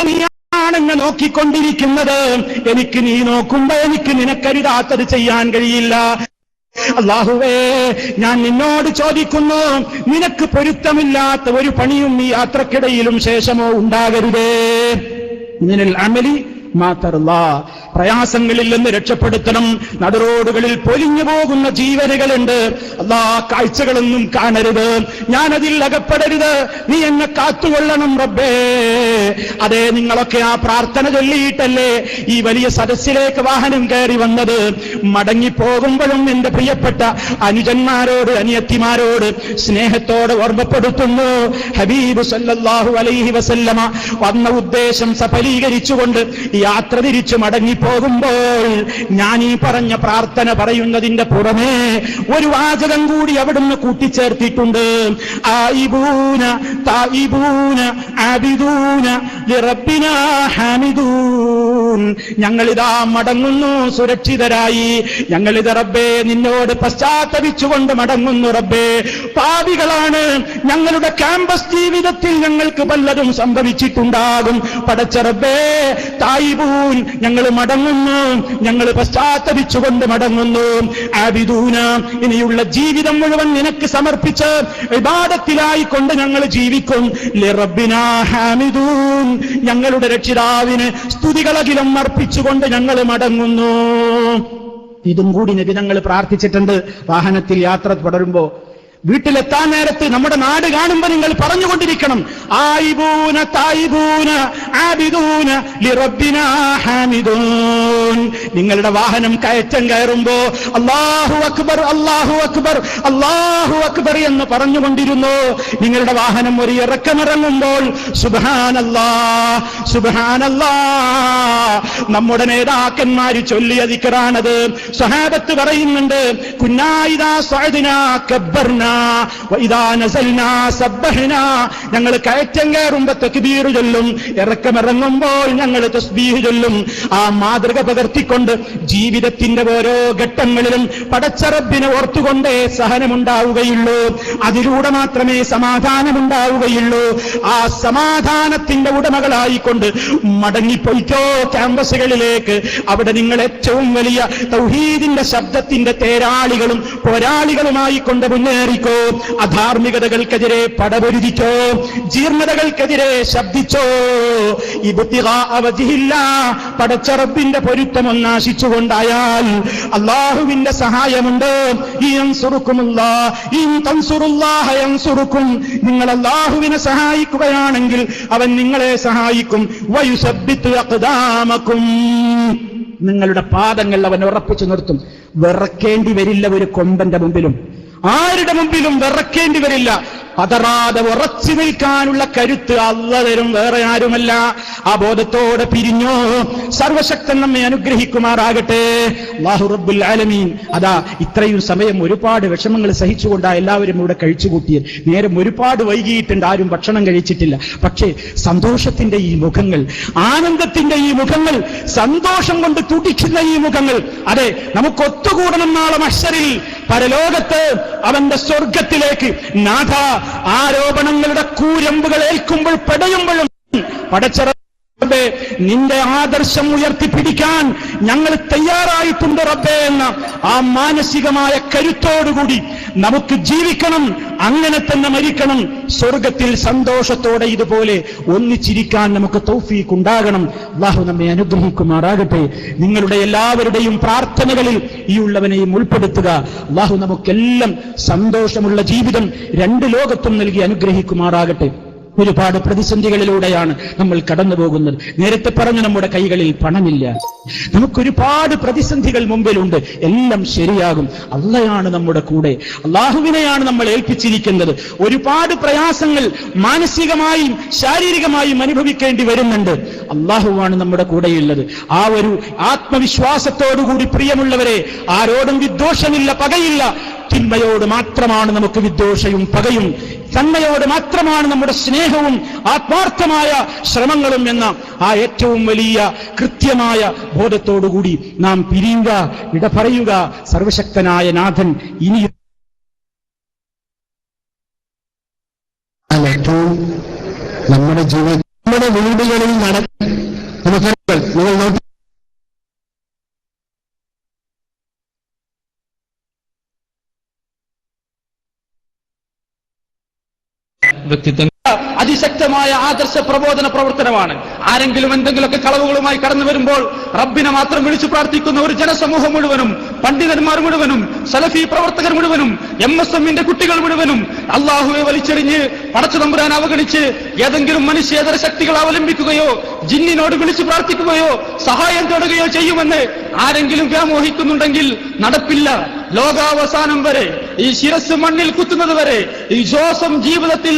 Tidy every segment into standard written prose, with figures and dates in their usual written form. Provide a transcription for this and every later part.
നീയാണെന്നെ നോക്കിക്കൊണ്ടിരിക്കുന്നത്. എനിക്ക് നീ നോക്കുമ്പോ എനിക്ക് നിനക്കരുതാത്തത് ചെയ്യാൻ കഴിയില്ല. അല്ലാഹുവേ, ഞാൻ നിന്നോട് ചോദിക്കുന്നു, നിനക്ക് പൊരുത്തമില്ലാത്ത ഒരു പണിയും ഈ യാത്രക്കിടയിലും ശേഷമോ ഉണ്ടാകരുതേ. മിനൽ അമലി മാ തർലാ, പ്രയാസങ്ങളിൽ നിന്ന് രക്ഷപ്പെടുത്തണം. നടുറോഡുകളിൽ പൊലിഞ്ഞു പോകുന്ന ജീവനുകളുണ്ട്. അല്ലാ, കാഴ്ചകളൊന്നും കാണരുത്, ഞാനതിൽ അകപ്പെടരുത്, നീ എന്നെ കാത്തുകൊള്ളണം റബ്ബേ. അതെ, നിങ്ങളൊക്കെ ആ പ്രാർത്ഥന ചൊല്ലിയിട്ടല്ലേ ഈ വലിയ സദസ്സിലേക്ക് വാഹനം കയറി വന്നത്. മടങ്ങിപ്പോകുമ്പോഴും എന്റെ പ്രിയപ്പെട്ട അനുജന്മാരോട് അനിയത്തിമാരോട് സ്നേഹത്തോടെ ഓർമ്മപ്പെടുത്തുന്നു, ഹബീബ് സല്ലല്ലാഹു അലൈഹി വസല്ലമ വന്ന ഉദ്ദേശം സഫലീകരിച്ചുകൊണ്ട് യാത്ര തിരിച്ചു മടങ്ങിപ്പോകുമ്പോൾ ഞാൻ ഈ പറഞ്ഞ പ്രാർത്ഥന പറയുന്നതിന്റെ പുറമേ ഒരു വാചകം കൂടി അവിടുന്ന് കൂട്ടിച്ചേർത്തിട്ടുണ്ട്. ആയിബൂന തായിബൂന ആബിദൂന ലിറബ്ബിനാ ഹാമിദൂൻ. ഞങ്ങളിതാ മടങ്ങുന്നു സുരക്ഷിതരായി. ഞങ്ങളിത് റബ്ബേ നിന്നോട് പശ്ചാത്തപിച്ചുകൊണ്ട് മടങ്ങുന്നു റബ്ബേ. പാപികളാണ്, ഞങ്ങളുടെ ക്യാമ്പസ് ജീവിതത്തിൽ ഞങ്ങൾക്ക് പലതും സംഭവിച്ചിട്ടുണ്ടാകും. പടച്ച റബ്ബേ, തായിബൂൻ, ഞങ്ങൾ മടങ്ങുന്നു, ഞങ്ങൾ പശ്ചാത്തപിച്ചുകൊണ്ട് മടങ്ങുന്നു. ആബിദൂന, ഇനിയുള്ള ജീവിതം മുഴുവൻ നിനക്ക് സമർപ്പിച്ച് ഇബാദത്തിലായിക്കൊണ്ട് ഞങ്ങൾ ജീവിക്കും. ലിറബ്ബിനാ ഹാമിദൂൻ, ഞങ്ങളുടെ രക്ഷിതാവിന് സ്തുതികളകിലും അർപ്പിച്ചുകൊണ്ട് ഞങ്ങൾ മടങ്ങുന്നു. ഇതും കൂടി നബി തങ്ങൾ പ്രാർത്ഥിച്ചിട്ടുണ്ട്. വാഹനത്തിൽ യാത്ര തുടരുമ്പോ, വീട്ടിലെത്താൻ നേരത്ത് നമ്മുടെ നാട് കാണുമ്പോ നിങ്ങൾ പറഞ്ഞുകൊണ്ടിരിക്കണം, ആയിബൂന തായിബൂന ആബിദൂന ലിറബ്ബിനാ ഹാമിദൂൻ. നിങ്ങളുടെ വാഹനം കയറ്റം കയറുമ്പോ അല്ലാഹു അക്ബർ അല്ലാഹു അക്ബർ അല്ലാഹു അക്ബർ എന്ന് പറഞ്ഞുകൊണ്ടിരുന്നു. നിങ്ങളുടെ വാഹനം ഒരു ഇറക്കമിറങ്ങുമ്പോൾ സുബ്ഹാനല്ലാഹ് സുബ്ഹാനല്ലാഹ്, നമ്മുടെ നേതാക്കന്മാര് ചൊല്ലിയ ദിക്റാണത്. സ്വഹാബത്ത് പറയുന്നുണ്ട്, കുന്നാ ഇദാ സഅദ്നാ കബ്ബർനാ വഇദാ നസൽനാ സബ്ബഹ്നാ. ഞങ്ങൾ കയറ്റം കയറുമ്പോ തക്ബീർ ചൊല്ലും, ഇറക്കമിറങ്ങുമ്പോൾ ഞങ്ങൾ തസ്ബീഹ് ചൊല്ലും. ആ മാതൃക പകർത്തിക്കൊണ്ട് ജീവിതത്തിന്റെ ഓരോ ഘട്ടങ്ങളിലും പടച്ച റബ്ബിനെ ഓർത്തുകൊണ്ടേ സഹനമുണ്ടാവുകയുള്ളൂ. അതിലൂടെ മാത്രമേ സമാധാനമുണ്ടാവുകയുള്ളൂ. ആ സമാധാനത്തിന്റെ ഉടമകളായിക്കൊണ്ട് മടങ്ങിപ്പോയിക്കോ ക്യാമ്പസുകളിലേക്ക്. അവിടെ നിങ്ങൾ ഏറ്റവും വലിയ തൗഹീദിന്റെ ശബ്ദത്തിന്റെ തേരാളികളും പോരാളികളുമായി കൊണ്ട് മുന്നേറിക്കോ. അധാർമികതകൾക്കെതിരെ പടപൊരുതിക്കോ, ജീർണതകൾക്കെതിരെ ശബ്ദിച്ചോ. ഇബ്തിഗാഅ വജ്ഹില്ലാഹ്, പടച്ച റബ്ബിന്റെ പൊരുത്തം ഒന്നാശിച്ചുകൊണ്ടായാൽ അല്ലാഹുവിന്റെ സഹായമുണ്ട്. യൻസുറുക്കുമുല്ലാഹ് ഇൻ തൻസുറുല്ലാഹ യൻസുറുക്കും. നിങ്ങൾ അല്ലാഹുവിനെ സഹായിക്കുകയാണെങ്കിൽ അവൻ നിങ്ങളെ സഹായിക്കും. വയുസബ്ബിതു അഖ്ദാമക്കും, നിങ്ങളുടെ പാദങ്ങൾ അവൻ ഉറപ്പിച്ചു നിർത്തും. വിറക്കേണ്ടി വരില്ല ഒരു കൊമ്പന്റെ മുമ്പിലും, ആരുടെ മുമ്പിലും വിറക്കേണ്ടി വരില്ല. പതറാതെ ഉറച്ചു നിൽക്കാനുള്ള കരുത്ത് അല്ലാഹു തരും, വേറെ ആരുമല്ല. ആ ബോധത്തോടെ പിരിഞ്ഞോ. സർവശക്തൻ നമ്മെ അനുഗ്രഹിക്കുമാറാകട്ടെ. അല്ലാഹു റബ്ബുൽ ആലമീൻ. അതാ ഇത്രയും സമയം ഒരുപാട് വിഷമങ്ങൾ സഹിച്ചുകൊണ്ടാ എല്ലാവരും ഇവിടെ കഴിച്ചുകൂട്ടിയത്. നേരം ഒരുപാട് വൈകിയിട്ടുണ്ട്, ആരും ഭക്ഷണം കഴിച്ചിട്ടില്ല. പക്ഷേ സന്തോഷത്തിന്റെ ഈ മുഖങ്ങൾ, ആനന്ദത്തിന്റെ ഈ മുഖങ്ങൾ, സന്തോഷം കൊണ്ട് തുടിക്കുന്ന ഈ മുഖങ്ങൾ, അതെ, നമുക്ക് ഒത്തുകൂടണം നാളെ മഹ്ശറിൽ, പരലോകത്ത് അവന്റെ സ്വർഗത്തിലേക്ക്. നാഥ, ആരോപണങ്ങളുടെ കൂരമ്പുകൾ ഏൽക്കുമ്പോൾ പെടയുമ്പോഴും പടച്ച റബ്ബേ, നിന്റെ ആദർശം ഉയർത്തിപ്പിടിക്കാൻ ഞങ്ങൾ തയ്യാറായിട്ടുണ്ട് റബ്ബേ എന്ന ആ മാനസികമായ കരുത്തോടുകൂടി നമുക്ക് ജീവിക്കണം. അങ്ങനെ തന്നെ മരിക്കണം. സ്വർഗത്തിൽ സന്തോഷത്തോടെ ഇതുപോലെ ഒന്നിച്ചിരിക്കാൻ നമുക്ക് തൗഫീഖ് ഉണ്ടാകണം. അല്ലാഹു നമ്മെ അനുഗ്രഹിക്കുമാറാകട്ടെ. നിങ്ങളുടെ എല്ലാവരുടെയും പ്രാർത്ഥനകളിൽ ഈ ഉള്ളവനെയും ഉൾപ്പെടുത്തുക. അല്ലാഹു നമുക്കെല്ലാം സന്തോഷമുള്ള ജീവിതം രണ്ട് ലോകത്തും നൽകി അനുഗ്രഹിക്കുമാറാകട്ടെ. ഒരുപാട് പ്രതിസന്ധികളിലൂടെയാണ് നമ്മൾ കടന്നു പോകുന്നത്. നേരത്തെ പറഞ്ഞു, നമ്മുടെ കൈകളിൽ പണമില്ല, നമുക്കൊരുപാട് പ്രതിസന്ധികൾ മുമ്പിലുണ്ട്. എല്ലാം ശരിയാകും. അള്ളയാണ് നമ്മുടെ കൂടെ, അള്ളാഹുവിനെയാണ് നമ്മൾ ഏൽപ്പിച്ചിരിക്കുന്നത്. ഒരുപാട് പ്രയാസങ്ങൾ മാനസികമായും ശാരീരികമായും അനുഭവിക്കേണ്ടി വരുന്നുണ്ട്. അള്ളാഹുവാണ് നമ്മുടെ കൂടെയുള്ളത്. ആ ഒരു ആത്മവിശ്വാസത്തോടുകൂടി പ്രിയമുള്ളവരെ, ആരോടും വിദ്വേഷമില്ല, പകയില്ല. തിന്മയോട് മാത്രമാണ് നമുക്ക് വിദ്വേഷവും പകയും, നന്മയോട് മാത്രമാണ് നമ്മുടെ സ്നേഹവും ആത്മാർത്ഥമായ ശ്രമങ്ങളും എന്ന ആ ഏറ്റവും വലിയ കൃത്യമായ ബോധത്തോടുകൂടി നാം പിരിയുക, ഇട പറയുക. സർവശക്തനായ നാഥൻ ഇനിയും നമ്മുടെ വീടുകളിൽ നിങ്ങൾ നോക്കി വ്യക്തിത്വം അതിശക്തമായ ആദർശ പ്രബോധന പ്രവർത്തനമാണ്. ആരെങ്കിലും എന്തെങ്കിലുമൊക്കെ കളവുകളുമായി കടന്നു വരുമ്പോൾ റബ്ബിനെ മാത്രം വിളിച്ചു പ്രാർത്ഥിക്കുന്ന ഒരു ജനസമൂഹം മുഴുവനും, പണ്ഡിതന്മാർ മുഴുവനും, സലഫി പ്രവർത്തകർ മുഴുവനും, MSMന്റെ കുട്ടികൾ മുഴുവനും അള്ളാഹുവെ വലിച്ചെറിഞ്ഞ് പടച്ചു തമ്പുരാൻ അവഗണിച്ച് ഏതെങ്കിലും മനുഷ്യേതര ശക്തികൾ അവലംബിക്കുകയോ ജിന്നിനോട് വിളിച്ചു പ്രാർത്ഥിക്കുകയോ സഹായം തേടുകയോ ചെയ്യുമെന്ന് ആരെങ്കിലും വ്യാമോഹിക്കുന്നുണ്ടെങ്കിൽ നടപ്പില്ല. ലോകാവസാനം വരെ, ഈ ശിരസ് മണ്ണിൽ കുത്തുന്നത് വരെ, ഈ ശ്വാസം ജീവിതത്തിൽ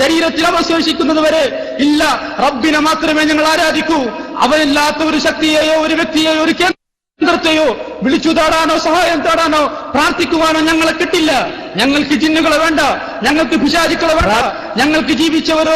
ശരീരത്തിൽ അവശേഷിക്കുന്നത് വരെ ഇല്ല, റബ്ബിനെ മാത്രമേ ഞങ്ങൾ ആരാധിക്കൂ. അവനില്ലാത്ത ഒരു ശക്തിയെയോ ഒരു വ്യക്തിയെയോ ഒരു കേന്ദ്രത്തെയോ വിളിച്ചു തേടാനോ സഹായം തേടാനോ പ്രാർത്ഥിക്കുവാനോ ഞങ്ങളെ കിട്ടില്ല. ഞങ്ങൾക്ക് ജിന്നുകളെ വേണ്ട, ഞങ്ങൾക്ക് പിശാചുക്കളെ വേണ്ട, ഞങ്ങൾക്ക് ജീവിച്ചവരോ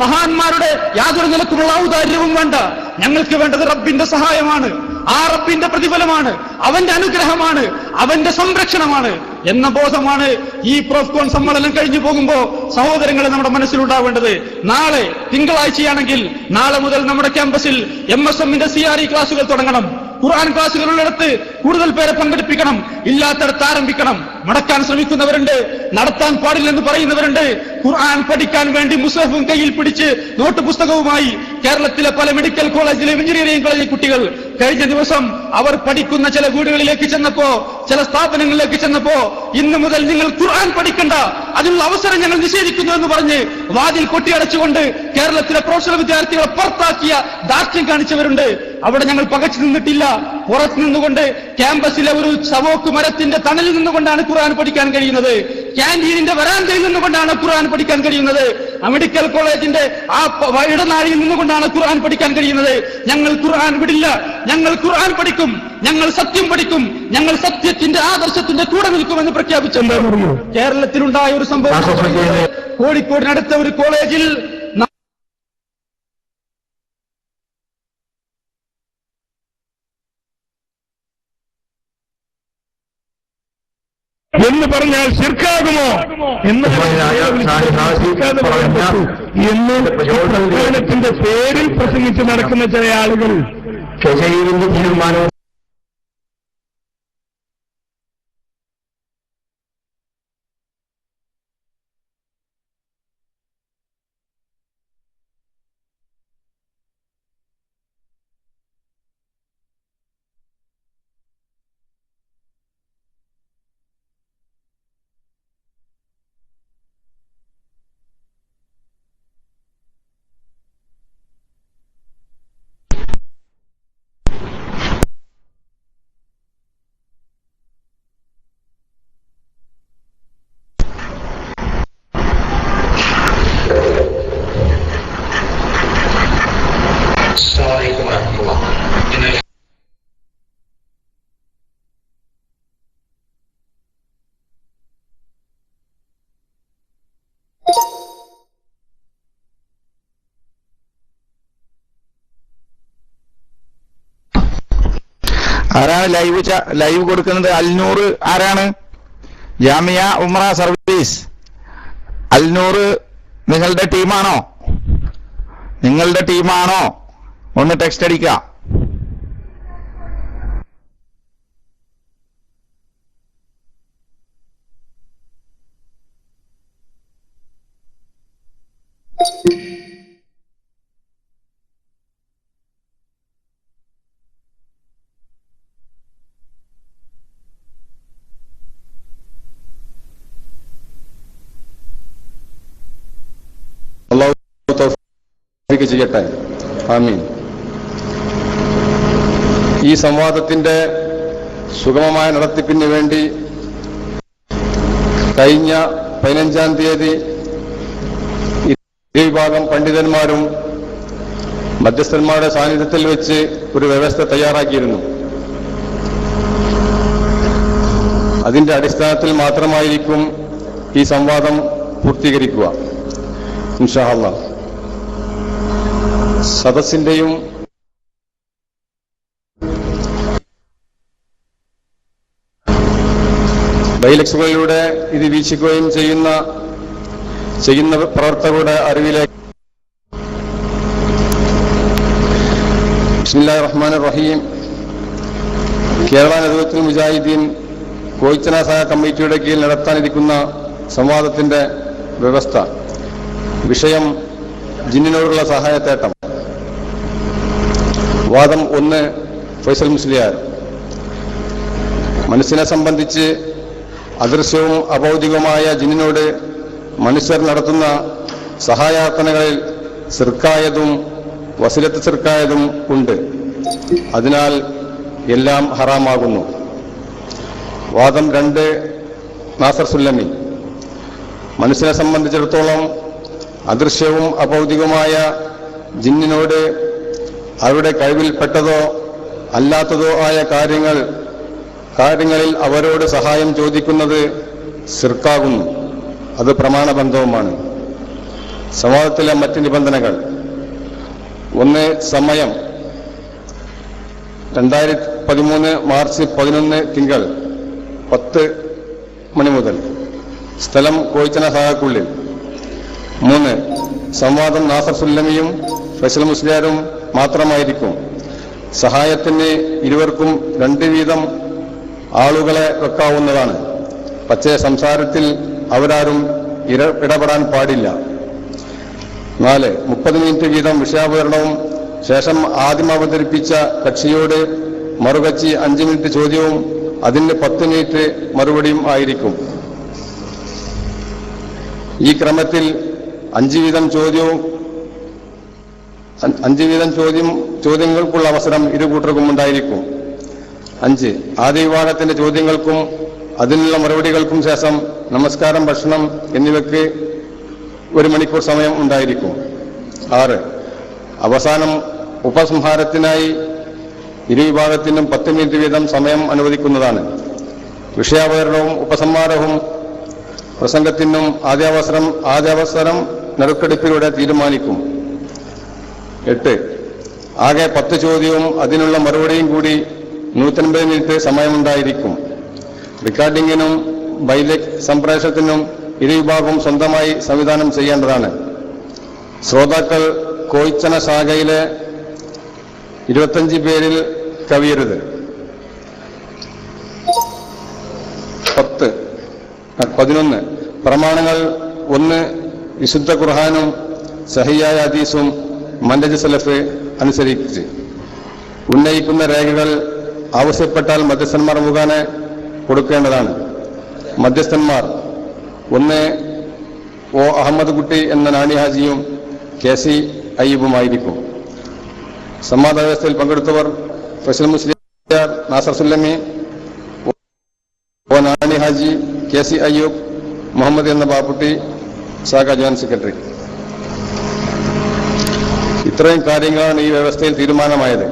മഹാന്മാരുടെ യാതൊരു നിലക്കുമുള്ള ഔദാര്യവും വേണ്ട. ഞങ്ങൾക്ക് വേണ്ടത് റബ്ബിന്റെ സഹായമാണ്, ആ റബ്ബിന്റെ പ്രതിഫലമാണ്, അവന്റെ അനുഗ്രഹമാണ്, അവന്റെ സംരക്ഷണമാണ് എന്ന ബോധമാണ് ഈ പ്രോഫ്കോൺ സമ്മേളനം കഴിഞ്ഞു പോകുമ്പോ സഹോദരങ്ങളെ നമ്മുടെ മനസ്സിലുണ്ടാവേണ്ടത്. നാളെ തിങ്കളാഴ്ചയാണെങ്കിൽ നാളെ മുതൽ നമ്മുടെ ക്യാമ്പസിൽ MSMന്റെ CRE ക്ലാസുകൾ തുടങ്ങണം. ഖുർആൻ ക്ലാസുകളുള്ളിടത്ത് കൂടുതൽ പേരെ പങ്കെടുപ്പിക്കണം, ഇല്ലാത്തടത്ത് ആരംഭിക്കണം. മുടക്കാൻ ശ്രമിക്കുന്നവരുണ്ട്, നടത്താൻ പാടില്ലെന്ന് പറയുന്നവരുണ്ട്. ഖുർആൻ പഠിക്കാൻ വേണ്ടി മുസ്ഹഫും കയ്യിൽ പിടിച്ച് നോട്ട് പുസ്തകവുമായി കേരളത്തിലെ പല മെഡിക്കൽ കോളേജിലെയും എഞ്ചിനീയറിംഗ് കോളേജിലെ കുട്ടികൾ കഴിഞ്ഞ ദിവസം അവർ പഠിക്കുന്ന ചില വീടുകളിലേക്ക് ചെന്നപ്പോ, ചില സ്ഥാപനങ്ങളിലേക്ക് ചെന്നപ്പോ, ഇന്നു മുതൽ നിങ്ങൾ ഖുർആൻ പഠിക്കണ്ട, അതിനുള്ള അവസരം ഞങ്ങൾ നിഷേധിക്കുന്നു എന്ന് പറഞ്ഞ് വാതിൽ കൊട്ടിയടച്ചുകൊണ്ട് കേരളത്തിലെ പ്രൊഫഷണൽ വിദ്യാർത്ഥികളെ പുറത്താക്കിയ ദാർഢ്യം കാണിച്ചവരുണ്ട്. അവിടെ ഞങ്ങൾ പകച്ചു നിന്നിട്ടില്ല. പുറത്തു നിന്നുകൊണ്ട് ക്യാമ്പസിലെ ഒരു സവോക്ക് മരത്തിന്റെ തണലിൽ നിന്നുകൊണ്ടാണ് ഖുർആൻ പഠിക്കാൻ കഴിയുന്നത്. ക്യാന്റീനിന്റെ വരാന്തയിൽ നിന്നുകൊണ്ടാണ് ഖുർആൻ പഠിക്കാൻ കഴിയുന്നത്. മെഡിക്കൽ കോളേജിന്റെ ആ ഇടനാഴിയിൽ നിന്നുകൊണ്ടാണ് ഖുർആൻ പഠിക്കാൻ കഴിയുന്നത്. ഞങ്ങൾ ഖുർആൻ വിടില്ല, ഞങ്ങൾ ഖുർആൻ പഠിക്കും, ഞങ്ങൾ സത്യം പഠിക്കും, ഞങ്ങൾ സത്യത്തിന്റെ ആദർശത്തിന്റെ കൂടെ നിൽക്കുമെന്ന് പ്രഖ്യാപിച്ചിട്ടുണ്ട്. കേരളത്തിലുണ്ടായ ഒരു സംഭവം, കോഴിക്കോടിനടുത്ത ഒരു കോളേജിൽ എന്ന് പറഞ്ഞാൽ ശിർക്കാകുമോ എന്ന് പ്രചോദനത്തിന്റെ പേരിൽ പ്രസംഗിച്ച് നടക്കുന്ന ചില ആളുകൾ തീരുമാനവും ആരാണ് ലൈവ് കൊടുക്കുന്നത്? അൽനൂർ ആരാണ്? ജാമിയ ഉംറ സർവീസ്. അൽനൂർ നിങ്ങളുടെ ടീമാണോ? നിങ്ങളുടെ ടീമാണോ? ഒന്ന് ടെക്സ്റ്റ് അടിക്കുക. ചെയ്യട്ടെ. ആമീൻ. ഈ സംവാദത്തിന്റെ സുഗമമായ നടത്തിപ്പിന് വേണ്ടി കഴിഞ്ഞ 15-ാം തീയതി വിഭാഗം പണ്ഡിതന്മാരും മധ്യസ്ഥന്മാരുടെ സാന്നിധ്യത്തിൽ വെച്ച് ഒരു വ്യവസ്ഥ തയ്യാറാക്കിയിരുന്നു. അതിന്റെ അടിസ്ഥാനത്തിൽ മാത്രമായിരിക്കും ഈ സംവാദം പൂർത്തീകരിക്കുക ഇൻഷാ അല്ലാഹ്. സദസ്സിന്റെയും ഡയലക്സുകളിലൂടെ ഇത് വീക്ഷിക്കുകയും ചെയ്യുന്ന പ്രവർത്തകരുടെ അറിവിലേക്ക് ബിസ്മില്ലാഹിർ റഹ്മാനിർ റഹീം. കേരള നദുവത്തുൽ മുജാഹിദീൻ കോയിച്ചന സഹ കമ്മിറ്റിയുടെ കീഴിൽ നടത്താനിരിക്കുന്ന സംവാദത്തിന്റെ വ്യവസ്ഥ. വിഷയം ജിന്നിനോടുള്ള സഹായത്തേട്ടം. വാദം 1. ഫൈസൽ മുസ്ലിയാർ. മനസ്സിനെ സംബന്ധിച്ച് അദൃശ്യവും അഭൗതികവുമായ ജിന്നിനോട് മനുഷ്യർ നടത്തുന്ന സഹായാർത്ഥനകളിൽ സിർക്കായതും വസിലത്ത് സിർക്കായതും ഉണ്ട്. അതിനാൽ എല്ലാം ഹറാമാകുന്നു. വാദം 2. നാസർ സുല്ലമി. മനുഷ്യനെ സംബന്ധിച്ചിടത്തോളം അദൃശ്യവും അഭൗതികവുമായ ജിന്നിനോട് അവരുടെ കഴിവിൽപ്പെട്ടതോ അല്ലാത്തതോ ആയ കാര്യങ്ങളിൽ അവരോട് സഹായം ചോദിക്കുന്നത് സിർക്കാകുന്നു. അത് പ്രമാണബന്ധവുമാണ്. സംവാദത്തിലെ മറ്റ് നിബന്ധനകൾ. 1. സമയം 2013 മാർച്ച് 11 തിങ്കൾ 10 മണി മുതൽ. സ്ഥലം കോയിച്ചന സഹാക്കുള്ളിൽ. 3. സംവാദം നാസർ സുല്ലമിയും ഫൈസൽ മുസ്ലിയാരും മാത്രമായിരിക്കും. സഹായത്തിന് ഇരുവർക്കും 2 വീതം ആളുകളെ വെക്കാവുന്നതാണ്. പക്ഷേ സംസാരത്തിൽ അവരാരും ഇടപെടാൻ പാടില്ല. 4. 30 മിനിറ്റ് വീതം വിഷയാവതരണവും ശേഷം ആദ്യം അവതരിപ്പിച്ച കക്ഷിയോട് മറുകക്ഷി 5 മിനിറ്റ് ചോദ്യവും അതിന് 10 മിനിറ്റ് മറുപടിയും ആയിരിക്കും. ഈ ക്രമത്തിൽ 5 വീതം ചോദ്യങ്ങൾക്കുള്ള അവസരം ഇരു കൂട്ടർക്കും ഉണ്ടായിരിക്കും. 5. ആദ്യ വിഭാഗത്തിന്റെ ചോദ്യങ്ങൾക്കും അതിനുള്ള മറുപടികൾക്കും ശേഷം നമസ്കാരം, ഭക്ഷണം എന്നിവയ്ക്ക് 1 മണിക്കൂർ സമയം ഉണ്ടായിരിക്കും. 6. അവസാനം ഉപസംഹാരത്തിനായി ഇരു വിഭാഗത്തിനും 10 മിനിറ്റ് വീതം സമയം അനുവദിക്കുന്നതാണ്. വിഷയാവതരണവും ഉപസംഹാരവും പ്രസംഗത്തിനും ആദ്യാവസരം നറുക്കെടുപ്പിലൂടെ തീരുമാനിക്കും. 8. ആകെ 10 ചോദ്യവും അതിനുള്ള മറുപടിയും കൂടി 150 മിനിറ്റ് സമയമുണ്ടായിരിക്കും. റെക്കോർഡിങ്ങിനും ബൈലക് സംപ്രേഷണത്തിനും ഇരുവിഭാഗവും സ്വന്തമായി സംവിധാനം ചെയ്യേണ്ടതാണ്. ശ്രോതാക്കൾ കോയിച്ചന ശാഖയിലെ 25 പേരിൽ കവിയരുത്. 11. പ്രമാണങ്ങൾ. 1. വിശുദ്ധ ഖുർആനും സഹിയായ ഹദീസും മൻഹജ് സലഫ് അനുസരിച്ച് ഉന്നയിക്കുന്ന രേഖകൾ ആവശ്യപ്പെട്ടാൽ മധ്യസ്ഥന്മാർ മുഖേന കൊടുക്കേണ്ടതാണ്. മധ്യസ്ഥന്മാർ 1. ഒ അഹമ്മദ് കുട്ടി എന്ന നാണി ഹാജിയും KC അയ്യൂബുമായിരിക്കും. സംവാദ വ്യവസ്ഥയിൽ പങ്കെടുത്തവർ ഫൈസൽ മുസ്ലിയാർ, നാസർ സുല്ലമി, ഒ നാണി ഹാജി, KC അയ്യൂബ്, മുഹമ്മദ് എന്ന ബാപ്പുട്ടി, ശാഖ ജോയിന്റ് സെക്രട്ടറി. ഇത്രയും കാര്യങ്ങളാണ് ഈ വ്യവസ്ഥയിൽ തീരുമാനമായത്.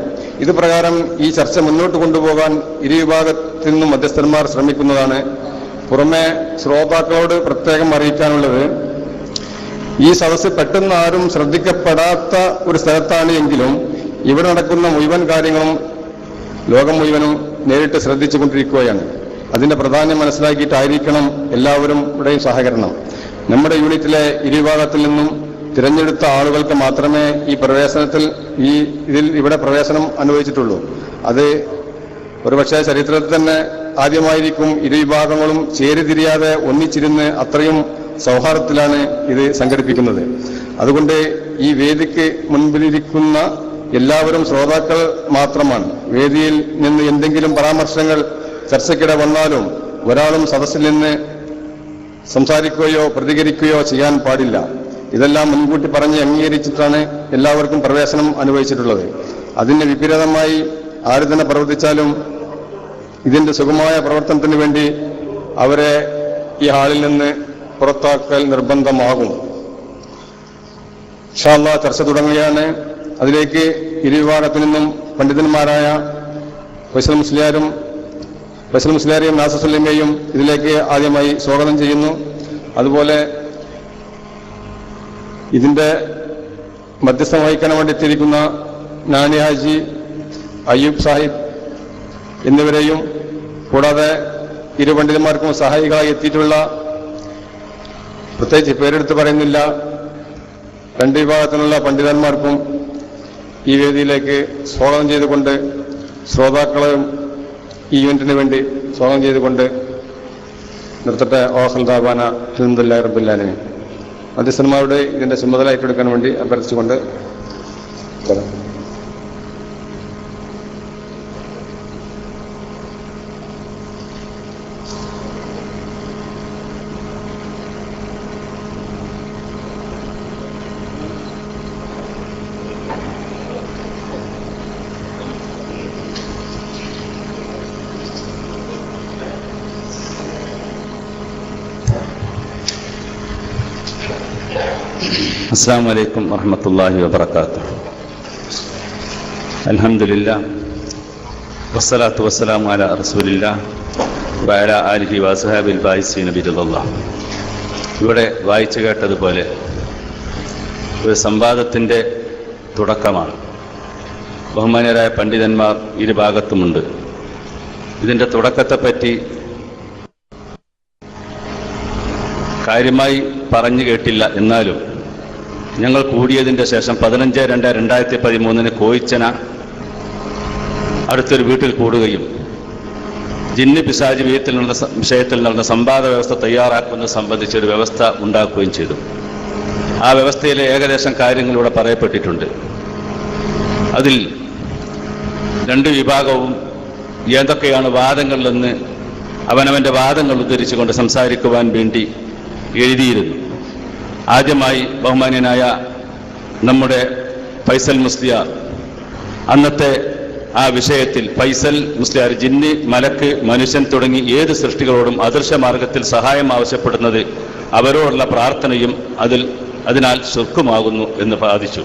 ഇത് പ്രകാരം ഈ ചർച്ച മുന്നോട്ട് കൊണ്ടുപോകാൻ ഇരുവിഭാഗത്തിൽ നിന്നും മധ്യസ്ഥന്മാർ ശ്രമിക്കുന്നതാണ്. പുറമെ ശ്രോതാക്കളോട് പ്രത്യേകം അറിയിക്കാനുള്ളത്, ഈ സദസ്സ് പെട്ടെന്ന് ആരും ശ്രദ്ധിക്കപ്പെടാത്ത ഒരു സ്ഥലത്താണ് എങ്കിലും ഇവിടെ നടക്കുന്ന മുഴുവൻ കാര്യങ്ങളും ലോകം മുഴുവനും നേരിട്ട് ശ്രദ്ധിച്ചുകൊണ്ടിരിക്കുകയാണ്. അതിന്റെ പ്രാധാന്യം മനസ്സിലാക്കിയിട്ടായിരിക്കണം എല്ലാവരുടെയും സഹകരണം. നമ്മുടെ യൂണിറ്റിലെ ഇരുവിഭാഗത്തിൽ നിന്നും തിരഞ്ഞെടുത്ത ആളുകൾക്ക് മാത്രമേ ഇവിടെ പ്രവേശനം അനുവദിച്ചിട്ടുള്ളൂ. അത് ഒരുപക്ഷെ ചരിത്രത്തിൽ തന്നെ ആദ്യമായിരിക്കും ഇരുവിഭാഗങ്ങളും ചേരിതിരിയാതെ ഒന്നിച്ചിരുന്ന് അത്രയും സൗഹാർദ്ദത്തിലാണ് ഇത് സംഘടിപ്പിക്കുന്നത്. അതുകൊണ്ട് ഈ വേദിക്ക് മുൻപിലിരിക്കുന്ന എല്ലാവരും ശ്രോതാക്കൾ മാത്രമാണ്. വേദിയിൽ നിന്ന് എന്തെങ്കിലും പരാമർശങ്ങൾ ചർച്ചയ്ക്കിടെ വന്നാലും ഒരാളും സദസ്സിൽ നിന്ന് സംസാരിക്കുകയോ പ്രതികരിക്കുകയോ ചെയ്യാൻ പാടില്ല. ഇതെല്ലാം മുൻകൂട്ടി പറഞ്ഞ് അംഗീകരിച്ചിട്ടാണ് എല്ലാവർക്കും പ്രവേശനം അനുവദിച്ചിട്ടുള്ളത്. അതിന് വിപരീതമായി ആര് തന്നെ പ്രവർത്തിച്ചാലും ഇതിന്റെ സുഗമമായ പ്രവർത്തനത്തിന് വേണ്ടി അവരെ ഈ ഹാളിൽ നിന്ന് പുറത്താക്കൽ നിർബന്ധമാകും. ഇൻഷാ അല്ലാഹ് ചർച്ച തുടങ്ങുകയാണ്. അതിലേക്ക് ഇരുവിഭാഗത്തു നിന്നും പണ്ഡിതന്മാരായ ഫൈസൽ മുസ്ലിയാരെയും നാസർ സുല്ലമിയെയും ഇതിലേക്ക് ആദ്യമായി സ്വാഗതം ചെയ്യുന്നു. അതുപോലെ ഇതിന്റെ മധ്യസ്ഥം വഹിക്കാൻ വേണ്ടി എത്തിയിരിക്കുന്ന നാണി ഹാജി, അയ്യൂബ് സാഹിബ് എന്നിവരെയും കൂടാതെ ഇരു പണ്ഡിതന്മാർക്കും സഹായികളായി എത്തിയിട്ടുള്ള, പ്രത്യേകിച്ച് പേരെടുത്ത് പറയുന്നില്ല, 2 വിഭാഗത്തിനുള്ള പണ്ഡിതന്മാർക്കും ഈ വേദിയിലേക്ക് സ്വാഗതം ചെയ്തുകൊണ്ട് ശ്രോതാക്കളെയും ഈ ഇവന്റിന് വേണ്ടി സ്വാഗതം ചെയ്തുകൊണ്ട് നിർത്തട്ടെ. ഓഹൽ ദാബാന അൽഹംദുലില്ലാഹി റബ്ബിൽ ആലമീൻ. മധ്യസ്ഥന്മാരുടെ ഇതിന്റെ ചുമതല ഏറ്റെടുക്കാൻ വേണ്ടി അഭ്യർത്ഥിച്ചുകൊണ്ട് അസ്സാം വലൈക്കും വറഹ്മത്തുള്ളാഹി വബറകാതുഹു. അൽഹംദുലില്ലാഹ് വസ്സലാത്തു വസ്സലാമു അലാ റസൂലില്ലാഹ് വഅലാ ആലിഹി വഅസ്ഹാബിൽ ബായിസീന ബിറളില്ലാഹ്. ഇവിടെ വായിച്ചു കേട്ടതുപോലെ ഒരു സംവാദത്തിൻ്റെ തുടക്കമാണ്. ബഹുമാന്യരായ പണ്ഡിതന്മാർ ഇരുഭാഗത്തുമുണ്ട്. ഇതിൻ്റെ തുടക്കത്തെപ്പറ്റി കാര്യമായി പറഞ്ഞു കേട്ടില്ല. എന്നാലും ഞങ്ങൾ കൂടിയതിൻ്റെ ശേഷം 15/2/2013 കോയിച്ചന അടുത്തൊരു വീട്ടിൽ കൂടുകയും ജിന്ന് പിശാച് വിഷയത്തിൽ നടന്ന സംവാദ വ്യവസ്ഥ തയ്യാറാക്കുന്നത് സംബന്ധിച്ചൊരു വ്യവസ്ഥ ഉണ്ടാക്കുകയും ചെയ്തു. ആ വ്യവസ്ഥയിലെ ഏകദേശം കാര്യങ്ങൾ ഇവിടെ പറയപ്പെട്ടിട്ടുണ്ട്. അതിൽ രണ്ട് വിഭാഗവും ഏതൊക്കെയാണ് വാദങ്ങളിലെന്ന് അവനവൻ്റെ വാദങ്ങൾ ഉദ്ധരിച്ചുകൊണ്ട് സംസാരിക്കുവാൻ വേണ്ടി എഴുതിയിരുന്നു. ആദ്യമായി ബഹുമാന്യനായ നമ്മുടെ ഫൈസൽ മുസ്ലിയാർ അന്നത്തെ ആ വിഷയത്തിൽ ഫൈസൽ മുസ്ലിയാർ ജിന്ന്, മലക്ക്, മനുഷ്യൻ തുടങ്ങി ഏത് സൃഷ്ടികളോടും അദൃശ്യമാർഗത്തിൽ സഹായം ആവശ്യപ്പെടുന്നത് അവരോടുള്ള പ്രാർത്ഥനയും അതിനാൽ ശിർക്കുമാകുന്നു എന്ന് വാദിച്ചു.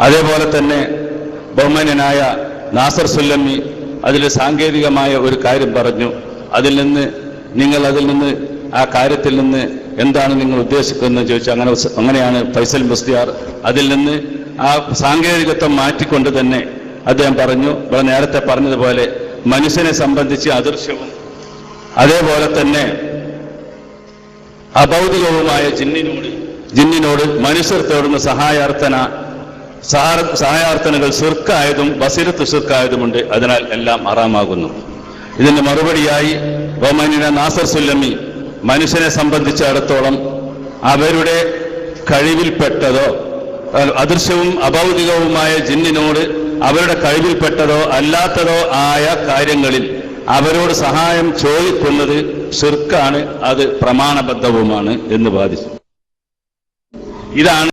അതേപോലെ തന്നെ ബഹുമാന്യനായ നാസർ സുല്ലമി അതിൽ സാങ്കേതികമായ ഒരു കാര്യം പറഞ്ഞു. അതിൽ നിന്ന് ആ കാര്യത്തിൽ നിന്ന് എന്താണ് നിങ്ങൾ ഉദ്ദേശിക്കുന്നതെന്ന് ചോദിച്ചു. അങ്ങനെയാണ് ഫൈസൽ മുസ്ലിയാർ അതിൽ നിന്ന് ആ സാങ്കേതികത്വം മാറ്റിക്കൊണ്ട് തന്നെ അദ്ദേഹം പറഞ്ഞു, ഇവിടെ നേരത്തെ പറഞ്ഞതുപോലെ മനുഷ്യനെ സംബന്ധിച്ച് അദൃശ്യവും അതേപോലെ തന്നെ അഭൗതികവുമായ ജിന്നിനോട് മനുഷ്യർ തേടുന്ന സഹായാർത്ഥനകൾ ശിർക്കായതും ബസിരത്ത് ശിർക്കായതുമുണ്ട്. അതിനാൽ എല്ലാം ഹറാമാകുന്നു. ഇതിന് മറുപടിയായി ബഹുമാന്യനായ നാസർ സുല്ലമി മനുഷ്യനെ സംബന്ധിച്ചിടത്തോളം അവരുടെ കഴിവിൽപ്പെട്ടതോ അദൃശ്യവും അഭൗതികവുമായ ജിന്നിനോട് അവരുടെ കഴിവിൽപ്പെട്ടതോ അല്ലാത്തതോ ആയ കാര്യങ്ങളിൽ അവരോട് സഹായം ചോദിക്കുന്നത് ശിർക്കാണ്, അത് പ്രമാണബദ്ധവുമാണ് എന്ന് വാദിച്ചു. ഇതാണ്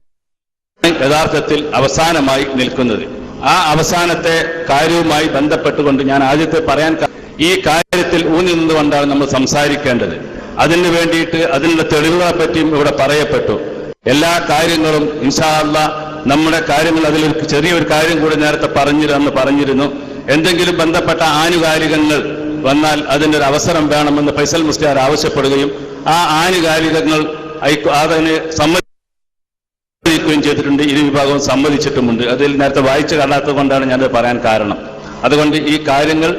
യഥാർത്ഥത്തിൽ അവസാനമായി നിൽക്കുന്നത്. ആ അവസാനത്തെ കാര്യവുമായി ബന്ധപ്പെട്ടുകൊണ്ട് ഞാൻ ആദ്യത്തെ പറയാൻ ഈ കാര്യത്തിൽ ഊന്നി നിന്നുകൊണ്ടാണ് നമ്മൾ സംസാരിക്കേണ്ടത്. അതിനു വേണ്ടിയിട്ട് അതിനുള്ള തെളിവുകളെ പറ്റിയും ഇവിടെ പറയപ്പെട്ടു. എല്ലാ കാര്യങ്ങളും ഇൻഷാ അല്ലാഹ് നമ്മുടെ കാര്യങ്ങൾ അതിലൊരു ചെറിയൊരു കാര്യം കൂടി നേരത്തെ പറഞ്ഞിരുന്നു. എന്തെങ്കിലും ബന്ധപ്പെട്ട ആനുകാലികങ്ങൾ വന്നാൽ അതിൻ്റെ ഒരു അവസരം വേണമെന്ന് ഫൈസൽ മുസ്ലിയാർ ആവശ്യപ്പെടുകയും ആ ആനുകാലികങ്ങൾ അതിന് സമ്മതിക്കുകയും ചെയ്തിട്ടുണ്ട്. ഇരു വിഭാഗവും സമ്മതിച്ചിട്ടുമുണ്ട്. അതിൽ നേരത്തെ വായിച്ചു കാണാത്തത് കൊണ്ടാണ് ഞാനത് പറയാൻ കാരണം. അതുകൊണ്ട് ഈ കാര്യങ്ങൾ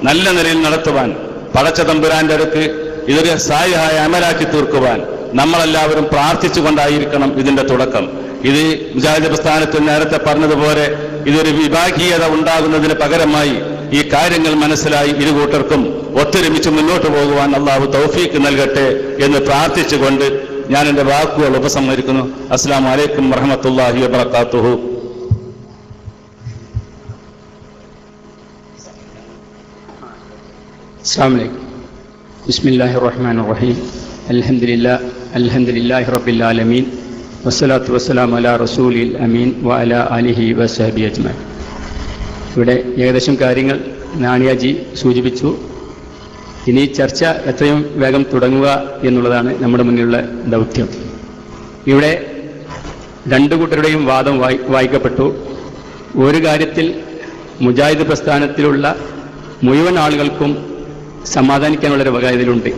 നല്ല നിലയിൽ നടത്തുവാൻ പടച്ച തമ്പുരാന്റെ അടുക്ക് ഇതൊരു സായിഹായ അമലാക്കി തീർക്കുവാൻ നമ്മളെല്ലാവരും പ്രാർത്ഥിച്ചുകൊണ്ടായിരിക്കണം ഇതിന്റെ തുടക്കം. ഇത് മുജാഹിദ് പ്രസ്ഥാനത്തിൽ നേരത്തെ പറഞ്ഞതുപോലെ ഇതൊരു വിഭാഗീയത ഉണ്ടാകുന്നതിന് പകരമായി ഈ കാര്യങ്ങൾ മനസ്സിലായി ഇരുകൂട്ടർക്കും ഒത്തൊരുമിച്ച് മുന്നോട്ട് പോകുവാൻ അള്ളാഹു തൗഫീക്ക് നൽകട്ടെ എന്ന് പ്രാർത്ഥിച്ചുകൊണ്ട് ഞാൻ എൻ്റെ വാക്കുകൾ ഉപസംഹരിക്കുന്നു. അസ്സലാമു അലൈക്കും വറഹ്മത്തുള്ളാഹി വബറകാതുഹു. അസ്സലാമു അലൈക്കും. ബിസ്മില്ലാഹിർ റഹ്മാനിർ റഹീം. അൽഹംദുലില്ലാഹി റബ്ബിൽ ആലമീൻ വസ്സലാത്തു വസ്സലാമു അലാ റസൂലിൽ അമീൻ വഅലാ ആലിഹി വസഹബിഹി അജ്മഈൻ. ഇവിടെ ഏകദേശം കാര്യങ്ങൾ നാണിയാജി സൂചിപ്പിച്ചു. ഇനി ചർച്ച എത്രയും വേഗം തുടങ്ങുക എന്നുള്ളതാണ് നമ്മുടെ മുന്നിലുള്ള ദൗത്യം. ഇവിടെ രണ്ടു കൂട്ടരുടെയും വാദം വായിക്കപ്പെട്ടു. ഒരു കാര്യത്തിൽ മുജാഹിദ് പ്രസ്ഥാനത്തിലുള്ള മുഴുവൻ ആളുകൾക്കും സമാധാനിക്കാനുള്ളൊരു വക ഇതിലുണ്ട്.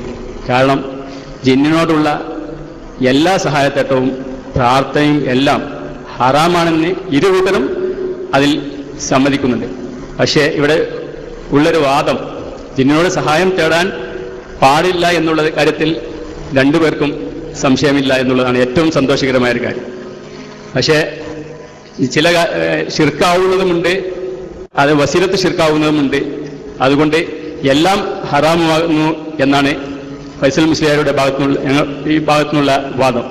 കാരണം ജിന്നിനോടുള്ള എല്ലാ സഹായത്തട്ടവും പ്രാർത്ഥനയും എല്ലാം ഹറാമാണെന്ന് ഇരുകൂട്ടരും അതിൽ സമ്മതിക്കുന്നുണ്ട്. പക്ഷേ ഇവിടെ ഉള്ളൊരു വാദം ജിന്നിനോട് സഹായം തേടാൻ പാടില്ല എന്നുള്ള കാര്യത്തിൽ രണ്ടുപേർക്കും സംശയമില്ല എന്നുള്ളതാണ് ഏറ്റവും സന്തോഷകരമായൊരു കാര്യം. പക്ഷേ ചില ശിർക്കാവുന്നതുമുണ്ട്, അത് വസീലത്ത് ശിർക്കാവുന്നതുമുണ്ട്. അതുകൊണ്ട് എല്ലാം ഹറാമാകുന്നു എന്നാണ് ഫൈസൽ മുസ്ലിയാരുടെ ഈ ഭാഗത്തുനിന്നുള്ള വാദം.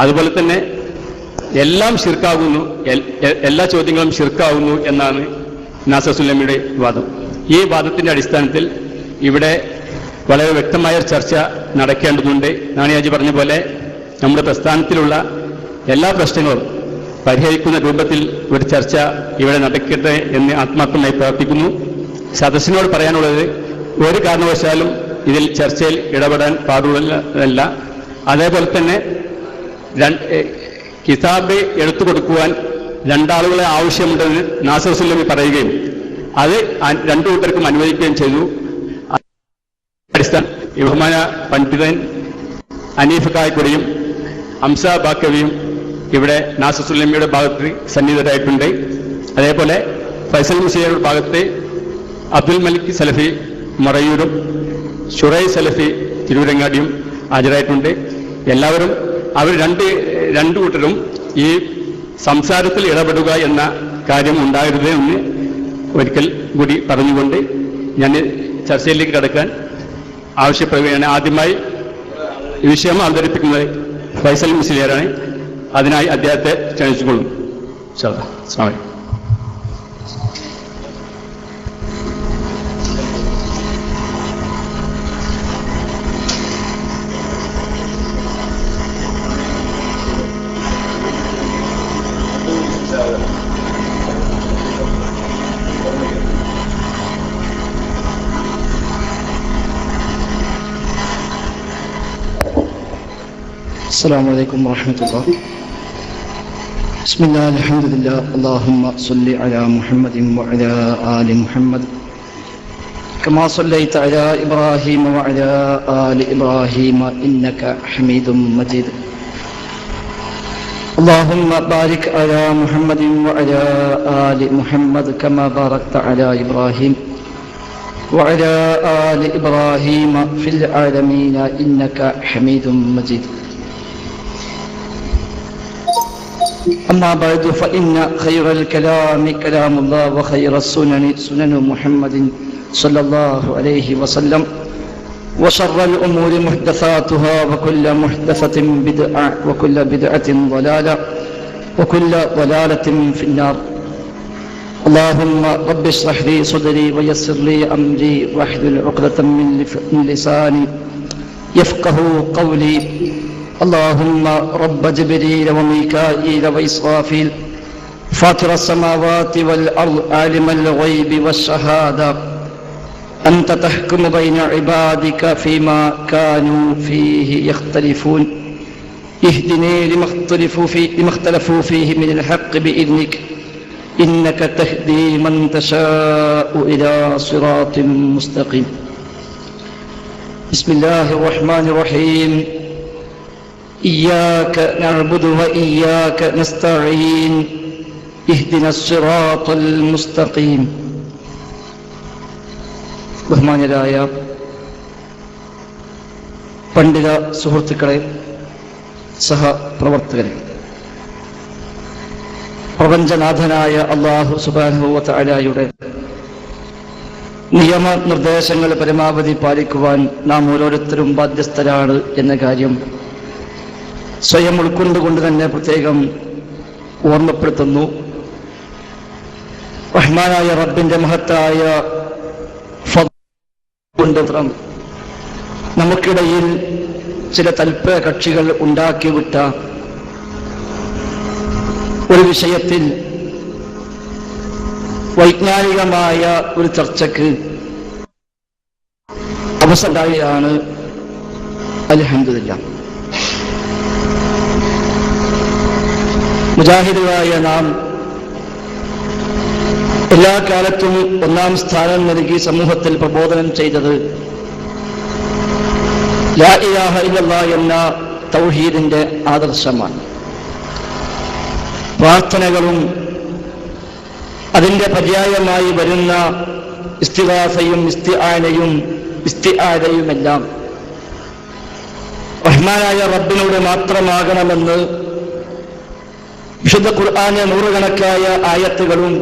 അതുപോലെ തന്നെ എല്ലാം ശിർക്കാകുന്നു, എല്ലാ ചോദ്യങ്ങളും ശിർക്കാവുന്നു എന്നാണ് നാസർ സുല്ലമിയുടെ വാദം. ഈ വാദത്തിന്റെ അടിസ്ഥാനത്തിൽ ഇവിടെ വളരെ വ്യക്തമായ ചർച്ച നടക്കേണ്ടതുണ്ട്. നാണിയാജി പറഞ്ഞ പോലെ നമ്മുടെ പ്രസ്ഥാനത്തിലുള്ള എല്ലാ പ്രശ്നങ്ങളും പരിഹരിക്കുന്ന രൂപത്തിൽ ഒരു ചർച്ച ഇവിടെ നടക്കട്ടെ എന്ന് ആത്മാർത്ഥമായി പ്രാർത്ഥിക്കുന്നു. സദസ്സിനോട് പറയാനുള്ളത്, ഒരു കാരണവശാലും ഇതിൽ ചർച്ചയിൽ ഇടപെടാൻ പാടുള്ളതല്ല. അതേപോലെ തന്നെ കിതാബ് എടുത്തു കൊടുക്കുവാൻ രണ്ടാളുകളെ ആവശ്യമുണ്ടെന്ന് നാസർ സുല്ലമി പറയുകയും അത് രണ്ടു കൂട്ടർക്കും അനുവദിക്കുകയും ചെയ്തു. അടിസ്ഥാന ബഹുമാന പണ്ഡിതൻ അനീഫ് കായ്ക്കുടിയും ഹംസ ബാക്കവിയും ഇവിടെ നാസർ സുല്ലമിയുടെ ഭാഗത്ത് സന്നിഹിതരായിട്ടുണ്ട്. അതേപോലെ ഫൈസൽ മുസ്ലിയാരുടെ ഭാഗത്ത് അബ്ദുൽ മലിക് സലഫി മറയൂരും ഷുറൈ സലഫി തിരൂരങ്ങാടിയും ഹാജരായിട്ടുണ്ട്. എല്ലാവരും അവർ രണ്ടു കൂട്ടരും ഈ സംസാരത്തിൽ ഇടപെടുക എന്ന കാര്യം ഉണ്ടാകരുത് എന്ന് ഒരിക്കൽ കൂടി പറഞ്ഞുകൊണ്ട് ഞാൻ ചർച്ചയിലേക്ക് കടക്കാൻ ആവശ്യപ്പെടുകയാണ്. ആദ്യമായി ഈ വിഷയം അവതരിപ്പിക്കുന്നത് ഫൈസൽ മുസ്ലിയാരാണ്. അതിനായി അദ്ദേഹത്തെ ക്ഷണിച്ചുകൊള്ളും. അസ്സലാമു അലൈക്കും. السلام عليكم ورحمة الله. بسم الله الحمد لله اللهم صل على محمد وعلى آل محمد كما صليت على إبراهيم وعلى آل إبراهيم إنك حميد مجيد. اللهم بارك على محمد وعلى آل محمد كما باركت على إبراهيم وعلى آل إبراهيم في العالمين إنك حميد مجيد. أما بعد فإن خير الكلام كلام الله وخير السنن سنن محمد صلى الله عليه وسلم وشر الأمور محدثاتها وكل محدثة بدعة وكل بدعة ضلالة وكل ضلالة في النار. اللهم رب اشرح لي صدري ويسر لي أمري واحلل عقدة من لساني يفقه قولي. اللهم رب جبريل وميكائيل وإسرافيل فاطر السماوات والأرض عالم الغيب والشهادة أنت تحكم بين عبادك فيما كانوا فيه يختلفون اهدني لما اختلفوا فيه من الحق بإذنك إنك تهدي من تشاء إلى صراط مستقيم. بسم الله الرحمن الرحيم. إياك نعبد وإياك نستعين اهدنا الصراط المستقيم. ബഹുമാന്യരായ പണ്ഡിത സുഹൃത്തുക്കളെ, സഹപ്രവർത്തകരെ, പ്രപഞ്ചനാഥനായ അല്ലാഹു സുബ്ഹാനഹു വ തആലയുടെ നിയമനിർദ്ദേശങ്ങൾ പരമാവധി പാലിക്കുവാൻ നാം ഓരോരുത്തരും ബാധ്യസ്ഥരാണ് എന്ന കാര്യം സ്വയം ഉൾക്കൊണ്ടുകൊണ്ട് തന്നെ പ്രത്യേകം ഓർമ്മപ്പെടുത്തുന്നു. റഹ്മാനായ റബ്ബിന്റെ മഹത്തായ നമുക്കിടയിൽ ചില തൽപര കക്ഷികൾ ഉണ്ടാക്കിവിട്ട ഒരു വിഷയത്തിൽ വൈജ്ഞാനികമായ ഒരു ചർച്ചയ്ക്ക് അവസരമായാണ്. അൽഹംദുലില്ലാഹ്. മുജാഹിദുകളായ നാം എല്ലാ കാലത്തും ഒന്നാം സ്ഥാനം നൽകി സമൂഹത്തിൽ പ്രബോധനം ചെയ്തത് ലാ ഇലാഹ ഇല്ലല്ലാഹ് എന്ന തൗഹീദിന്റെ ആദർശമാണ്. പ്രാർത്ഥനകളും അതിന്റെ പര്യായമായി വരുന്ന ഇസ്തിഗാസയും ഇസ്തിആനയുമെല്ലാം റഹ്മാനായ റബ്ബിനോട് മാത്രമാകണമെന്ന് വിശുദ്ധ ഖുർആനിലെ നൂറുകണക്കായ ആയത്തുകളും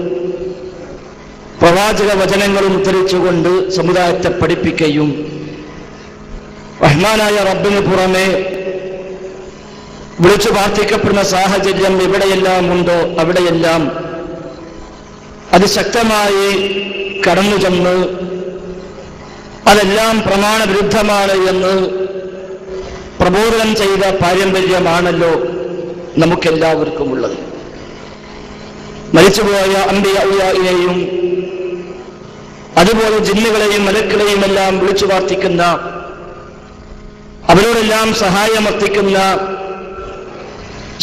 പ്രവാചക വചനങ്ങളും ഉദ്ധരിച്ചുകൊണ്ട് സമുദായത്തെ പഠിപ്പിക്കുകയും റഹ്മാനായ റബ്ബിന് പുറമെ വിളിച്ചു പ്രാർത്ഥിക്കപ്പെടുന്ന സാഹചര്യം എവിടെയെല്ലാം ഉണ്ടോ അവിടെയെല്ലാം അതിശക്തമായി കടന്നു ചെന്ന് അതെല്ലാം പ്രമാണവിരുദ്ധമാണ് എന്ന് പ്രബോധനം ചെയ്ത പാരമ്പര്യമാണല്ലോ നമുക്കെല്ലാവർക്കും ഉള്ളത്. മരിച്ചുപോയ അമ്പിയായിനെയും അതുപോലെ ജിന്നുകളെയും മലക്കുകളെയും എല്ലാം വിളിച്ചു പ്രാർത്ഥിക്കുന്ന, അവരോടെല്ലാം സഹായമർപ്പിക്കുന്ന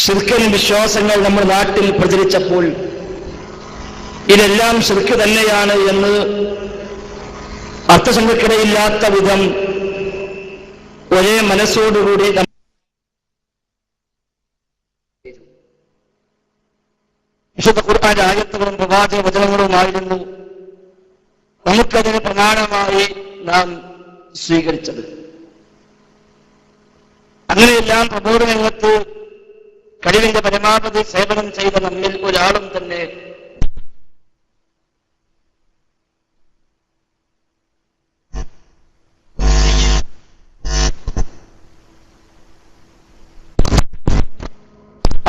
ശിർക്കൻ വിശ്വാസങ്ങൾ നമ്മുടെ നാട്ടിൽ പ്രചരിച്ചപ്പോൾ ഇതെല്ലാം ശിർക്ക് തന്നെയാണ് എന്ന് അർത്ഥശങ്കക്കിടയില്ലാത്ത വിധം ഒരേ മനസ്സോടുകൂടി വിശുദ്ധ ഖുർആന്റെ ആയത്തുകളും പ്രവാചക വചനങ്ങളുമായിരുന്നു നമുക്കതിന് പ്രമാണമായി നാം സ്വീകരിച്ചത്. അങ്ങനെയെല്ലാം പ്രബോധന രംഗത്ത് കഴിവിന്റെ പരമാവധി സേവനം ചെയ്ത നമ്മിൽ ഒരാളും തന്നെ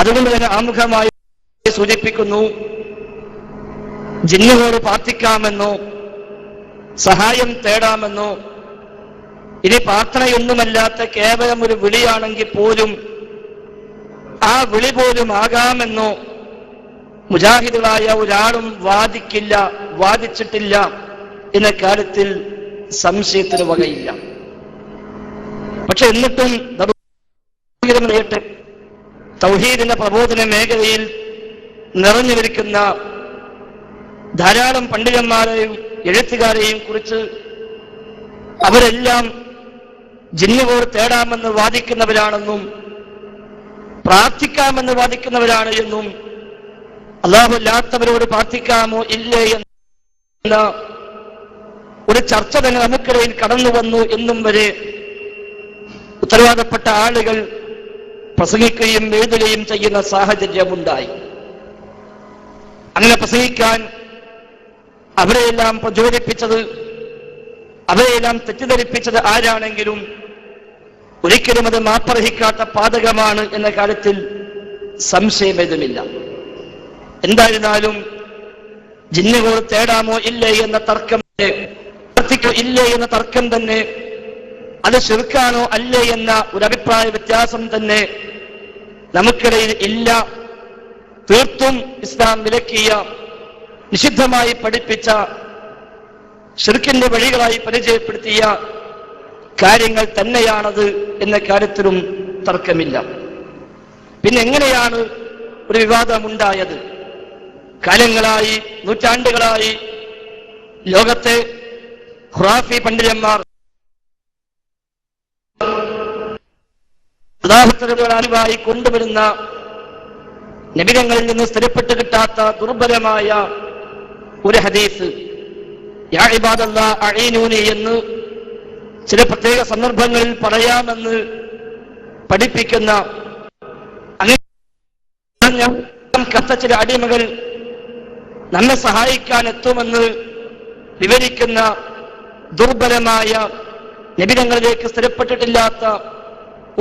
അതുകൊണ്ട് തന്നെ ആമുഖമായി സൂചിപ്പിക്കുന്നു, ജിന്നുകളോട് പ്രാർത്ഥിക്കാമെന്നോ സഹായം തേടാമെന്നോ ഇനി പ്രാർത്ഥനയൊന്നുമല്ലാത്ത കേവലം ഒരു വിളിയാണെങ്കിൽ പോലും ആ വിളി പോലും ആകാമെന്നോ മുജാഹിദുകളായ ഒരാളും വാദിച്ചിട്ടില്ല എന്ന കാര്യത്തിൽ സംശയത്തിന് വകയില്ല. പക്ഷെ എന്നിട്ടും തൗഹീദിന്റെ പ്രബോധന മേഖലയിൽ നിറഞ്ഞുനിൽക്കുന്ന ധാരാളം പണ്ഡിതന്മാരെയും എഴുത്തുകാരെയും കുറിച്ച് അവരെല്ലാം ജിന്നുകളോട് തേടാമെന്ന് വാദിക്കുന്നവരാണെന്നും പ്രാർത്ഥിക്കാമെന്ന് വാദിക്കുന്നവരാണ് എന്നും അല്ലാഹു അല്ലാത്തവരോട് പ്രാർത്ഥിക്കാമോ ഇല്ലേ എന്ന ഒരു ചർച്ച തന്നെ നമുക്കിടയിൽ കടന്നു വന്നു എന്നും വരെ ഉത്തരവാദപ്പെട്ട ആളുകൾ പ്രസംഗിക്കുകയും എഴുതുകയും ചെയ്യുന്ന സാഹചര്യമുണ്ടായി. അങ്ങനെ പ്രസംഗിക്കാൻ അവരെയെല്ലാം പ്രചോദിപ്പിച്ചത്, അവരെയെല്ലാം തെറ്റിദ്ധരിപ്പിച്ചത് ആരാണെങ്കിലും ഒരിക്കലും അത് മാപ്പർഹിക്കാത്ത പാതകമാണ് എന്ന കാര്യത്തിൽ സംശയമേതുമില്ല. എന്തായിരുന്നാലും ജിന്നുകളോട് തേടാമോ ഇല്ലേ എന്ന തർക്കം, ഇല്ലേ എന്ന തർക്കം തന്നെ അത് ശിർക്കാണോ അല്ലേ എന്ന ഒരു അഭിപ്രായ വ്യത്യാസം തന്നെ നമുക്കിടയിൽ ഇല്ല. തീർത്തും ഇസ്ലാം വിലക്കിയ, നിഷിദ്ധമായി പഠിപ്പിച്ച, ശിർക്കിന്റെ വഴികളായി പരിചയപ്പെടുത്തിയ കാര്യങ്ങൾ തന്നെയാണത് എന്ന കാര്യത്തിലും തർക്കമില്ല. പിന്നെ എങ്ങനെയാണ് ഒരു വിവാദമുണ്ടായത്? കാലങ്ങളായി, നൂറ്റാണ്ടുകളായി ലോകത്തെ ഖുറാഫി പണ്ഡിതന്മാർ ഉദാഹരണങ്ങളായി കൊണ്ടുവരുന്ന നബിതങ്ങളിൽ നിന്ന് സ്ഥിരപ്പെട്ട് കിട്ടാത്ത ദുർബലമായ ഒരു ഹദീസ്, യാ ഇബാദല്ലാഹ് അഈനൂനി എന്ന് ചില പ്രത്യേക സന്ദർഭങ്ങളിൽ പറയാമെന്ന് പഠിപ്പിക്കുന്ന, അങ്ങനെ കത്ത ചില അടിമകൾ നമ്മെ സഹായിക്കാൻ എത്തുമെന്ന് വിവരിക്കുന്ന ദുർബലമായ നബിതങ്ങളിലേക്ക് സ്ഥിരപ്പെട്ടിട്ടില്ലാത്ത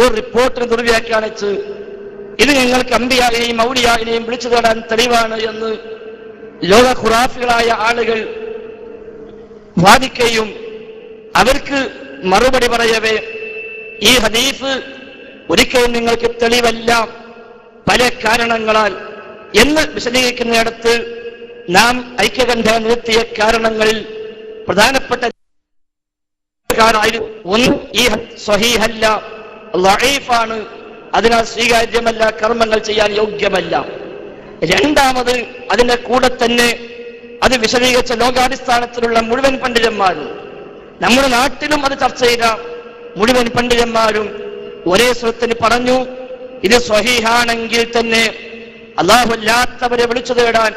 ഒരു റിപ്പോർട്ടിന് ദുർവ്യാഖ്യാനിച്ച് ഇത് ഞങ്ങൾക്ക് അമ്പിയായിനെയും ഔലിയായിനെയും വിളിച്ചു തേടാൻ തെളിവാണ് എന്ന് ലോക ഖുറാഫികളായ ആളുകൾ വാദിക്കുകയും അവർക്ക് മറുപടി പറയവേ ഈ ഹദീസ് ഒരിക്കലും നിങ്ങൾക്ക് തെളിവല്ല പല കാരണങ്ങളാൽ എന്ന് വിശദീകരിക്കുന്നിടത്ത് നാം ഐക്യകണ്ഠേന നിർത്തിയ കാരണങ്ങളിൽ പ്രധാനപ്പെട്ട ഒന്ന്, ഈ സ്വഹീഹല്ല, ലഈഫാണ്, അതിനാൽ സ്വീകാര്യമല്ല, കർമ്മങ്ങൾ ചെയ്യാൻ യോഗ്യമല്ല. രണ്ടാമത്, അതിന്റെ കൂടെ തന്നെ അത് വിശദീകരിച്ച ലോകാടിസ്ഥാനത്തിലുള്ള മുഴുവൻ പണ്ഡിതന്മാരും, നമ്മുടെ നാട്ടിലും അത് ചർച്ച ചെയ്ത മുഴുവൻ പണ്ഡിതന്മാരും ഒരേ സ്വരത്തിന് പറഞ്ഞു, ഇത് സ്വഹീഹാണെങ്കിൽ തന്നെ അല്ലാഹു അല്ലാത്തവരെ വിളിച്ചു തേടാൻ,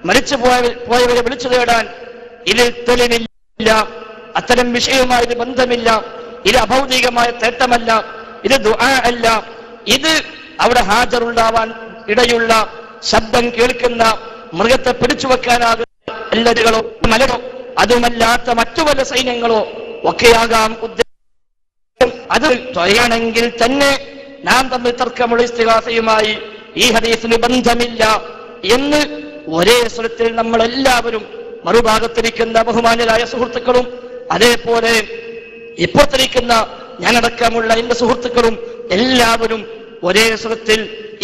മരിച്ചു പോയവരെ വിളിച്ചു തേടാൻ ഇതിൽ തെളിവില്ല, അത്തരം വിഷയവുമായി ഇത് ബന്ധമില്ല, ഇത് അഭൗതികമായ തേട്ടമല്ല, ഇത് ദുആ അല്ല, ഇത് അവിടെ ഹാജറുണ്ടാവാൻ ഇടയുള്ള ശബ്ദം കേൾക്കുന്ന മൃഗത്തെ പിടിച്ചു വെക്കാനാകുന്ന കല്ലറുകളോ മലകളോ അതുമല്ലാത്ത മറ്റു പല സൈന്യങ്ങളോ ഒക്കെയാകാം ഉദ്ദേശം. അത് തൊഴയാണെങ്കിൽ തന്നെ നാം തമ്മിൽ തർക്കമുള്ള ഇസ്തിഗാസയുമായി ഈ ഹദീസിന് ബന്ധമില്ല എന്ന് ഒരേ സ്വരത്തിൽ നമ്മളെല്ലാവരും, മറുഭാഗത്തിരിക്കുന്ന ബഹുമാന്യരായ സുഹൃത്തുക്കളും അതേപോലെ ഇപ്പുറത്തിരിക്കുന്ന ഞാനടക്കമുള്ള എന്റെ സുഹൃത്തുക്കളും എല്ലാവരും ഒരേ സ്വരത്തിൽ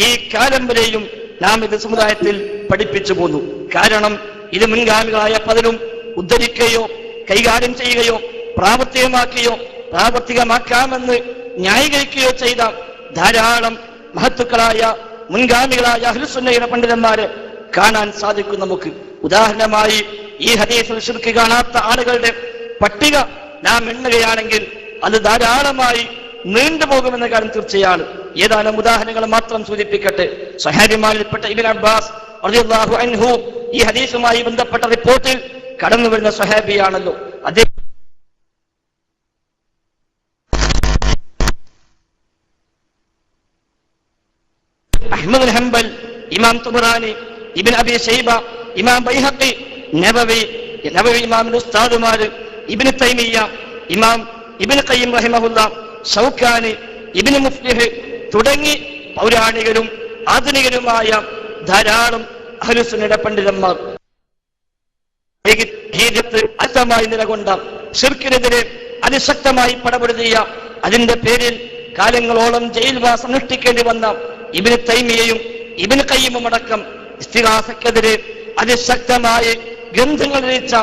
ഈ കാലം വരെയും നാം ഇത് സമുദായത്തിൽ പഠിപ്പിച്ചു പോന്നു. കാരണം ഇത് മുൻഗാമികളായ പലരും ഉദ്ധരിക്കുകയോ കൈകാര്യം ചെയ്യുകയോ പ്രാവർത്തികമാക്കാമെന്ന് ന്യായീകരിക്കുകയോ ചെയ്ത ധാരാളം മഹത്തുക്കളായ മുൻഗാമികളായ അഹ്ലുസുന്നയുടെ പണ്ഡിതന്മാരെ കാണാൻ സാധിക്കും നമുക്ക്. ഉദാഹരണമായി ഈ ഹദീസിൽ ശിർക്ക് കാണാത്ത ആളുകളുടെ പട്ടിക നാം എണ്ണുകയാണെങ്കിൽ അത് ധാരാളമായി നീണ്ടുപോകുമെന്ന കാര്യം തീർച്ചയാണ്. ഏതാനും ഉദാഹരണങ്ങൾ മാത്രം സൂചിപ്പിക്കട്ടെ. സ്വഹാബിമാരിൽപ്പെട്ട ഇബ്നു അബ്ബാസ് റളിയല്ലാഹു അൻഹു ഈ ഹദീസുമായി ബന്ധപ്പെട്ട റിപ്പോർട്ടിൽ കടന്നു വരുന്ന സ്വഹാബിയാണല്ലോ. അദ്ദേഹം അഹ്മദ് ബിൻ ഹംബൽ, ഇമാം തുബറാനി, ഇബ്നു അബി ശൈബ, ഇമാം ബൈഹഖി, നബവി ഇമാമിന്റെ ഉസ്താദുമാര്, ഇബ്നു തൈമിയ്യ, ഇമാം ഇബ്നു ഖയ്യിം റഹിമഹുല്ലാ, ഷൗക്കാനി, ഇബ്നു മുഫ്ലിഹ് തുടങ്ങി പൗരാണികരും ആധുനികരുമായ ധാരാളം അഹ്ലുസുന്നയുടെ പണ്ഡിതന്മാർ അശക്തമായി നിലകൊണ്ട ശിർക്കിനെതിരെ അതിശക്തമായി പടപൊരുതിയ, അതിന്റെ പേരിൽ കാലങ്ങളോളം ജയിൽവാസം അനുഷ്ഠിക്കേണ്ടി വന്ന ഇബ്നു തൈമിയ്യയും ഇബ്നു ഖയ്യിമും അടക്കം ഇസ്തിഗാസക്കെതിരെ അതിശക്തമായി ഗ്രന്ഥങ്ങൾ രചിച്ച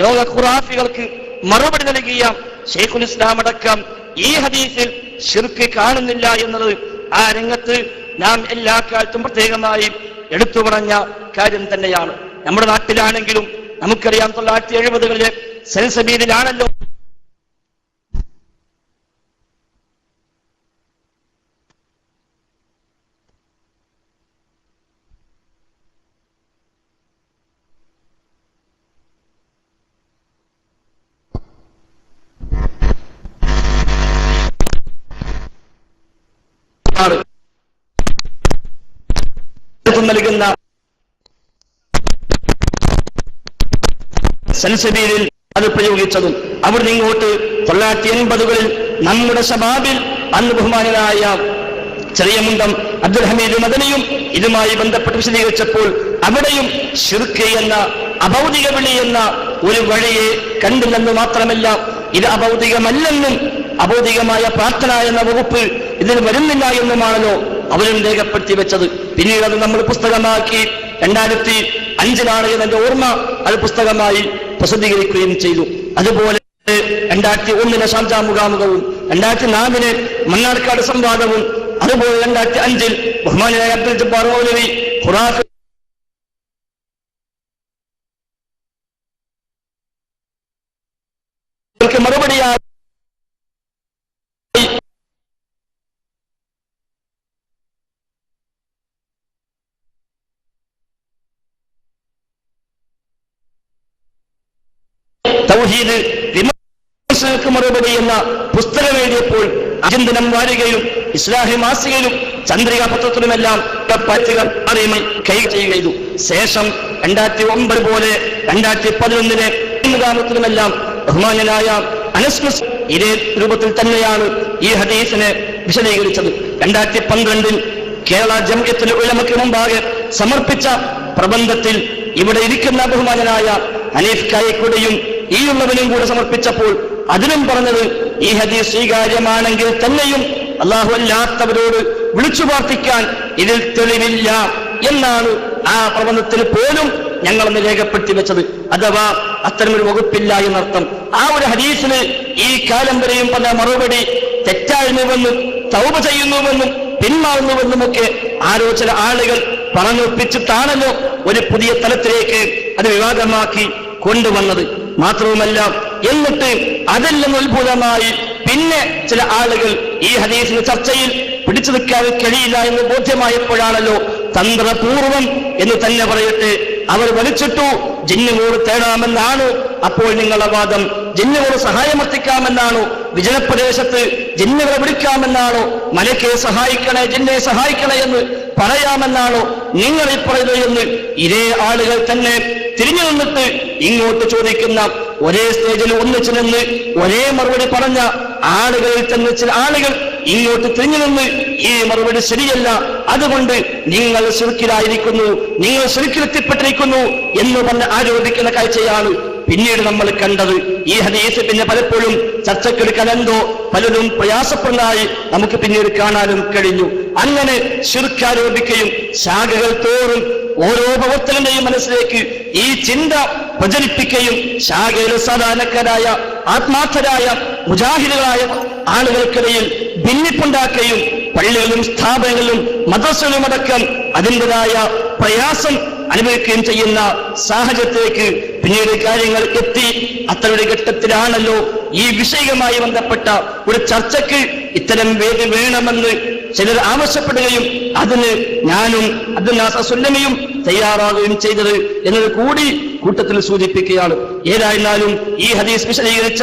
ലോക ഖുറാഫികൾക്ക് മറുപടി നൽകിയ ശൈഖുൽ ഇസ്ലാം അടക്കം ഈ ഹദീസിൽ ശിർക്ക് കാണുന്നില്ല എന്നത് ആ രംഗത്ത് നാം എല്ലാ കാലത്തും പ്രത്യേകമായി എടുത്തു പറഞ്ഞ കാര്യം തന്നെയാണ്. നമ്മുടെ നാട്ടിലാണെങ്കിലും നമുക്കറിയാം 1970-കളിലെ സെൽസബീലിലാണല്ലോ നൽകുന്ന സെൽസബീലിൽ അത് പ്രയോഗിച്ചതും അവിടുന്ന് ഇങ്ങോട്ട് 1980-കളിൽ നമ്മുടെ ശബാബിൽ അന്ന് ബഹുമാനനായ ചെറിയ മുണ്ടം അബ്ദുൽ ഹമീദ് മദനിയും ഇതുമായി ബന്ധപ്പെട്ട് വിശദീകരിച്ചപ്പോൾ അവിടെയും ശിർക്ക് എന്ന അഭൗതിക വിളി എന്ന ഒരു വഴിയെ കണ്ടില്ലെന്ന് മാത്രമല്ല, ഇത് അഭൗതികമല്ലെന്നും അഭൗതികമായ പ്രാർത്ഥന എന്ന വകുപ്പ് ഇതിൽ വരുന്നില്ല എന്നുമാണല്ലോ അവരും രേഖപ്പെടുത്തി വെച്ചത്. പിന്നീട് അത് നമ്മൾ പുസ്തകമാക്കി 2005-ലാണ് എന്റെ ഓർമ്മ അത് പുസ്തകമായി പ്രസിദ്ധീകരിക്കുകയും ചെയ്തു. അതുപോലെ 2001 ഷാർജ മുഖാമുഖവും 2004 മണ്ണാർക്കാട് സംവാദവും അതുപോലെ 2005 ബഹുമാനായ അബ്ദുൽ ജബ്ബാർ മൗലവി ഖുറാഫ് മറുപടിയായി തൗഹീദ് വിമർശനങ്ങൾക്ക് മറുപടി എന്ന പുസ്തകം എഴുതിയപ്പോൾ അചിന്തനം വാരികയും ഇസ്ലാഹി മാസികയിലും ചന്ദ്രിക പത്രത്തിലുമെല്ലാം കൈ ചെയ്തു. ശേഷം 2009 പോലെ 2011 മുഖാമുഖത്തിലുമെല്ലാം ബഹുമാന്യനായ അനസ് ഇതേ രൂപത്തിൽ തന്നെയാണ് ഈ ഹദീസിനെ വിശദീകരിച്ചത്. 2012 കേരള ജംഇയ്യത്തുൽ ഉലമയ്ക്ക് മുമ്പാകെ സമർപ്പിച്ച പ്രബന്ധത്തിൽ ഇവിടെ ഇരിക്കുന്ന ബഹുമാനനായ ഹനീഫ് കായക്കുടിയും ഈ ഉള്ളവനും കൂടെ സമർപ്പിച്ചപ്പോൾ അതിനും പറഞ്ഞത് ഈ ഹദീസ് സ്വീകാര്യമാണെങ്കിൽ തന്നെയും അല്ലാഹു അല്ലാത്തവരോട് വിളിച്ചു പ്രാർത്ഥിക്കാൻ ഇതിൽ തെളിവില്ല എന്നാണ് ആ പ്രബന്ധത്തിന് പോലും ഞങ്ങളെന്ന് രേഖപ്പെടുത്തി വെച്ചത്. അഥവാ അത്തരമൊരു വകുപ്പില്ല എന്നർത്ഥം. ആ ഒരു ഹദീസിന് ഈ കാലം വരെയും പറഞ്ഞ മറുപടി തെറ്റായിരുന്നുവെന്നും തൗബ ചെയ്യുന്നുവെന്നും പിന്മാറുന്നുവെന്നുമൊക്കെ ആരോ ചില ആളുകൾ പറഞ്ഞൊപ്പിച്ചിട്ടാണല്ലോ ഒരു പുതിയ തലത്തിലേക്ക് അത് വിവാദമാക്കി കൊണ്ടുവന്നത്. മാത്രവുമല്ല, എന്നിട്ട് അതിൽ നിന്ന് ഉത്ഭുതമായി പിന്നെ ചില ആളുകൾ ഈ ഹദീസിന്റെ ചർച്ചയിൽ പിടിച്ചു നിൽക്കാൻ കഴിയില്ല എന്ന് ബോധ്യമായപ്പോഴാണല്ലോ തന്ത്രപൂർവം എന്ന് തന്നെ പറയട്ടെ അവർ വലിച്ചിട്ടു ജിന്നുകൂട് തേടാമെന്നാണോ അപ്പോൾ നിങ്ങളുടെ വാദം? ജിന്നുകൂട് സഹായമർത്തിക്കാമെന്നാണോ വിജനപ്രദേശത്ത് ജിന്നുകളെ വിളിക്കാമെന്നാണോ, മലക്കെ സഹായിക്കണേ ജിന്നെ സഹായിക്കണേ എന്ന് പറയാമെന്നാണോ നിങ്ങൾ ഈ പറയുന്നത് എന്ന് ഇതേ ആളുകൾ തന്നെ തിരിഞ്ഞു നിന്നിട്ട് ഇങ്ങോട്ട് ചോദിക്കുന്ന, ഒരേ സ്റ്റേജിൽ ഒന്നിച്ചു നിന്ന് ഒരേ മറുപടി പറഞ്ഞ ആളുകളിൽ തന്നെ ചില ആളുകൾ ഇങ്ങോട്ട് തിരിഞ്ഞു നിന്ന് ഈ മറുപടി ശരിയല്ല, അതുകൊണ്ട് നിങ്ങൾ ശിർക്കിലായിരിക്കുന്നു, നിങ്ങൾ ശിർക്കിലെത്തിപ്പെട്ടിരിക്കുന്നു എന്ന് പറഞ്ഞ് ആരോപിക്കുന്ന കാഴ്ചയാണ് പിന്നീട് നമ്മൾ കണ്ടത്. ഈ ഹദീസ് പിന്നെ പലപ്പോഴും ചർച്ചക്കെടുക്കാൻ എന്തോ പലരും പ്രയാസപ്പെടുന്നതായി നമുക്ക് പിന്നീട് കാണാനും കഴിഞ്ഞു. അങ്ങനെ ശിർക്ക് ആരോപിക്കുകയും ശാഖകൾ തോറും ഓരോ പ്രവർത്തകന്റെയും മനസ്സിലേക്ക് ഈ ചിന്ത പ്രചരിപ്പിക്കുകയും ശാഖയിലെ സാധാരണക്കാരായ ആത്മാർത്ഥരായ മുജാഹിദുകളായ ആളുകൾക്കിടയിൽ ഭിന്നിപ്പുണ്ടാക്കുകയും പള്ളികളിലും സ്ഥാപനങ്ങളിലും മദ്രസകളിലും അടക്കം അതിൻ്റെതായ പ്രയാസം അനുഭവിക്കുകയും ചെയ്യുന്ന സാഹചര്യത്തിലേക്ക് പിന്നീട് കാര്യങ്ങൾ എത്തി. അത്തരൊരു ഘട്ടത്തിലാണല്ലോ ഈ വിഷയവുമായി ബന്ധപ്പെട്ട ഒരു ചർച്ചയ്ക്ക് ഇത്തരം വേദി വേണമെന്ന് ചിലർ ആവശ്യപ്പെടുകയും അതിന് ഞാനും അബ്ദുൽ തയ്യാറാകുകയും ചെയ്തത് എന്നത് കൂടി കൂട്ടത്തിൽ സൂചിപ്പിക്കുകയാണ്. ഏതായിരുന്നാലും ഈ ഹദീസ് വിശദീകരിച്ച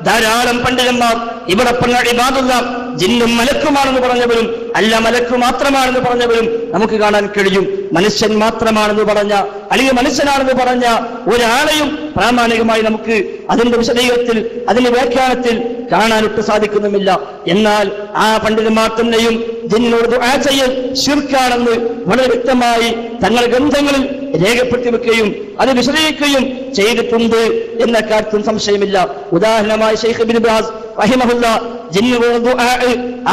ധാരാളം പണ്ഡിതന്മാർ ഇവിടെ പറഞ്ഞ ഇബാദുള്ള ജിന്നും മലക്കുമാണെന്ന് പറഞ്ഞവരും അല്ല മലക്കു മാത്രമാണെന്ന് പറഞ്ഞവരും നമുക്ക് കാണാൻ കഴിയും. മനുഷ്യൻ മാത്രമാണെന്ന് പറഞ്ഞ അല്ലെങ്കിൽ മനുഷ്യനാണെന്ന് പറഞ്ഞ ഒരാളെയും പ്രാമാണികമായി നമുക്ക് അതിന്റെ വിശദീകരണത്തിൽ അതിന്റെ വ്യാഖ്യാനത്തിൽ കാണാനൊട്ട് സാധിക്കുന്നുമില്ല. എന്നാൽ ആ പണ്ഡിതന്മാർ തന്നെയും ജിന്നിനോട് ദുആ ചെയ്യൽ ശിർക്കാണെന്ന് വളരെ വ്യക്തമായി തങ്ങളുടെ ഗ്രന്ഥങ്ങളിൽ രേഖപ്പെടുത്തി വെക്കുകയും അത് വിശദീകരിക്കുകയും ചെയ്തിട്ടുണ്ട് എന്ന കാര്യത്തിൽ സംശയമില്ല. ഉദാഹരണമായി ശൈഖ് ഇബ്നു ബാസ് റഹിമഹുല്ല ജിന്നുകളുടെ ദുആ,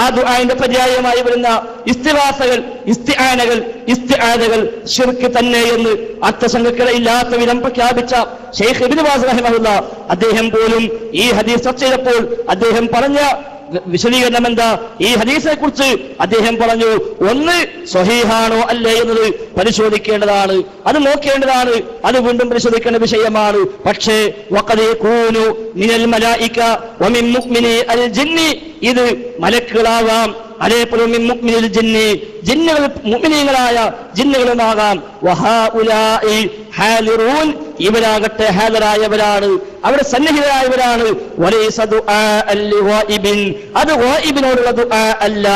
ആ ദുആന്റെ പര്യായമായി വരുന്ന ഇസ്തിഗാസകൾ, ഇസ്തിആനകൾ ശിർക്ക് തന്നെ എന്ന് അർത്ഥസംഖ്യയില്ലാത്ത വിധം പ്രഖ്യാപിച്ച ശൈഖ് ഇബ്നു ബാസ് റഹിമഹുല്ല അദ്ദേഹം പോലും ഈ ഹദീസ് ചർച്ച ചെയ്തപ്പോൾ അദ്ദേഹം പറഞ്ഞ വിശദീകരണം എന്താ? ഈ ഹദീസിനെ കുറിച്ച് അദ്ദേഹം പറഞ്ഞു, ഒന്ന് സ്വഹീഹാണോ അല്ലേ എന്നത് പരിശോധിക്കേണ്ടതാണ്, അത് നോക്കേണ്ടതാണ്, അത് വീണ്ടും പരിശോധിക്കേണ്ട വിഷയമാണ്. പക്ഷേ വഖദ് യകൂനു മിനൽ മലായിക വമിൻ മുഅ്മിനി അൽ ജിന്നി, ഇത് മലക്കുകളാവാം, അതേപോലെ മിൻ മുഅ്മിനിൽ ജിന്നി, ജിന്നുകൾ മുഅ്മിനീങ്ങളായ ജിന്നുകളുമാകാം. വഹാഉലാഇ ഹാലിറൂൻ, ഇവരാകട്ടെ ഹാജരായവരാണ്, അവിടെ സന്നിഹിതരായവരാണ്. വലൈസ ദുആഅൻ ലിഗായിബിൻ, അത് ഗായിബിനോടുള്ള ദുആ അല്ല,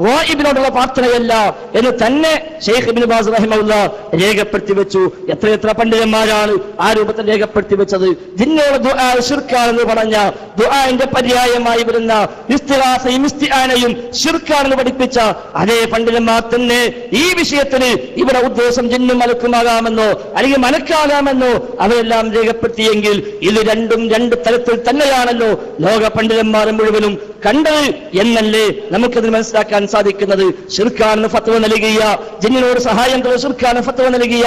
ഗായിബിനോടുള്ള പ്രാർത്ഥനയല്ല എന്ന് തന്നെ ശൈഖ് ഇബ്നു ബാസ് റഹിമഹുല്ല രേഖപ്പെടുത്തി വെച്ചു. എത്രയെത്ര പണ്ഡിതന്മാരാണ് ആ രൂപത്തിൽ രേഖപ്പെടുത്തി വെച്ചത്. ജിന്നോട് ദുആ ശിർക്കാണെന്ന് പറഞ്ഞ ദുആന്റെ പര്യായമായി വരുന്ന ഇസ്തിഗാസയും ഇസ്തിആനയും ശിർക്കാണെന്ന് പഠിപ്പിച്ച അതേ പണ്ഡിതന്മാർ തന്നെ ഈ വിഷയത്തിന് ഇവിടെ ഉദ്ദേശം ജിന്നും മലക്കുമാകാമെന്നോ അല്ലെങ്കിൽ മലക്കാകാമെന്നോ അവരെല്ലാം രേഖപ്പെടുത്തിയെങ്കിൽ ഇത് രണ്ടും രണ്ട് തരത്തിൽ തന്നെയാണല്ലോ ലോക പണ്ഡിതന്മാർ മുഴുവനും കണ്ടത് എന്നല്ലേ നമുക്കതിന് മനസ്സിലാക്കാൻ സാധിക്കുന്നത്. ശിർക്കാണെന്ന് ഫത്വ നൽകിയ, ജിന്നിനോട് സഹായം ശിർക്കാണെന്ന് ഫത്വ നൽകിയ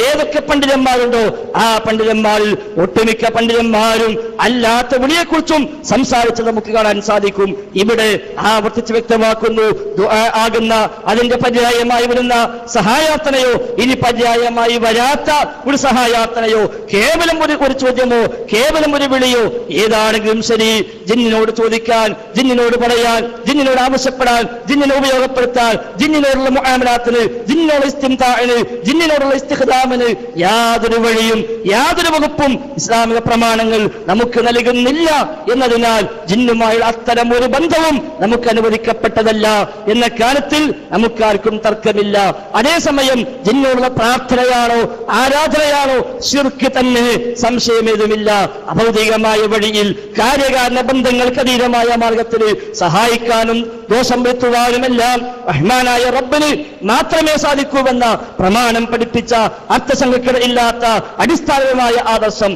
ഏതൊക്കെ പണ്ഡിതന്മാരുണ്ടോ ആ പണ്ഡിതന്മാരിൽ ഒട്ടുമിക്ക പണ്ഡിതന്മാരും അല്ലാത്ത വിളിയെക്കുറിച്ചും സംസാരിച്ചത് നമുക്ക് കാണാൻ സാധിക്കും. ഇവിടെ ആവർത്തിച്ച് വ്യക്തമാക്കുന്നു, ദുആ ആകുന്ന അതിന്റെ പര്യായമായി വരുന്ന സഹായാർത്ഥനയോ ഇനി പര്യായമായി വരാത്ത ഒരു സഹായാർത്ഥനയോ കേവലം ഒരു ചോദ്യമോ കേവലം ഒരു വിളിയോ ഏതാണെങ്കിലും ശരി, ജിന്നിനോട് ചോദിക്കാൻ, ജിന്നിനോട് പറയാൻ, ജിന്നിനോട് ആവശ്യപ്പെടാൻ, ജിന്നിനെ ഉപയോഗപ്പെടുത്താൻ, ജിന്നിനോടുള്ള മുആമലാത്തിന്, ജിന്നിനോടുള്ള ഇസ്തിംതാഇന്, ജിന്നിനോടുള്ള ഇസ്തിഖ്ദാമിന് യാതൊരു വഴിയും യാതൊരു വകുപ്പും ഇസ്ലാമിക പ്രമാണങ്ങൾ നമുക്ക് നൽകുന്നില്ല എന്നതിനാൽ ജിന്നുമായി അത്തരം ഒരു ബന്ധവും നമുക്ക് അനുവദിക്കപ്പെട്ടതല്ല എന്ന കാര്യത്തിൽ നമുക്കാർക്കും തർക്കമില്ല. അതേസമയം ജിന്നോടുള്ള പ്രാർത്ഥനയാണോ ആരാധനയാണോ ശിർക്ക് തന്നെ, സംശയമേതുമില്ല. അഭൗതികമായ വഴിയിൽ കാര്യകാരണ ബന്ധങ്ങൾക്ക് അതീതമായ മാർഗത്തിൽ സഹായിക്കാനും ദോഷം വരുത്തുവാനുമെല്ലാം റഹ്മാനായ റബ്ബിന് മാത്രമേ സാധിക്കൂവെന്ന പ്രമാണം പഠിപ്പിച്ച അർത്ഥസംഖ്യയില്ലാത്ത അടിസ്ഥാനപരമായ ആദർശം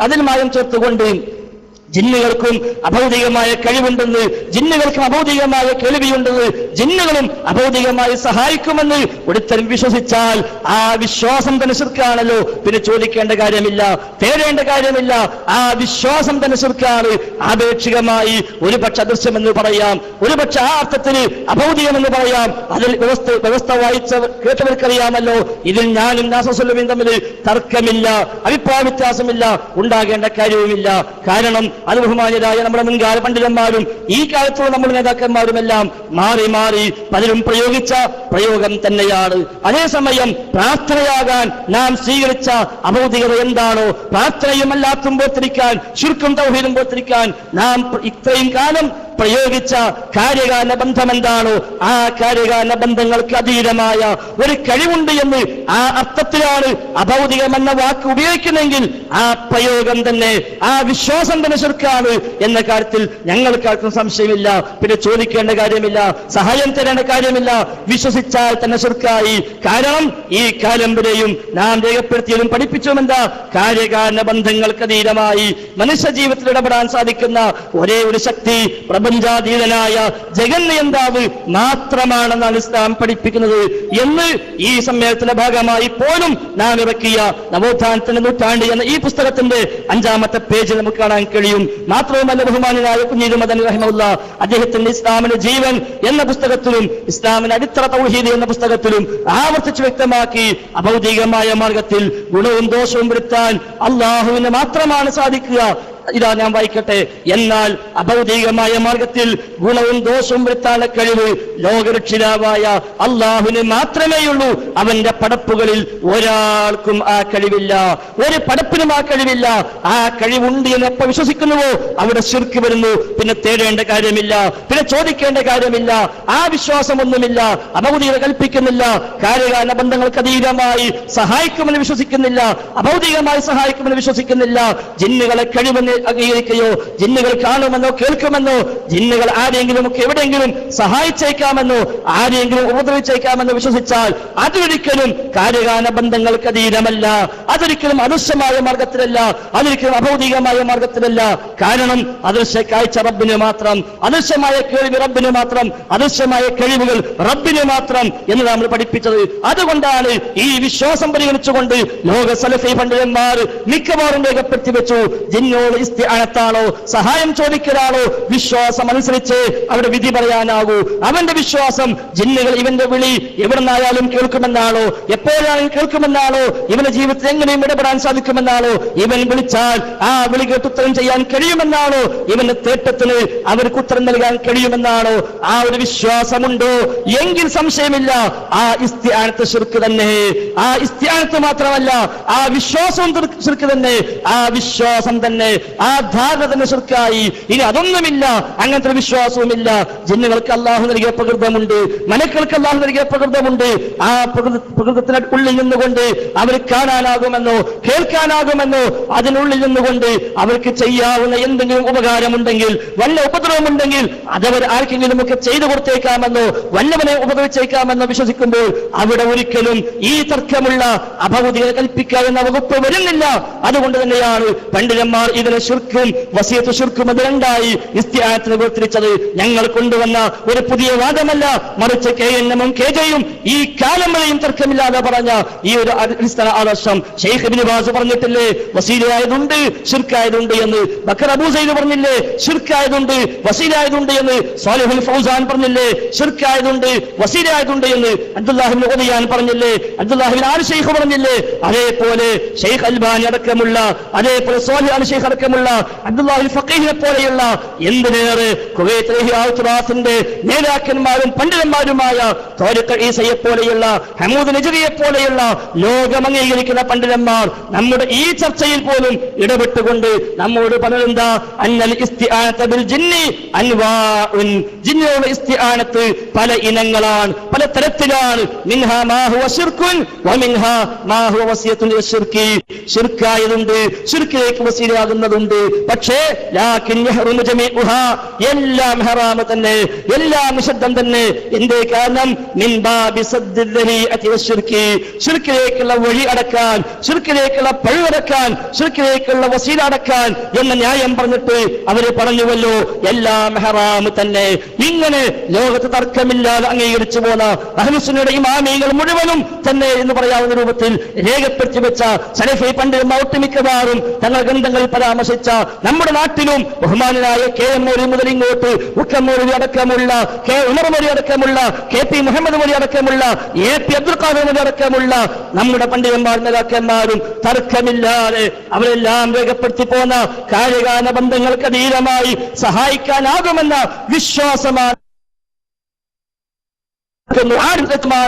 അതിൽ മായം ചേർത്തുകൊണ്ട് ജിന്നുകൾക്കും അഭൗതികമായ കഴിവുണ്ടെന്ന്, ജിന്നുകൾക്കും അഭൗതികമായ കേൾവിയുണ്ടെന്ന്, ജിന്നുകളും അഭൗതികമായി സഹായിക്കുമെന്ന് ഒരുത്തരം വിശ്വസിച്ചാൽ ആ വിശ്വാസം തന്നെ ശിർക്കാണല്ലോ. പിന്നെ ചോദിക്കേണ്ട കാര്യമില്ല, തേടേണ്ട കാര്യമില്ല, ആ വിശ്വാസം തന്നെ ശിർക്കാണ്. ആപേക്ഷികമായി ഒരുപക്ഷെ അദൃശ്യമെന്ന് പറയാം, ഒരുപക്ഷെ ആ അർത്ഥത്തിന് അഭൗതികമെന്ന് പറയാം. അതിൽ വ്യവസ്ഥ വായിച്ച കേട്ടവർക്കറിയാമല്ലോ, ഇതിൽ ഞാനും നാസസുല്ലമയും തമ്മിൽ തർക്കമില്ല, അഭിപ്രായ വ്യത്യാസമില്ല, ഉണ്ടാകേണ്ട കാര്യവുമില്ല. കാരണം അത് ബഹുമാന്യരായ നമ്മുടെ മുൻകാല പണ്ഡിതന്മാരും ഈ കാലത്തുള്ള നമ്മുടെ നേതാക്കന്മാരുമെല്ലാം മാറി മാറി പലരും പ്രയോഗിച്ച പ്രയോഗം തന്നെയാണ്. അതേസമയം പ്രാർത്ഥനയാകാൻ നാം സ്വീകരിച്ച അഭൗതികത എന്താണോ, പ്രാർത്ഥനയും അല്ലാത്തും പോത്തിരിക്കാൻ, ശിർക്കും തൗഹീദും പോത്തിരിക്കാൻ നാം ഇത്രയും കാലം പ്രയോഗിച്ച കാര്യകാരണ ബന്ധം എന്താണോ, ആ കാര്യകാരണ ബന്ധങ്ങൾക്ക് അതീതമായ ഒരു കഴിവുണ്ട് എന്ന് ആ അർത്ഥത്തിലാണ് അഭൗതികമെന്ന വാക്ക് ഉപയോഗിക്കുന്നെങ്കിൽ ആ പ്രയോഗം തന്നെ, ആ വിശ്വാസം തന്നെ ശിർക്കാണ് എന്ന കാര്യത്തിൽ ഞങ്ങൾക്കാർക്കും സംശയമില്ല. പിന്നെ ചോദിക്കേണ്ട കാര്യമില്ല, സഹായം തരേണ്ട കാര്യമില്ല. വിശ്വസിച്ചാൽ തന്നെ ശിർക്കായി. കാരണം ഈ കാലം വരെയും നാം രേഖപ്പെടുത്തിയതും പഠിപ്പിച്ചും എന്താ, കാര്യകാരണ ബന്ധങ്ങൾക്ക് അതീതമായി മനുഷ്യ ജീവിതത്തിൽ ഇടപെടാൻ സാധിക്കുന്ന ഒരേ ഒരു ശക്തി പ്രപഞ്ചാതീതനായ ജഗന്നിയന്താവ് മാത്രമാണെന്നാണ് ഇസ്ലാം പഠിപ്പിക്കുന്നത് എന്ന് ഈ സമ്മേളനത്തിന്റെ ഭാഗമായി പോലും നാം ഇറക്കിയ നവോത്ഥാനത്തിന്റെ നൂറ്റാണ്ട് എന്ന ഈ പുസ്തകത്തിന്റെ 5-ാമത്തെ പേജിൽ നമുക്ക് കാണാൻ കഴിയും. മാത്രവുമല്ല, ബഹുമാനായ കുഞ്ഞീദ് മദനി റഹിമഹുല്ലാ അദ്ദേഹത്തിന്റെ ഇസ്ലാമിന്റെ ജീവൻ എന്ന പുസ്തകത്തിലും ഇസ്ലാമിന്റെ അടിത്തറ തൗഹീദ് എന്ന പുസ്തകത്തിലും ആവർത്തിച്ച് വ്യക്തമാക്കി, അഭൗതികമായ മാർഗത്തിൽ ഗുണവും ദോഷവും വരുത്താൻ അള്ളാഹുവിന് മാത്രമാണ് സാധിക്കുക. ഇതാ ഞാൻ വായിക്കട്ടെ. എന്നാൽ അഭൗതികമായ മാർഗത്തിൽ ഗുണവും ദോഷവും വരുത്താനുള്ള കഴിവ് ലോകരക്ഷിതാവായ അള്ളാഹുവിന് മാത്രമേയുള്ളൂ. അവന്റെ പടപ്പുകളിൽ ഒരാൾക്കും ആ കഴിവില്ല, ഒരു പടപ്പിനും ആ കഴിവില്ല. ആ കഴിവുണ്ട് എന്ന് എപ്പോൾ വിശ്വസിക്കുന്നുവോ അവിടെ ശിർക്ക് വരുന്നു. പിന്നെ തേടേണ്ട കാര്യമില്ല, പിന്നെ ചോദിക്കേണ്ട കാര്യമില്ല, ആ വിശ്വാസമൊന്നുമില്ല. അഭൗതികത കൽപ്പിക്കുന്നില്ല, കാര്യകാരണ ബന്ധങ്ങൾക്ക് അതീതമായി സഹായിക്കുമെന്ന് വിശ്വസിക്കുന്നില്ല, അഭൗതികമായി സഹായിക്കുമെന്ന് വിശ്വസിക്കുന്നില്ല. ജിന്നുകളെ കഴിവെന്ന് അംഗീകരിക്കുകയോ, ജിന്നുകൾ കാണുമെന്നോ കേൾക്കുമെന്നോ, ജിന്നുകൾ ആരെങ്കിലും ഒക്കെ എവിടെയെങ്കിലും സഹായിച്ചേക്കാമെന്നോ ആരെങ്കിലും ഉപദ്രവിച്ചേക്കാമെന്നോ വിശ്വസിച്ചാൽ അതൊരിക്കലും കാര്യകാരണ ബന്ധങ്ങൾക്ക് അതീതമല്ല, അതൊരിക്കലും അദൃശ്യമായ മാർഗത്തിലല്ല, അതൊരിക്കലും അഭൗതികമായ മാർഗത്തിലല്ല. കാരണം അദൃശ്യ കാഴ്ച റബ്ബിന് മാത്രം, അദൃശ്യമായ കേൾവി റബ്ബിന് മാത്രം, അദൃശ്യമായ കഴിവുകൾ റബ്ബിന് മാത്രം എന്ന് നമ്മൾ പഠിപ്പിച്ചത്. അതുകൊണ്ടാണ് ഈ വിശ്വാസം പരിഗണിച്ചുകൊണ്ട് ലോക സലഫി പണ്ഡിതന്മാർ മിക്കവാറും രേഖപ്പെടുത്തി വെച്ചു, ജിന്നോട് ഇസ്തിആനത്താണോ, സഹായം ചോദിക്കലാണോ വിശ്വാസം അനുസരിച്ച് അവിടെ വിധി പറയാനാകൂ. അവന്റെ വിശ്വാസം ജിന്നുകൾ ഇവന്റെ വിളി എവിടുന്നായാലും കേൾക്കുമെന്നാണോ, എപ്പോഴാണെങ്കിലും കേൾക്കുമെന്നാണോ, ഇവന്റെ ജീവിതത്തിൽ എങ്ങനെയും ഇടപെടാൻ സാധിക്കുമെന്നാണോ, ഇവൻ വിളിച്ചാൽ ആ വിളി കേട്ട് ഉത്തരം ചെയ്യാൻ കഴിയുമെന്നാണോ, ഇവന്റെ തേട്ടത്തിന് അവർക്ക് ഉത്തരം നൽകാൻ കഴിയുമെന്നാണോ, ആ ഒരു വിശ്വാസമുണ്ടോ എങ്കിൽ സംശയമില്ല ആ ഇസ്തിആനത്ത് ശിർക്ക് തന്നെ. ആ ഇസ്തിആനത്ത് മാത്രമല്ല, ആ വിശ്വാസവും ശിർക്ക് തന്നെ, ആ വിശ്വാസം തന്നെ, ആ ധാരണ തന്നെ ശിർക്കായി. ഇനി അതൊന്നുമില്ല, അങ്ങനത്തെ ഒരു വിശ്വാസവുമില്ല. ജിന്നുകൾക്ക് അള്ളാഹു നൽകിയ പ്രകൃതമുണ്ട്, മലക്കൾക്ക് അള്ളാഹു നൽകിയ പ്രകൃതമുണ്ട്. ആ പ്രകൃതത്തിന് ഉള്ളിൽ നിന്നുകൊണ്ട് അവർ കാണാനാകുമെന്നോ കേൾക്കാനാകുമെന്നോ, അതിനുള്ളിൽ നിന്നുകൊണ്ട് അവർക്ക് ചെയ്യാവുന്ന എന്തെങ്കിലും ഉപകാരമുണ്ടെങ്കിൽ, വല്ല ഉപദ്രവമുണ്ടെങ്കിൽ അതവർ ആർക്കെങ്കിലും ഒക്കെ ചെയ്തു കൊടുത്തേക്കാമെന്നോ, വല്ലവനെ ഉപദ്രവിച്ചേക്കാമെന്നോ വിശ്വസിക്കുമ്പോൾ അവിടെ ഒരിക്കലും ഈ തർക്കമുള്ള അഭൗതികത കൽപ്പിക്കാവുന്ന വകുപ്പ് വരുന്നില്ല. അതുകൊണ്ട് തന്നെയാണ് പണ്ഡിതന്മാർ ഇതിനെ ശിർക്കും വസിയത്ത് ശിർക്കും അത് രണ്ടായി ഇസ്തിആനത്തിനെ വേർതിരിച്ചത്. ഞങ്ങൾ കൊണ്ടുവന്ന ഒരു പുതിയ വാദമല്ല, മറിച്ച് KNM-ഉം KJ-യും ഈ കാലം വരെയും തർക്കമില്ലാതെ പറഞ്ഞ ഈ ഒരു അടിസ്ഥാന ആദർശം. ഷെയ്ഖ് ഇബ്നു ബാസ് പറഞ്ഞിട്ടില്ലേ, വസീലയായതുണ്ട് ശിർക്കായതുണ്ട് എന്ന്. ബക്കർ അബൂ സൈദ് പറഞ്ഞില്ലേ, ശിർക്കായതുണ്ട് വസീലയായതുണ്ട് എന്ന്. സ്വാലിഹുൽ ഫൗസാൻ പറഞ്ഞില്ലേ, ശിർക്കായതുണ്ട് വസീലയായതുണ്ട് എന്ന്. അബ്ദുല്ലാഹിബ്നു ഉദയാൻ പറഞ്ഞില്ലേ, അബ്ദുല്ലാഹിബ്നു ആൽ ഷെയ്ഖ് പറഞ്ഞില്ലേ. അതേപോലെ ഷെയ്ഖ് അൽബാനി അടക്കമുള്ള, അതേപോലെ സ്വാലിഹ് അൽ ഷെയ്ഖ് അടക്കമുള്ള, അബ്ദുല്ലാഹിൽ ഫഖീഹിനെ പോലെയുള്ള, എന്തിനേറെ കുവൈത്ത് ഇഹ്യാഉത്തുറാസിന്റെ നേതാക്കന്മാരും പണ്ഡിതന്മാരുമായ താരിഖ് ഈസയെ പോലെയുള്ള, ഹമൂദ് നജ്രിയെ പോലെയുള്ള ലോകം അംഗീകരിക്കുന്ന പണ്ഡിതന്മാർ നമ്മുടെ ഈ ചർച്ചയിൽ പോലും ഇടപെട്ടുകൊണ്ട് നമ്മോട് പറഞ്ഞെന്താ, അന്നൽ ഇസ്തിആനത ബിൽ ജിന്നി അൻവാഉൻ, ജിന്നോട് ഇസ്തിആനത്ത് പല ഇനങ്ങളാണ്, പല തരത്തിലാണ്. മിൻഹാ മാ ഹുവ ശിർകുൻ വമിൻഹാ മാ ഹുവ വസിയത്തുൻ ലിശ്ശിർകി, ശിർക്കായതുണ്ട്, ശിർക്കിലേക്ക് വസീലയാകുന്നതുണ്ട്. പക്ഷേ ലാകിൻ യഹ്റുമു ജമീഉഹാ, എല്ലാം ഹറാമ് തന്നെ, എല്ലാം നിഷിദ്ധം തന്നെ. എന്തേ കാരണം? മിൻ ബാബി സദ്ദി ദരീഅതി വശിർകി, ശിർക്കിലേക്കുള്ള വഴി അടക്കാൻ, ശിർക്കിലേക്കുള്ള പഴുവടക്കാൻ, ശിർക്കിലേക്കുള്ള വസീല അടക്കാൻ എന്ന ന്യായം പറഞ്ഞിട്ട് അവര് പറഞ്ഞുവല്ലോ എല്ലാം ഹറാമ് തന്നെ. ഇങ്ങനെ ലോകത്ത് തർക്കമില്ലാതെ അംഗീകരിച്ചു പോന്ന അഹ്ലുസുന്നയുടെ ഇമാമികൾ മുഴുവനും തന്നെ എന്ന് പറയാവുന്ന രൂപത്തിൽ രേഖപ്പെടുത്തി വെച്ച സലഫി പണ്ഡിതന്മാർ ഒട്ടുമിക്കവാറും തങ്ങൾ ഗ്രന്ഥങ്ങളിൽ പരാമർശിച്ച താമസിച്ച നമ്മുടെ നാട്ടിലും ബഹുമാനനായ KM മൗലവി മുതൽ ഇങ്ങോട്ട് ഉക്കം മൗലവി അടക്കമുള്ള ഉമർ മൗലവി അടക്കമുള്ള KP മുഹമ്മദ് മൗലവി അടക്കമുള്ള AP അബ്ദുൽ ഖാദർ മൗലവി അടക്കമുള്ള നമ്മുടെ പണ്ഡിതന്മാർ നേതാക്കന്മാരും തർക്കമില്ലാതെ അവരെല്ലാം രേഖപ്പെടുത്തി പോന്ന കാര്യകാല ബന്ധങ്ങൾക്ക് അതീതമായി സഹായിക്കാനാകുമെന്ന വിശ്വാസമാണ്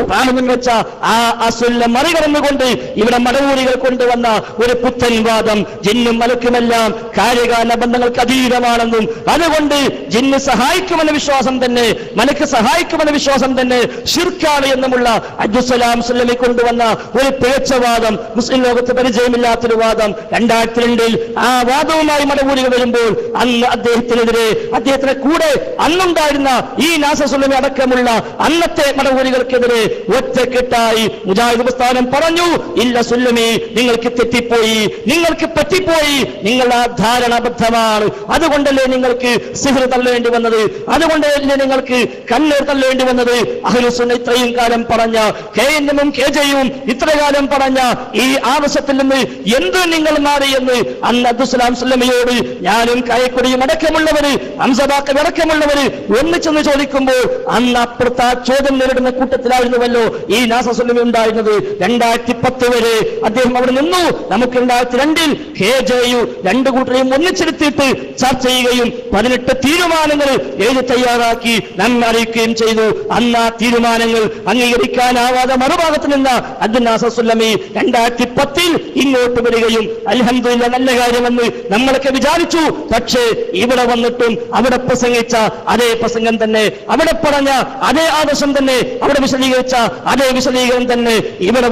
പ്രാണനം വെച്ച ആ അസുല്ല മറികടന്നുകൊണ്ട് ഇവിടെ മടവൂരികൾ കൊണ്ടുവന്ന ഒരു പുത്തൻ വാദം ജിന്നും മലക്കുമെല്ലാം കാര്യകാല ബന്ധങ്ങൾക്ക് അതീതമാണെന്നും അതുകൊണ്ട് ജിന്ന് സഹായിക്കുമെന്ന വിശ്വാസം തന്നെ മലക്ക് സഹായിക്കുമെന്ന വിശ്വാസം തന്നെ ശിർക്കാണ് എന്നുമുള്ള അബ്ദുസ്സലാം സുല്ലമി കൊണ്ടുവന്ന ഒരു പിഴച്ചവാദം മുസ്ലിം ലോകത്ത് പരിചയമില്ലാത്തൊരു വാദം 2002 ആ വാദവുമായി മടവൂരികൾ വരുമ്പോൾ അന്ന് അദ്ദേഹത്തിന് കൂടെ അന്നുണ്ടായിരുന്ന ഈ നാസർ സുല്ലമി അടക്കമുള്ള അന്നത്തെ മടവൂരികൾക്കെതിരെ ഒറ്റക്കെട്ടായി മുജാഹിദ് പ്രസ്ഥാനം പറഞ്ഞു, ഇല്ല സുല്ലമി, നിങ്ങൾക്ക് തെറ്റിപ്പോയി, നിങ്ങൾക്ക് പറ്റിപ്പോയി, നിങ്ങളുടെ ധാരണാബദ്ധമാണ്. അതുകൊണ്ടല്ലേ നിങ്ങൾക്ക് സിഹ്ർ തള്ളേണ്ടി വന്നത്, അതുകൊണ്ടല്ലേ നിങ്ങൾക്ക് കണ്ണീർ തള്ളേണ്ടി വന്നത്. അഹ്ലുസുന്ന ഇത്രയും കാലം പറഞ്ഞ KNM-ഉം KJ-യും ഇത്രകാലം പറഞ്ഞ ഈ ആവശ്യത്തിൽ നിന്ന് എന്ത് നിങ്ങൾ മാറിയെന്ന് അന്ന് അബ്ദുസ്സലാം സുല്ലമിയോട് ഞാനും കായക്കൊടിയും അടക്കമുള്ളവര് ഹംസബാക്കർ അടക്കമുള്ളവര് ഒന്നിച്ചെന്ന് ചോദിക്കുമ്പോൾ അന്ന് അപ്പുറത്ത് ആ ചോദ്യം നേരിടുന്ന കൂട്ടത്തിലായിരുന്നുവല്ലോ ഈ നാസർ സുല്ലമി ഉണ്ടായിരുന്നത്. 2010 വരെ അദ്ദേഹം അവിടെ നിന്നു. നമുക്ക് 2002 KJ-യു രണ്ടു കൂട്ടരെയും ഒന്നിച്ചെടുത്തിട്ട് ചർച്ച ചെയ്യുകയും 18 തീരുമാനങ്ങൾ എഴുതി തയ്യാറാക്കി നമ്മെ അറിയിക്കുകയും ചെയ്തു. അന്ന് ആ തീരുമാനങ്ങൾ അംഗീകരിക്കാനാവാതെ മറുഭാഗത്ത് നിന്ന അബ്ദുൽ നാസർ സുല്ലമി 2010 ഇങ്ങോട്ട് വരികയും അൽഹംദുലില്ലാ നല്ല കാര്യമെന്ന് നമ്മളൊക്കെ വിചാരിച്ചു. പക്ഷേ ഇവിടെ വന്നിട്ടും അവിടെ പ്രസംഗിച്ച അതേ പ്രസംഗം തന്നെ, അവിടെ പറഞ്ഞ അതേ ആദർശം തന്നെ, അവിടെ വിശദീകരിച്ച അതേ വിശദീകരണം തന്നെ ഇവിടെ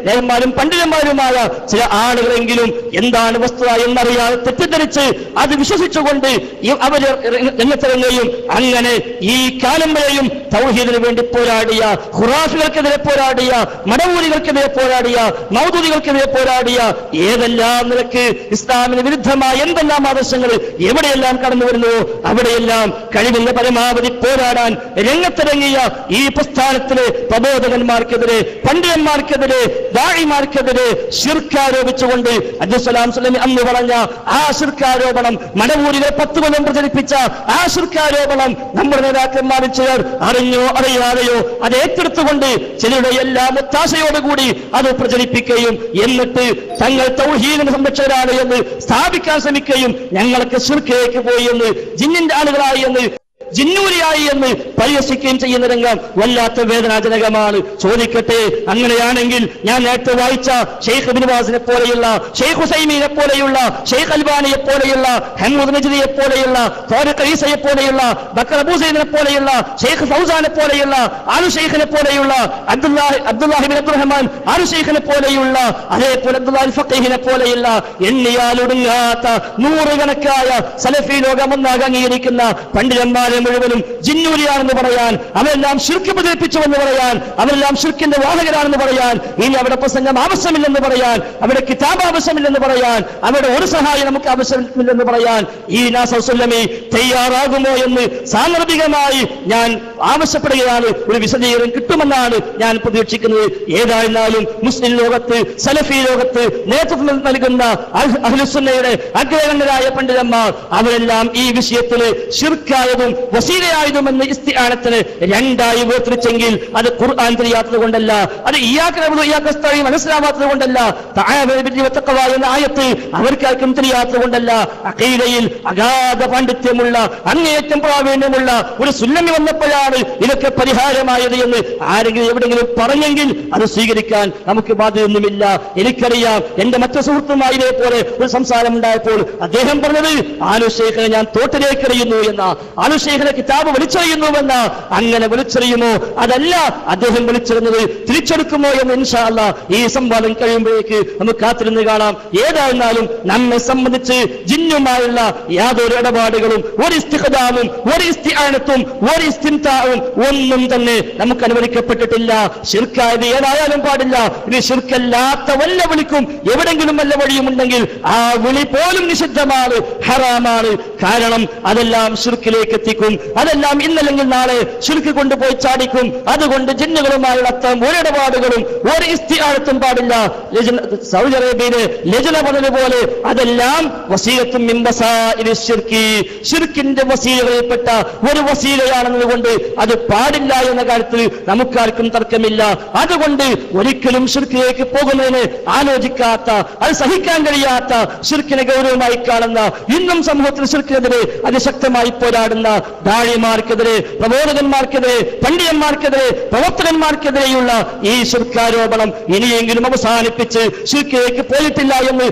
നേരന്മാരും പണ്ഡിതന്മാരുമായ ചില ആളുകളെങ്കിലും എന്താണ് വസ്തുത എന്നറിയാതെ തെറ്റിദ്ധരിച്ച് അത് വിശ്വസിച്ചുകൊണ്ട് അവര് രംഗത്തിറങ്ങുകയും അങ്ങനെ ഈ കാലം വരെയും തൗഹീദിന് വേണ്ടി പോരാടിയ, ഖുറാഫികൾക്കെതിരെ പോരാടിയ, മടവൂരികൾക്കെതിരെ പോരാടിയ, മൗദൂദികൾക്കെതിരെ പോരാടിയ, ഏതെല്ലാം നിലക്ക് ഇസ്ലാമിന് വിരുദ്ധമായ എന്തെല്ലാം ആദർശങ്ങൾ എവിടെയെല്ലാം കടന്നു വരുന്നുവോ അവിടെയെല്ലാം കഴിവിന്റെ പരമാവധി പോരാടാൻ രംഗത്തിറങ്ങിയ ഈ പ്രസ്ഥാനത്തിലെ പ്രബോധകന്മാർക്കെതിരെ, പണ്ഡിതന്മാർക്കെതിരെ, ദാഇമാർക്കെതിരെ ശിർക്കാരോപിച്ചുകൊണ്ട് അബ്ദുസ്സലാം സുല്ലമി അന്ന് പറഞ്ഞ ആ ശിർക്കാരോപണം, മടവൂരിലെ 10 കൊല്ലം പ്രചരിപ്പിച്ച ആ ശിർക്കാരോപണം നമ്മുടെ നേതാക്കന്മാരിൽ ചിലർ അറിഞ്ഞോ അറിയാതെയോ അത് ഏറ്റെടുത്തുകൊണ്ട് ചിലരുടെ എല്ലാം ഒത്താശയോടുകൂടി അത് പ്രചരിപ്പിക്കുകയും എന്നിട്ട് തങ്ങൾ തൗഹീദിന് സംരക്ഷകരാണ് എന്ന് സ്ഥാപിക്കാൻ ശ്രമിക്കുകയും ഞങ്ങളൊക്കെ ശിർക്കിലേക്ക് പോയി എന്ന്, ജിന്നിന്റെ ആളുകളായി എന്ന്, ജിന്നൂരിയായി എന്ന് പരിഹസിക്കുകയും ചെയ്യുന്ന രംഗം വല്ലാത്ത വേദനാജനകമാണ്. ചോദിക്കട്ടെ, അങ്ങനെയാണെങ്കിൽ ഞാൻ നേരത്തെ വായിച്ച ഷെയ്ഖ് ഇബ്നു ബാസിനെ പോലെയുള്ള, ഷെയ്ഖ് ഹുസൈമീനെ പോലെയുള്ള, ഷെയ്ഖ് അൽബാനിയെ പോലെയുള്ള, ഹമൂദ് നജ്ദിയെ പോലെയുള്ള, താരിഖ് ഈസയെ പോലെയുള്ള, ബക്കർ അബൂ സൈദിനെ പോലെയുള്ള, ഷെയ്ഖ് ഫൗസാനെ പോലെയുള്ള, ആലു ഷെയ്ഖിനെ പോലെയുള്ള, അബ്ദുല്ലാഹി ബിൻ അബ്ദുറഹ്മാൻ ആലു ഷെയ്ഖിനെ പോലെയുള്ള, അതേപോലെ അബ്ദുല്ലാഹി ഫഖീഹിനെ പോലെയുള്ള എണ്ണിയാലൊടുങ്ങാത്ത നൂറുകണക്കായ സലഫി ലോകം ഒന്നാകെ അംഗീകരിക്കുന്ന പണ്ഡിതന്മാരെ മുഴുവനും ജിന്നൂരിയാണെന്ന് പറയാൻ, അവരെല്ലാം ശിർക്ക് പ്രചരിപ്പിച്ചുവെന്ന് പറയാൻ, അവരെല്ലാം ശിർക്കിന്റെ വാഹകരാണെന്ന് പറയാൻ, ഇനി അവിടെ പ്രസംഗം ആവശ്യമില്ലെന്ന് പറയാൻ, അവിടെ കിതാബ് ആവശ്യമില്ലെന്ന് പറയാൻ, അവിടെ ഒരു സഹായം നമുക്ക് ആവശ്യമില്ലെന്ന് പറയാൻ ഈ നാസർ സുല്ലമി തയ്യാറാകുമോ എന്ന് സാന്ദർഭികമായി ഞാൻ ആവശ്യപ്പെടുകയാണ്. ഒരു വിശദീകരണം കിട്ടുമെന്നാണ് ഞാൻ പ്രതീക്ഷിക്കുന്നത്. ഏതായിരുന്നാലും മുസ്ലിം ലോകത്ത്, സലഫി ലോകത്ത് നേതൃത്വം നൽകുന്ന അഹ്ലുസുന്നയുടെ അഗ്രഗണ്യരായ പണ്ഡിതന്മാർ അവരെല്ലാം ഈ വിഷയത്തിൽ ശിർക്കായതും വസീലയായതുമെന്ന് ഇസ്തിആനത്തിന് രണ്ടായി വേർതിരിച്ചെങ്കിൽ അത് ഖുർആൻ തിരിയാത്തത് കൊണ്ടല്ല, അത് മനസ്സിലാവാത്തത് കൊണ്ടല്ല, എന്ന ആയത്ത് അവർക്കാർക്കും തിരിയാത്തത് കൊണ്ടല്ല, അഖീദയിൽ അഗാധ പാണ്ഡിത്യമുള്ള, അങ്ങേയറ്റം പ്രാവീണ്യമുള്ള ഒരു സുല്ലമി വന്നപ്പോഴാണ് ഇതൊക്കെ പരിഹാരമായത് എന്ന് ആരെങ്കിലും എവിടെയെങ്കിലും പറഞ്ഞെങ്കിൽ അത് സ്വീകരിക്കാൻ നമുക്ക് ബാധ്യതയൊന്നുമില്ല. എനിക്കറിയാം, എന്റെ മറ്റു സുഹൃത്തുമായി ഇതേപോലെ ഒരു സംസാരം ഉണ്ടായപ്പോൾ അദ്ദേഹം പറഞ്ഞത് ആലു ശൈഖിനെ ഞാൻ തോട്ടിലേക്ക് എറിയുന്നു എന്ന, ആലു ശൈഖിനെ കിതാബ് വലിച്ചെറിയുന്നുവെന്ന. അങ്ങനെ വലിച്ചെറിയുമോ? അതല്ല അദ്ദേഹം വലിച്ചെറിഞ്ഞത്, തിരിച്ചെടുക്കുമോ എന്ന് ഇൻഷാ അല്ലാഹ് ഈ സംവാദം കഴിയുമ്പോഴേക്ക് നമുക്ക് കാത്തിരുന്ന് കാണാം. ഏതായിരുന്നാലും നമ്മെ സംബന്ധിച്ച് ജിന്നുമായുള്ള യാതൊരു ഇടപാടുകളും, ഒരു ഇസ്തിഖ്ദാമും, ഒരു ഇസ്തിആനത്തും, ഒരു ഇസ്തിംതാഉം ഒന്നും തന്നെ നമുക്ക് അനുവദിക്കപ്പെട്ടിട്ടില്ല. ശിർക്കായത് ഏതായാലും പാടില്ല. ഇനി ശിർക്കല്ലാത്ത വല്ല വിളിക്കും എവിടെങ്കിലും വല്ല വഴിയുമുണ്ടെങ്കിൽ ആ വിളി പോലും നിഷിദ്ധമാണ്, ഹറാമാണ്. കാരണം അതെല്ലാം ശിർക്കിലേക്ക് എത്തിക്കും. കൊടുക്കും. അതെല്ലാം ഇന്നല്ലെങ്കിൽ നാളെ ശിർക്ക് കൊണ്ടുപോയി ചാടിക്കും. അതുകൊണ്ട് ജിന്നുകളുമായുള്ള അത്തരം ഒരിടപാടുകളും ഒരു ഇസ്തിആനത്തും പാടില്ല. സൗദി അറേബ്യയിലെ ലജ്ന പറഞ്ഞതുപോലെ അതെല്ലാം വസീലത്തും മിൻ വസാഇലി ശിർക്കി, ശിർക്കിന്റെ വസീലകളിൽപ്പെട്ട ഒരു വസീലയാണെന്നതുകൊണ്ട് അത് പാടില്ല എന്ന കാര്യത്തിൽ നമുക്കാർക്കും തർക്കമില്ല. അതുകൊണ്ട് ഒരിക്കലും ശിർക്കിലേക്ക് പോകുന്നതിന് ആലോചിക്കാത്ത, അത് സഹിക്കാൻ കഴിയാത്ത, ശിർക്കിനെ ഗൗരവമായി കാണുന്ന, ഇന്നും സമൂഹത്തിൽ ശിർക്കിനെതിരെ അതിശക്തമായി പോരാടുന്ന ദാഴിമാർക്കെതിരെ, പ്രബോധകന്മാർക്കെതിരെ, പണ്ഡിതന്മാർക്കെതിരെ, പ്രവർത്തകന്മാർക്കെതിരെയുള്ള ഈ ശിർക്കാരോപണം ഇനിയെങ്കിലും അവസാനിപ്പിച്ച് ശിർക്കിലേക്ക് പോയിട്ടില്ല എന്ന്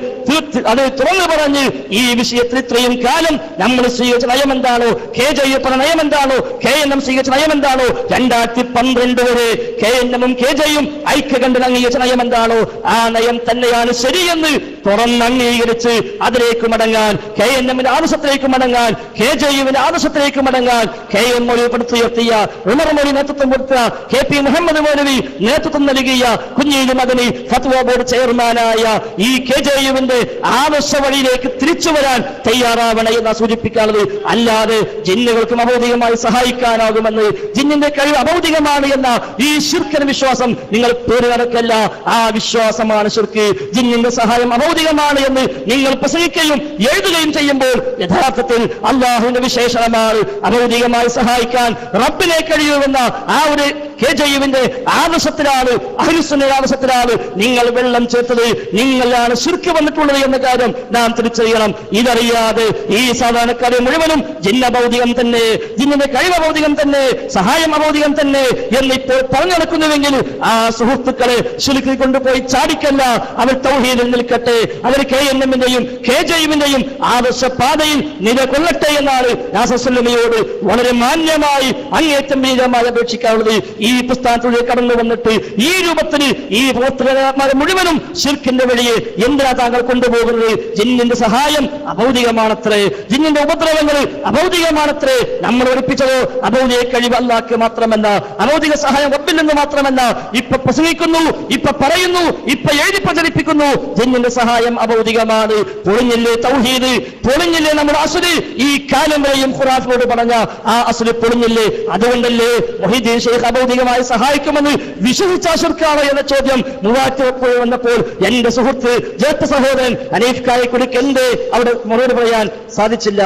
അത് തുറന്നു പറഞ്ഞ് ഈ വിഷയത്തിൽ ഇത്രയും കാലം നമ്മൾ സ്വീകരിച്ച നയം എന്താണോ, KJU നയം എന്താണോ, KNM സ്വീകരിച്ച നയം എന്താണോ, 2012 വരെ KNM-ഉം KJU-യും ഐക്യകണ്ഠൻ അംഗീകരിച്ച നയം എന്താണോ, ആ നയം തന്നെയാണ് ശരിയെന്ന് തുറന്നംഗീകരിച്ച് അതിലേക്ക് മടങ്ങാൻ, KNM-ന്റെ ആദർശത്തിലേക്ക് മടങ്ങാൻ, KJU-വിന്റെ ആദർശത്തിലേക്ക് മടങ്ങാൻ KM മൗലവി പടുത്തുയർത്തിയ, ഉമർ മൗലവി നേതൃത്വം കൊടുത്ത, KP മുഹമ്മദ് മൗലവി നേതൃത്വം നൽകിയ, കുഞ്ഞീലി മദനി ഫത്വ ബോർഡ് ചെയർമാനായ ഈ KJU-വിന്റെ ആദർശ വഴിയിലേക്ക് തിരിച്ചു വരാൻ തയ്യാറാവണം എന്ന് സൂചിപ്പിക്കാനുള്ളത്. അല്ലാതെ ജിന്നുകൾക്കും അഭൗതികമായി സഹായിക്കാനാകുമെന്ന്, ജിന്നിന്റെ കഴിവ് അഭൗതികമാണ് എന്ന ഈ ശിർക്കിന്റെ വിശ്വാസം നിങ്ങൾ പേര് നടക്കല്ല. ആ വിശ്വാസമാണ് ശിർക്ക്. ജിന്നിന്റെ സഹായം അഭൗതികമാണ് എന്ന് നിങ്ങൾ പ്രസംഗിക്കുകയും എഴുതുകയും ചെയ്യുമ്പോൾ യഥാർത്ഥത്തിൽ അള്ളാഹുവിന്റെ വിശേഷണമാണ് അഭൗതികമായി സഹായിക്കാൻ റബ്ബിനെ കഴിയുമെന്ന ആ ഒരു KJU-വിന്റെ ആദർശത്തിലാണ്, അഹ്ലുസുന്നയുടെ ആദർശത്തിലാണ് നിങ്ങൾ വെള്ളം ചേർത്തത്. നിങ്ങളാണ് ശിർക്ക് വന്നിട്ടുള്ളത് എന്ന കാര്യം നാം തിരിച്ചറിയണം. ഇതറിയാതെ ഈ സാധാരണക്കാരെ മുഴുവനും ജിന്ന ഭൗതികം തന്നെ, ജിന്നിന്റെ കഴിവ് ഭൗതികം തന്നെ, സഹായം അഭൗതികം തന്നെ എന്നിപ്പോൾ പറഞ്ഞു നടക്കുന്നുവെങ്കിൽ ആ സുഹൃത്തുക്കളെ ശിർക്ക് കൊണ്ടുപോയി ചാടിക്കല്ല. അവർ തൗഹീദിൽ നിൽക്കട്ടെ, അവർ KNM-ന്റെയും KJU-വിന്റെയും ആദർശ പാതയിൽ നിലകൊള്ളട്ടെ എന്നാണ് നാസസുല്ലമയോട് വളരെ മാന്യമായി അങ്ങേറ്റം വീരമായി അപേക്ഷിക്കാനുള്ളത്. ഈ പുസ്തകത്തിലൂടെ കടന്നു വന്നിട്ട് ഈ രൂപത്തിൽ ഈ പ്രവർത്തകന്മാരെ മുഴുവനും ശിർക്കിന്റെ വഴിയെ എന്തിനാ താങ്കൾ കൊണ്ടുപോകുന്നത്? ജിന്നിന്റെ സഹായം അഭൗതികമാണത്രേ, ജിന്നിന്റെ ഉപദ്രവങ്ങൾ അഭൗതികമാണത്രേ. നമ്മൾ ഒളിപ്പിച്ചതോ അഭൗതിക കഴിവ് അല്ലാഹ്ക്ക് മാത്രമല്ല, അഭൗതിക സഹായം റബ്ബിൽ നിന്ന് മാത്രമല്ല. ഇപ്പൊ പ്രസംഗിക്കുന്നു, ഇപ്പൊ പറയുന്നു, ഇപ്പൊ എഴുതി പ്രചരിപ്പിക്കുന്നു ജിന്നിന്റെ സഹായം അഭൗതികമാണ്. പൊളിഞ്ഞില്ലേ തൗഹീദ്, പൊളിഞ്ഞില്ലേ നമ്മുടെ അസ്ല്? ഈ കാലം വരെയും ഖുർആനോട് പറഞ്ഞ ആ അസ്ല് പൊളിഞ്ഞില്ലേ? അതുകൊണ്ടല്ലേ മുഹീദ്ദീൻ ശൈഖ് അഭൗതികമായി സഹായിക്കുമെന്ന് വിശ്വസിച്ച ശിർക്കാണോ എന്ന ചോദ്യം മൂവാറ്റുപുഴ വന്നപ്പോൾ എന്റെ സുഹൃത്ത് ജ്യേഷ്ഠ സഹോദരൻ ഹനീഫ് കായക്കുടിക്ക് എന്തേ അവിടെ മറുപടി പറയാൻ സാധിച്ചില്ല?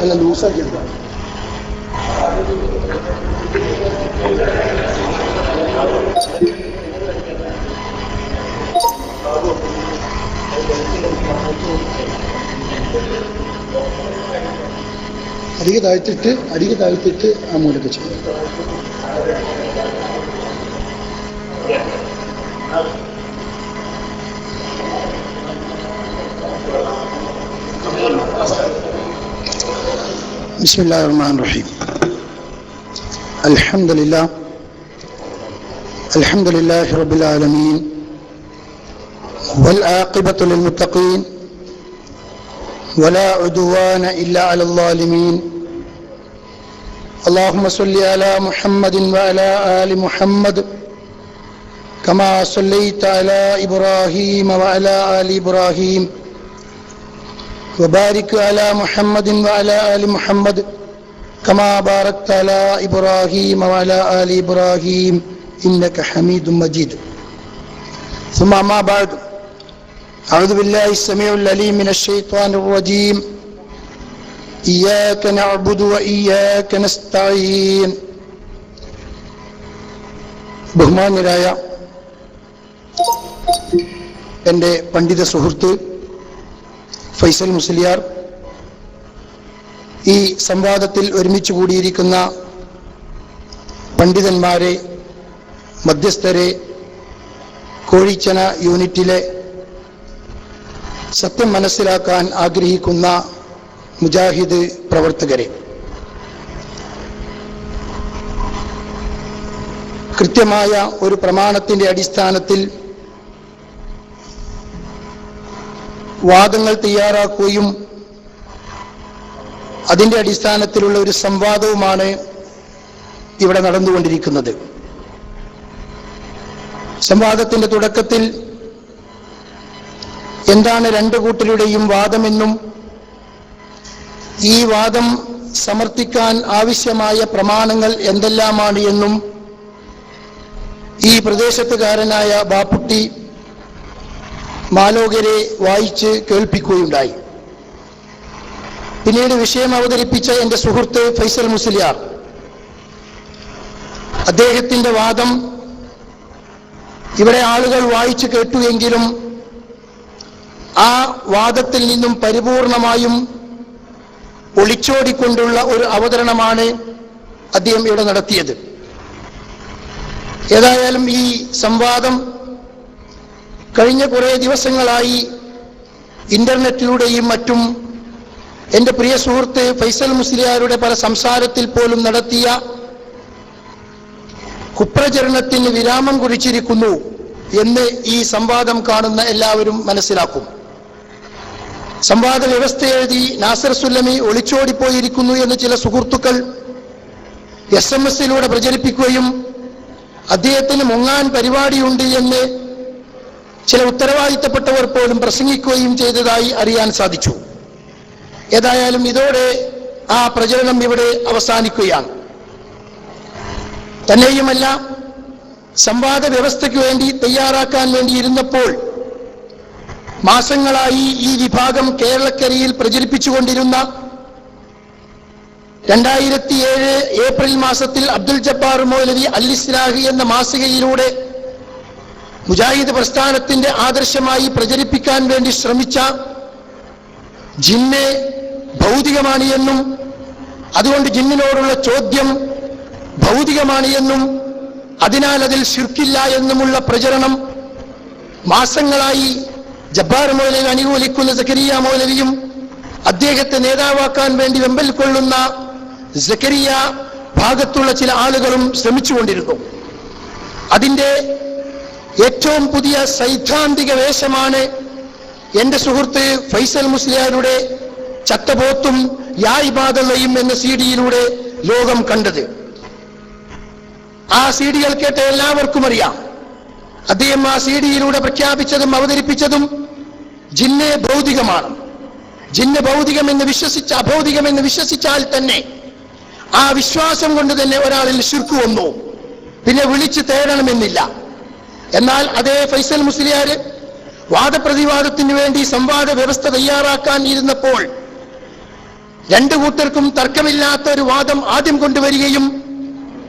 അല്ല ലൂസാക്കി അടിക താഴ്ത്തിട്ട് ആ മൂലക്ക് ചെയ്യും. بسم الله الرحمن الرحيم. الحمد لله رب العالمين والعاقبة للمتقين ولا عدوان إلا على الظالمين. اللهم صل على محمد وعلى آل محمد كما صليت على إبراهيم وعلى آل إبراهيم وبارك على محمد وعلى آل محمد كما باركت على إبراهيم وعلى آل إبراهيم إنك حميد مجيد. ثم ما بعد، أعوذ بالله السميع العليم من الشيطان الرجيم. إياك نعبد وإياك نستعين ബഹുമാന്യരായ എൻ്റെ പണ്ഡിത സുഹൃത്ത് ഫൈസൽ മുസ്ലിയാർ, ഈ സംവാദത്തിൽ ഒരുമിച്ച് കൂടിയിരിക്കുന്ന പണ്ഡിതന്മാരെ, മധ്യസ്ഥരെ, കോഴിച്ചന യൂണിറ്റിലെ സത്യം മനസ്സിലാക്കാൻ ആഗ്രഹിക്കുന്ന മുജാഹിദ് പ്രവർത്തകരെ, കൃത്യമായ ഒരു പ്രമാണത്തിന്റെ അടിസ്ഥാനത്തിൽ വാദങ്ങൾ തയ്യാറാക്കുകയും അതിന്റെ അടിസ്ഥാനത്തിലുള്ള ഒരു സംവാദവുമാണ് ഇവിടെ നടന്നുകൊണ്ടിരിക്കുന്നത്. സംവാദത്തിന്റെ തുടക്കത്തിൽ എന്താണ് രണ്ടു കൂട്ടരുടെയും വാദമെന്നും ഈ വാദം സമർത്ഥിക്കാൻ ആവശ്യമായ പ്രമാണങ്ങൾ എന്തെല്ലാമാണ് എന്നും ഈ പ്രദേശത്തുകാരനായ ബാപ്പുട്ടി മാലോകരെ വായിച്ച് കേൾപ്പിക്കുകയുണ്ടായി. പിന്നീട് വിഷയം അവതരിപ്പിച്ച എൻ്റെ സുഹൃത്ത് ഫൈസൽ മുസ്ലിയാർ, അദ്ദേഹത്തിന്റെ വാദം ഇവിടെ ആളുകൾ വായിച്ചു കേട്ടുവെങ്കിലും ആ വാദത്തിൽ നിന്നും പരിപൂർണമായും ഒളിച്ചോടിക്കൊണ്ടുള്ള ഒരു അവതരണമാണ് അദ്ദേഹം ഇവിടെ നടത്തിയത്. ഏതായാലും ഈ സംവാദം കഴിഞ്ഞ കുറേ ദിവസങ്ങളായി ഇന്റർനെറ്റിലൂടെയും മറ്റും എൻ്റെ പ്രിയ സുഹൃത്ത് ഫൈസൽ മുസ്ലിയാരുടെ പല സംസാരത്തിൽ പോലും നടത്തിയ കുപ്രചരണത്തിന് വിരാമം കുറിച്ചിരിക്കുന്നു എന്ന് ഈ സംവാദം കാണുന്ന എല്ലാവരും മനസ്സിലാക്കും. സംവാദ വ്യവസ്ഥ എഴുതി നാസർ സുല്ലമി ഒളിച്ചോടിപ്പോയിരിക്കുന്നു എന്ന് ചില സുഹൃത്തുക്കൾ SMS-ലൂടെ പ്രചരിപ്പിക്കുകയും അദ്ദേഹത്തിന് മുങ്ങാൻ പരിപാടിയുണ്ട് എന്ന് ചില ഉത്തരവാദിത്തപ്പെട്ടവർ പോലും പ്രസംഗിക്കുകയും ചെയ്തതായി അറിയാൻ സാധിച്ചു. ഏതായാലും ഇതോടെ ആ പ്രചരണം ഇവിടെ അവസാനിക്കുകയാണ്. തന്നെയുമല്ല, സംവാദ വ്യവസ്ഥയ്ക്ക് വേണ്ടി തയ്യാറാക്കാൻ വേണ്ടിയിരുന്നപ്പോൾ മാസങ്ങളായി ഈ വിഭാഗം കേരളക്കരയിൽ പ്രചരിപ്പിച്ചുകൊണ്ടിരുന്ന 2007 ഏപ്രിൽ മാസത്തിൽ അബ്ദുൽ ജബ്ബാർ മൗലവി അൽ ഇസ്ലാഹി എന്ന മാസികയിലൂടെ മുജാഹിദ് പ്രസ്ഥാനത്തിന്റെ ആദർശമായി പ്രചരിപ്പിക്കാൻ വേണ്ടി ശ്രമിച്ച ജിന്ന് ഭൗതികമാണ് എന്നും അതുകൊണ്ട് ജിന്നിനോടുള്ള ചോദ്യം ഭൗതികമാണ് എന്നും അതിനാൽ അതിൽ ശിർക്കില്ല എന്നുമുള്ള പ്രചരണം മാസങ്ങളായി ജബ്ബാർ മൗലവി അനുകൂലിക്കുന്ന സക്കരിയ മൗലവിയും അദ്ദേഹത്തെ നേതാവാക്കാൻ വേണ്ടി വെമ്പൽ കൊള്ളുന്ന സക്കരിയ ഭാഗത്തുള്ള ചില ആളുകളും ശ്രമിച്ചുകൊണ്ടിരുന്നു. അതിന്റെ ഏറ്റവും പുതിയ സൈദ്ധാന്തിക വേഷമാണ് എന്റെ സുഹൃത്ത് ഫൈസൽ മുസ്ലിയാരുടെ ചത്തപോത്തും യാ ഇബാദല്ലയും എന്ന CD-യിലൂടെ ലോകം കണ്ടത്. ആ CD-കൾ കേട്ട എല്ലാവർക്കും അറിയാം, അദ്ദേഹം ആ CD-യിലൂടെ പ്രഖ്യാപിച്ചതും അവതരിപ്പിച്ചതും ജിന്ന് ഭൗതികമാണ്. ജിന്ന് ഭൗതികമെന്ന് വിശ്വസിച്ച അഭൗതികമെന്ന് വിശ്വസിച്ചാൽ തന്നെ ആ വിശ്വാസം കൊണ്ട് തന്നെ ഒരാളിൽ ശിർക്ക് വന്നു, പിന്നെ വിളിച്ചു തേടണമെന്നില്ല. എന്നാൽ അതേ ഫൈസൽ മുസ്ലിയാർ വാദപ്രതിവാദത്തിന് വേണ്ടി സംവാദ വ്യവസ്ഥ തയ്യാറാക്കാൻ ഇരുന്നപ്പോൾ രണ്ടു കൂട്ടർക്കും തർക്കമില്ലാത്ത ഒരു വാദം ആദ്യം കൊണ്ടുവരികയും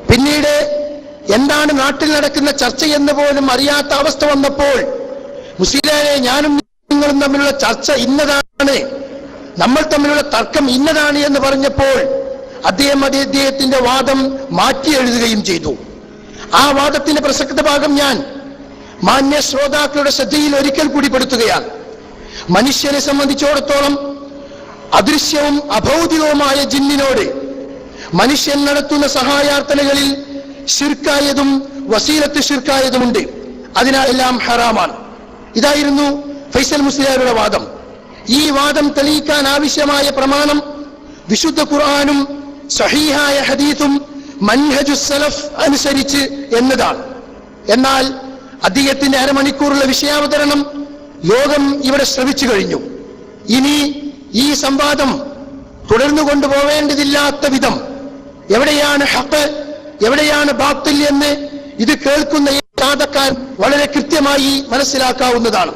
പിന്നീട് എന്താണ് നാട്ടിൽ നടക്കുന്ന ചർച്ചയെന്ന് പോലും അറിയാത്ത അവസ്ഥ വന്നപ്പോൾ മുസ്ലിയാരെ, ഞാനും നിങ്ങളും തമ്മിലുള്ള ചർച്ച ഇന്നതാണ്, നമ്മൾ തമ്മിലുള്ള തർക്കം ഇന്നതാണ് എന്ന് പറഞ്ഞപ്പോൾ അദ്ദേഹത്തിന്റെ വാദം മാറ്റി എഴുതുകയും ചെയ്തു. ആ വാദത്തിന്റെ പ്രസക്ത ഭാഗം ഞാൻ മാന്യ ശ്രോതാക്കളുടെ ശ്രദ്ധയിൽ ഒരിക്കൽ കൂടി പെടുത്തുകയാണ്. മനുഷ്യനെ സംബന്ധിച്ചിടത്തോളം അദൃശ്യവും അഭൗതികവുമായ ജിന്നിനോട് മനുഷ്യൻ നടത്തുന്ന സഹായാർത്ഥനകളിൽ ശിർക്കായതും വസീലത്ത് ശിർക്കായതുമുണ്ട്. അതിനാൽ എല്ലാം ഹറാമാണ്. ഇതായിരുന്നു ഫൈസൽ മുസ്ലിയാരുടെ വാദം. ഈ വാദം തെളിയിക്കാൻ ആവശ്യമായ പ്രമാണം വിശുദ്ധ ഖുർആനും സഹീഹായ ഹദീസും മൻഹജുസ് സലഫ് അനുസരിച്ച് എന്നതാണ്. എന്നാൽ അദ്ദേഹത്തിന്റെ അരമണിക്കൂറുള്ള വിഷയാവതരണം ലോകം ഇവിടെ ശ്രവിച്ചു കഴിഞ്ഞു. ഇനി ഈ സംവാദം തുടർന്നു കൊണ്ടുപോവേണ്ടതില്ലാത്ത വിധം എവിടെയാണ് ഹഖ്, എവിടെയാണ് ബാത്തിൽ എന്ന് ഇത് കേൾക്കുന്ന സാധക്കാൻ വളരെ കൃത്യമായി മനസ്സിലാക്കാവുന്നതാണ്.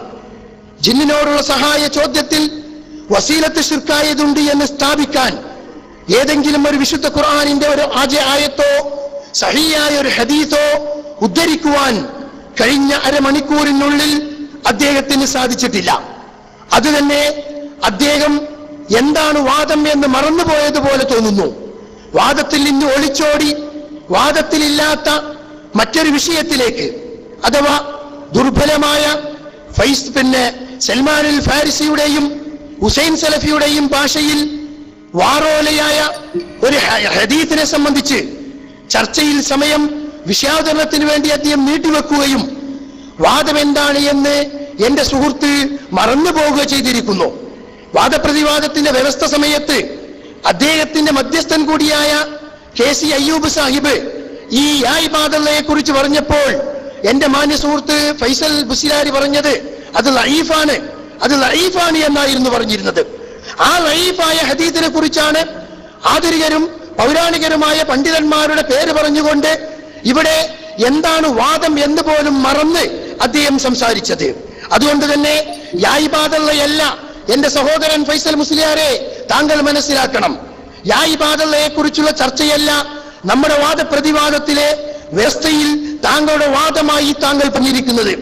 ജിന്നിനോടുള്ള സഹായ ചോദ്യത്തിൽ വസീലത്ത് ശിർക്കായതുണ്ട് എന്ന് സ്ഥാപിക്കാൻ ഏതെങ്കിലും ഒരു വിശുദ്ധ ഖുർആനിന്റെ ഒരു ആയത്തോ സഹിയായ ഒരു ഹദീസോ ഉദ്ധരിക്കുവാൻ കഴിഞ്ഞ അരമണിക്കൂറിനുള്ളിൽ അദ്ദേഹത്തിന് സാധിച്ചിട്ടില്ല. അതുതന്നെ അദ്ദേഹം എന്താണ് വാദം എന്ന് മറന്നുപോയതുപോലെ തോന്നുന്നു. വാദത്തിൽ നിന്ന് ഒളിച്ചോടി വാദത്തിലില്ലാത്ത മറ്റൊരു വിഷയത്തിലേക്ക്, അഥവാ ദുർബലമായ സൽമാനുൽ ഫാരിസിയുടെയും ഹുസൈൻ സലഫിയുടെയും ഭാഷയിൽ വാറോലയായ ഒരു ഹദീസിനെ സംബന്ധിച്ച് ചർച്ചയിൽ സമയം വിഷയാവതരണത്തിന് വേണ്ടി അദ്ദേഹം നീട്ടിവെക്കുകയും വാദം എന്താണ് എന്ന് എന്റെ സുഹൃത്ത് മറന്നു പോവുക ചെയ്തിരിക്കുന്നു. വാദപ്രതിവാദത്തിന്റെ വ്യവസ്ഥ സമയത്ത് അദ്ദേഹത്തിന്റെ മധ്യസ്ഥൻ കൂടിയായ KC അയ്യൂബ് സാഹിബ് ഈ യായിബാദയെ കുറിച്ച് പറഞ്ഞപ്പോൾ എന്റെ മാന്യ സുഹൃത്ത് ഫൈസൽ ബുസിലാരി പറഞ്ഞത് അത് ലഈഫാണ് എന്നായിരുന്നു പറഞ്ഞിരുന്നത്. ആ ലഈഫായ ഹദീസിനെ കുറിച്ചാണ് ആധുനികരും പൗരാണികരുമായ പണ്ഡിതന്മാരുടെ പേര് പറഞ്ഞുകൊണ്ട് ഇവിടെ എന്താണ് വാദം എന്ന് പോലും മറന്ന് അദ്ദേഹം സംസാരിച്ചത്. അതുകൊണ്ട് തന്നെ യായിബാദയല്ല എന്റെ സഹോദരൻ ഫൈസൽ മുസ്ലിയാരെ താങ്കൾ മനസ്സിലാക്കണം. യായിബാദയെ കുറിച്ചുള്ള ചർച്ചയല്ല നമ്മുടെ വാദപ്രതിവാദത്തിലെ വ്യവസ്ഥയിൽ താങ്കളുടെ വാദമായി താങ്കൾ പറഞ്ഞിരിക്കുന്നത്.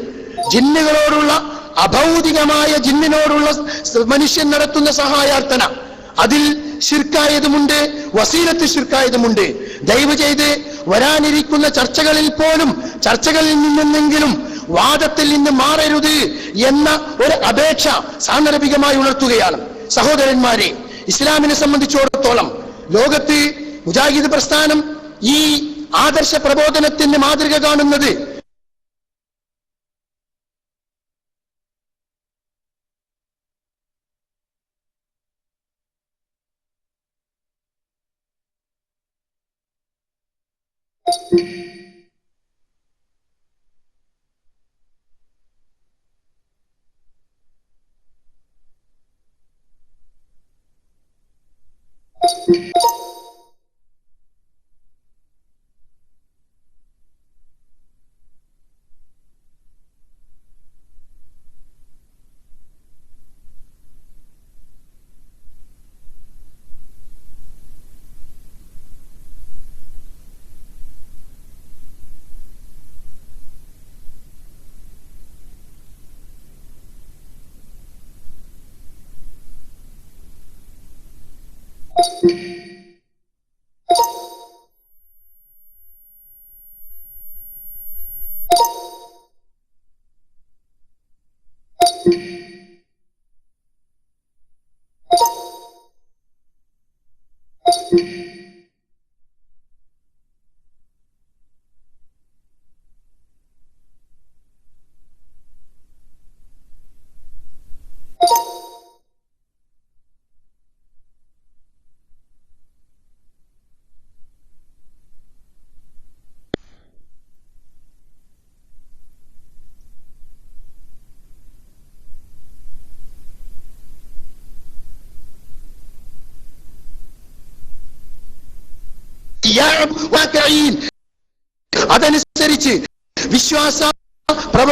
ജിന്നുകളോടുള്ള അഭൗതികമായ ജിന്നിനോടുള്ള മനുഷ്യൻ നടത്തുന്ന സഹായാർത്ഥന, അതിൽ ശിർക്കായതുമുണ്ട്, വസീലത്ത് ശിർക്കായതുമുണ്ട്. ദയവ് ചെയ്ത് വരാനിരിക്കുന്ന ചർച്ചകളിൽ നിന്നെങ്കിലും വാദത്തിൽ നിന്ന് മാറരുത് എന്ന ഒരു അപേക്ഷ സാന്ദർഭികമായി ഉണർത്തുകയാണ്. സഹോദരന്മാരെ, ഇസ്ലാമിനെ സംബന്ധിച്ചിടത്തോളം ലോകത്ത് മുജാഹിദ് പ്രസ്ഥാനം ഈ ആദർശ പ്രബോധനത്തിന്റെ മാതൃക കാണുന്നത് അതനുസരിച്ച്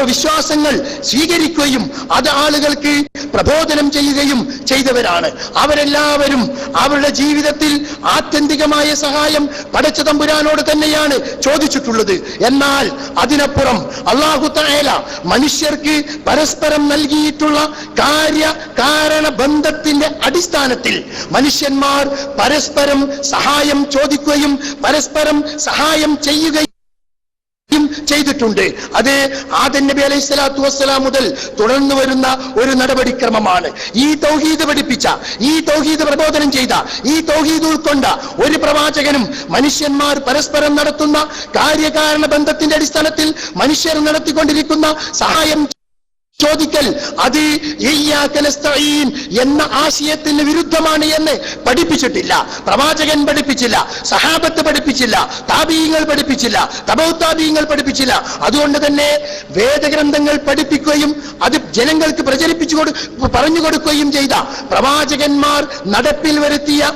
വിശ്വാസങ്ങൾ സ്വീകരിക്കുകയും അത് ആളുകൾക്ക് പ്രബോധനം ചെയ്യുകയും ചെയ്തവരാണ്. അവരെല്ലാവരും അവരുടെ ജീവിതത്തിൽ ആത്യന്തികമായ സഹായം പടച്ച തമ്പുരാനോട് തന്നെയാണ് ചോദിച്ചിട്ടുള്ളത്. എന്നാൽ അതിനപ്പുറം അല്ലാഹു തആല മനുഷ്യർക്ക് പരസ്പരം നൽകിയിട്ടുള്ള കാര്യകാരണ ബന്ധത്തിന്റെ അടിസ്ഥാനത്തിൽ മനുഷ്യന്മാർ പരസ്പരം സഹായം ചോദിക്കുകയും പരസ്പരം സഹായം ചെയ്യുകയും ചെയ്തിട്ടുണ്ട്. അത് ആദം നബി അലൈഹി സ്വലാത്തു വസ്സലാം മുതൽ തുടർന്നു വരുന്ന ഒരു നടപടിക്രമമാണ്. ഈ തൗഹീദ് പഠിപ്പിച്ച, ഈ തൗഹീദ് പ്രബോധനം ചെയ്ത, ഈ തൗഹീദ് ഉൾക്കൊണ്ട ഒരു പ്രവാചകനും മനുഷ്യന്മാർ പരസ്പരം നടത്തുന്ന കാര്യകാരണ ബന്ധത്തിന്റെ അടിസ്ഥാനത്തിൽ മനുഷ്യർ നടത്തിക്കൊണ്ടിരിക്കുന്ന സഹായം ചോദിക്കൽ അത് ഇയ്യാക നസ്തഈൻ എന്ന ആശയത്തിന് വിരുദ്ധമാണ് എന്ന് പഠിപ്പിച്ചിട്ടില്ല. പ്രവാചകൻ പഠിപ്പിച്ചില്ല, സഹാബത്ത് പഠിപ്പിച്ചില്ല, താബീങ്ങൾ പഠിപ്പിച്ചില്ല, തബഉ താബീങ്ങൾ പഠിപ്പിച്ചില്ല. അതുകൊണ്ട് തന്നെ വേദഗ്രന്ഥങ്ങൾ പഠിപ്പിക്കുകയും അത് ജനങ്ങൾക്ക് പറഞ്ഞു കൊടുക്കുകയും ചെയ്ത പ്രവാചകന്മാർ നടപ്പിൽ വരുത്തിയ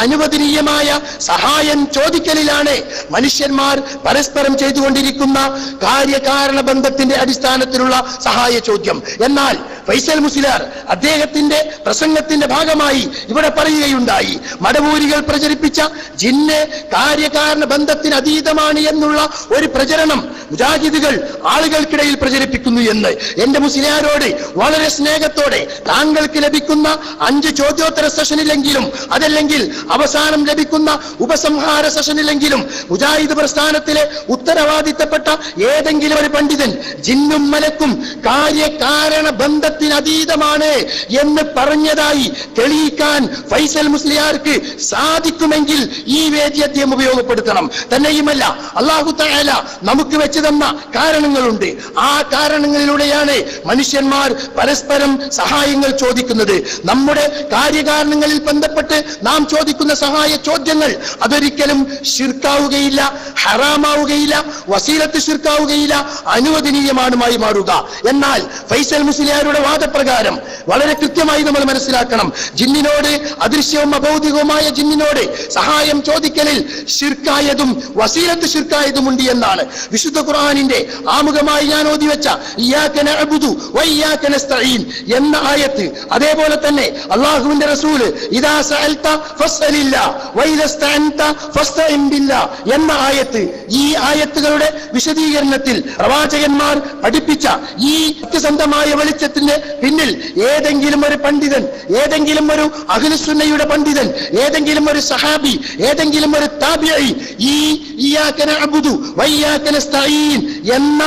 അനുവദനീയമായ സഹായം ചോദിക്കലിലാണ് മനുഷ്യന്മാർ പരസ്പരം ചെയ്തുകൊണ്ടിരിക്കുന്ന കാര്യകാരണ ബന്ധത്തിന്റെ അടിസ്ഥാനത്തിലുള്ള സഹായ ചോദ്യം. ചോദ്യം. എന്നാൽ ഫൈസൽ മുസ്ലിയാർ അദ്ദേഹത്തിന്റെ പ്രസംഗത്തിന്റെ ഭാഗമായി ഇവിടെ പറയുകയുണ്ടായി, മടവൂരികൾ പ്രചരിപ്പിച്ച ജിന്ന് കാര്യകാരണ ബന്ധത്തിന് അതീതമാണ് എന്നുള്ള ഒരു പ്രചരണം മുജാഹിദുകൾ ആളുകൾക്കിടയിൽ പ്രചരിപ്പിക്കുന്നു എന്ന്. എന്റെ മുസ്ലിയാരോട് വളരെ സ്നേഹത്തോടെ താങ്കൾക്ക് ലഭിക്കുന്ന 5 ചോദ്യോത്തര സെഷനിലെങ്കിലും, അതല്ലെങ്കിൽ അവസാനം ലഭിക്കുന്ന ഉപസംഹാര സെഷനിലെങ്കിലും മുജാഹിദ് പ്രസ്ഥാനത്തിലെ ഉത്തരവാദിത്തപ്പെട്ട ഏതെങ്കിലും ഒരു പണ്ഡിതൻ ജിന്നും മലക്കും കാര്യകാരണ ബന്ധത്തിന് അതീതമാണ് എന്ന് പറഞ്ഞതായി തെളിയിക്കാൻ ഫൈസൽ മുസ്ലിയാർക്ക് സാധിക്കുമെങ്കിൽ ഈ വേദി അദ്ദേഹം ഉപയോഗപ്പെടുത്തണം. തന്നെയുമല്ല, അല്ലാഹു തആല നമുക്ക് വെച്ച് തന്ന കാരണങ്ങളുണ്ട്. ആ കാരണങ്ങളിലൂടെയാണ് മനുഷ്യന്മാർ പരസ്പരം സഹായങ്ങൾ ചോദിക്കുന്നത്. നമ്മുടെ കാര്യകാരണങ്ങളിൽ ബന്ധപ്പെട്ട് നാം ചോദിക്കുന്ന സഹായ ചോദ്യങ്ങൾ അതൊരിക്കലും ശിർക്കാവുകയില്ല, ഹറാമാവുകയില്ല, വസീലത്ത് ശിർക്കാവുകയില്ല, അനുവദനീയമാണുമായി മാറുക. എന്നാൽ ഫൈസൽ മുസ്ലിയാരുടെ വാദപ്രകാരം വളരെ കൃത്യമായി നമ്മൾ മനസ്സിലാക്കണം, ജിന്നിനോട്, അദൃശ്യവും അഭൗതികവുമായ ജിന്നിനോട് സഹായം ചോദിക്കലിൽ ശിർക്കായതും വസീലത്ത് ശിർക്കായതുമുണ്ട് എന്നാണ്. വിശുദ്ധ ഖുർആനിന്റെ ആമുഖമായി ഞാൻ ഓതിവെച്ച ഇയ്യാക നഅ്ബുദു വഇയ്യാക നസ്തഈൻ എന്ന ആയത്ത്, അതേപോലെ തന്നെ അല്ലാഹുവിന്റെ റസൂൽ ഇദാ സഅൽത ഫസ്അലില്ലാ വഇദാ സ്തഅൻത ഫസ്തഇൻ ബില്ലാ എന്ന ആയത്ത്, ഈ ആയത്തുകളുടെ വിശദീകരണത്തിൽ പ്രവാചകന്മാർ പഠിപ്പിച്ച ഈ സത്യസന്ധമായ വെളിച്ചത്തിന്റെ പിന്നിൽ ഏതെങ്കിലും ഒരു പണ്ഡിതൻ, ഏതെങ്കിലും ഒരു അഹ്ലുസുന്നയുടെ പണ്ഡിതൻ, ഏതെങ്കിലും ഒരു സഹാബി, ഏതെങ്കിലും ഒരു താബിഈ ഈ ഇയ്യാക നഅ്ബുദു വഇയ്യാക നസ്തഈൻ എന്ന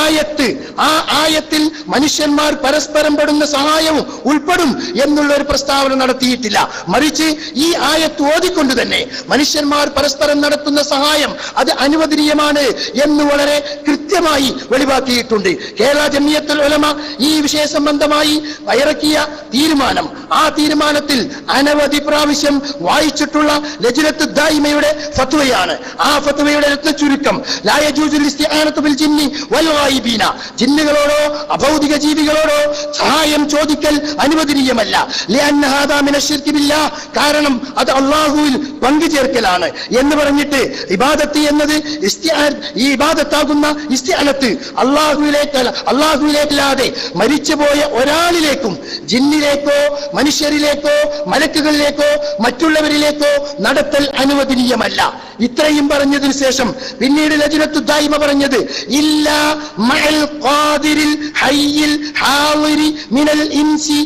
ആയത്ത്, ആ ആയത്തിൽ മനുഷ്യന്മാർ പരസ്പരം പെടുന്ന സഹായവും ഉൾപ്പെടും എന്നുള്ള ഒരു പ്രസ്താവന നടത്തിയിട്ടില്ല. മറിച്ച് ഈ ആയത്ത് ഓതിക്കൊണ്ട് തന്നെ മനുഷ്യന്മാർ പരസ്പരം നടത്തുന്ന സഹായം അത് അനുവദനീയമാണ് എന്ന് വളരെ കൃത്യമായി വെളിവാക്കിയിട്ടുണ്ട്. കേരള ജംഇയ്യത്തുൽ ഉലമ ഈ വിഷയ സംബന്ധമായി ഇറക്കിയ തീരുമാനം, ആ തീരുമാനത്തിൽ അനവധി പ്രാവശ്യം വായിച്ചിട്ടുള്ള ലജ്നത്ത് ദായിമയുടെ ഫത്വയാണ്. ആ ഫത്വയുടെ ചുരുക്കം ലാ യജൂസുൽ ഇസ്തിആനതു ബിൽ ജിന്നി വൽ ഗായിബീന, ജിന്നുകളോടോ അഭൗതിക ജീവികളോടോ സഹായം ചോദിക്കൽ അനുവദനീയമല്ല. ലിഅന്ന ഹാദാ മിനശ് ശിർക്കി ബില്ലാഹ്, കാരണം അത് അല്ലാഹുവിൽ പങ്കുചേർക്കലാണ് എന്ന് പറഞ്ഞിട്ട് ഇബാദത്ത് എന്നത് ഈ ഇബാദത്താകുന്ന ഇസ്തിആനത്ത് അല്ലാഹുവിലേക്കല്ലാതെ മരിച്ചുപോയ ഒരാളിലേക്കും, ജിന്നിലേക്കോ മനുഷ്യരിലേക്കോ മലക്കുകളിലേക്കോ മറ്റുള്ളവരിലേക്കോ നടത്തൽ അനുവദനീയമല്ല. ഇത്രയും പറഞ്ഞതിനു ശേഷം പിന്നീട് ലജ്നത്തു ദായിമ പറഞ്ഞത് ഇല്ലാ മഅൽ ഖാദിരിൽ ഹയ്യിൽ ഹാളിരി മിനൽ ഇൻസി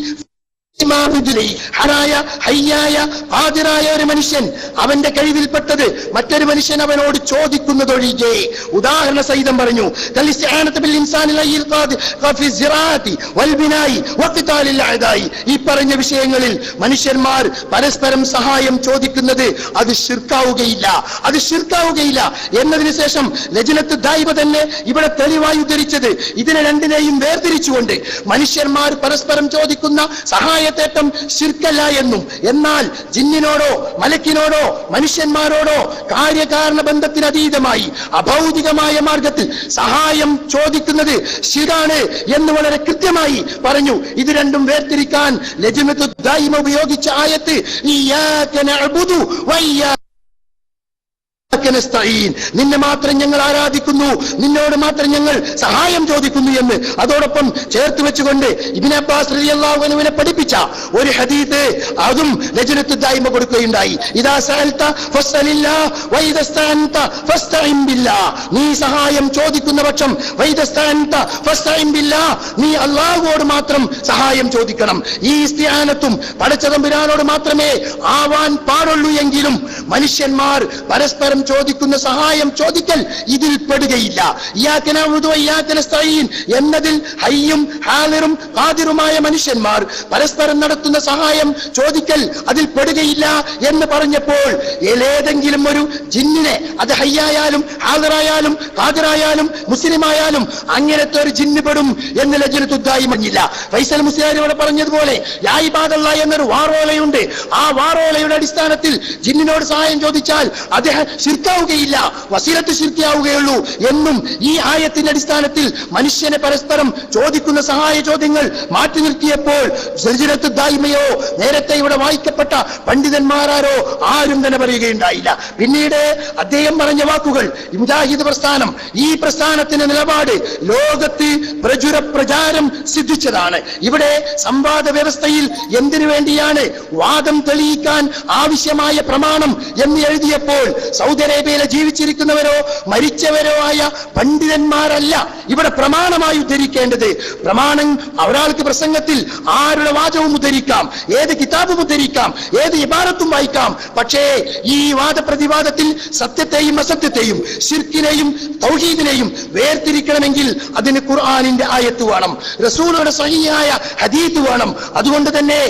ഹാദിറായ ഒരു മനുഷ്യൻ, അവന്റെ കഴിവിൽപ്പെട്ടത് മറ്റൊരു മനുഷ്യൻ അവനോട് ചോദിക്കുന്നതൊഴികെ. ഉദാഹരണ സഹിതം പറഞ്ഞു, ഈ പറഞ്ഞ വിഷയങ്ങളിൽ മനുഷ്യന്മാർ പരസ്പരം സഹായം ചോദിക്കുന്നത് അത് ശിർക്കാവുകയില്ല, അത് ശിർക്കാവുകയില്ല എന്നതിന് ശേഷം ലജ്നത്ത് ദായിമ തന്നെ ഇവിടെ തെളിവായി ഉദ്ധരിച്ചത് ഇതിനെ രണ്ടിനെയും വേർതിരിച്ചുകൊണ്ട് മനുഷ്യന്മാർ പരസ്പരം ചോദിക്കുന്ന സഹായ തേട്ടം ശിർക്കല്ല എന്നും, എന്നാൽ ജിന്നിനോടോ മലക്കിനോടോ മനുഷ്യന്മാരോടോ കാര്യകാരണ ബന്ധത്തിന് അതീതമായി അഭൗതികമായ മാർഗത്തിൽ സഹായം ചോദിക്കുന്നത് ശിർക്കാണ് എന്ന് വളരെ കൃത്യമായി പറഞ്ഞു. ഇത് രണ്ടും വേർതിരിക്കാൻ ലജ്നത്തു ദായിമ ഉപയോഗിച്ച ആയത്ത് ഇയ്യാക നഅ്ബുദു വഇയ്യാക നിന്നെ മാത്രം ഞങ്ങൾ ആരാധിക്കുന്നു, നിന്നോട് മാത്രം ഞങ്ങൾ സഹായം ചോദിക്കുന്നു എന്ന് അതോടൊപ്പം ചേർത്ത് വെച്ചുകൊണ്ട് ഇബ്നു അബ്ബാസ് റളിയല്ലാഹു അൻഹുവിനെ പഠിപ്പിച്ച ഒരു ഹദീസ് അതും ലജ്നത്തു ദായിമ കൊടുക്കുകയുണ്ടായി. ഇദാ സഅൽത ഫസ്അലില്ലാഹ് വഇദാ സ്തഅൻത ഫസ്തഇൻ ബില്ലാഹ്, നീ സഹായം ചോദിക്കുന്ന പക്ഷം വഇദാ സ്തഅൻത ഫസ്തഇൻ ബില്ലാഹ്, നീ അല്ലാഹുവോട് മാത്രം സഹായം ചോദിക്കണം. ഈ ഇസ്തിആനത്തും പടച്ചതമ്പുരാനോട് മാത്രമേ ആവാൻ പാടുള്ളൂ എങ്കിലും മനുഷ്യന്മാർ പരസ്പരം ചോദിക്കുന്ന സഹായം ചോദിക്കൽ ഇതിൽ പെടുകയില്ല. ഇയ്യാക നഅ്ബുദു വഇയ്യാക നസ്തഈൻ എന്നതിൽ ഹയ്യും ഹാദിറും ഖാദിറുമായ മനുഷ്യന്മാർ പരസ്പരം നടത്തുന്ന സഹായം ചോദിക്കൽ അതിൽ പെടുകയില്ല എന്ന് പറഞ്ഞപ്പോൾ ഏതെങ്കിലും ഒരു ജിന്നിനെ, അത് ഹയ്യായാലും ഹാദിറായാലും ഖാദിറായാലും മുസ്ലിമായാലും അങ്ങനത്തെ ഒരു ജിന്ന് പെടും എന്ന് ലജ്നത്തു ദായിമ പറഞ്ഞില്ല. ഫൈസൽ മുസ്ലിയാർ ഇവിടെ പറഞ്ഞതുപോലെ യാ ഇബാദല്ലാഹ് എന്നൊരു വാറോലയുണ്ട്. ആ വാറോലയുടെ അടിസ്ഥാനത്തിൽ ജിന്നിനോട് സഹായം ചോദിച്ചാൽ അദ്ദേഹം ശിർക്കാവുകയില്ല, വസീലത്ത് ശിർക്കാവുകയുള്ളൂ എന്നും ഈ ആയത്തിന്റെ അടിസ്ഥാനത്തിൽ മനുഷ്യനെ പരസ്പരം ചോദിക്കുന്ന സഹായ ചോദ്യങ്ങൾ മാറ്റി നിർത്തിയപ്പോൾ സജ്ജനത്ത് ദായിമയോ നേരത്തെ ഇവിടെ വായിക്കപ്പെട്ട പണ്ഡിതന്മാരാരോ ആരും തന്നെ പറയുകയുണ്ടായില്ല. പിന്നീട് അദ്ദേഹം പറഞ്ഞ വാക്കുകൾ, മുജാഹിദ് പ്രസ്ഥാനം, ഈ പ്രസ്ഥാനത്തിന്റെ നിലപാട് ലോകത്ത് പ്രചാരം സിദ്ധിച്ചതാണ്. ഇവിടെ സംവാദ വ്യവസ്ഥയിൽ എന്തിനു വേണ്ടിയാണ് വാദം തെളിയിക്കാൻ ആവശ്യമായ പ്രമാണം എന്ന് എഴുതിയപ്പോൾ സൗദി അറേബ്യയിലെ ജീവിച്ചിരിക്കുന്നവരോ മരിച്ചവരോ ആയ പണ്ഡിതന്മാരല്ല ഇവിടെ പ്രമാണമായി ഉദ്ധരിക്കേണ്ടത്. പ്രമാണം ഒരാൾക്ക് പ്രസംഗത്തിൽ ആരുടെ വാചകവും ഉദ്ധരിക്കാം, ഏത് കിതാബും ഉദ്ധരിക്കാം, ഏത് ഇബാറത്തും വായിക്കാം. പക്ഷേ ഈ വാദപ്രതിവാദത്തിൽ സത്യത്തെയും അസത്യത്തെയും ശിർക്കിനെയും തൗഹീദിനെയും വേർതിരിക്കണമെങ്കിൽ അതിന് ഖുർആനിന്റെ ആയത്ത് വേണം, റസൂലുകളുടെ സഹിയായ ഹദീത്ത് വേണം. അതുകൊണ്ട് തന്നെ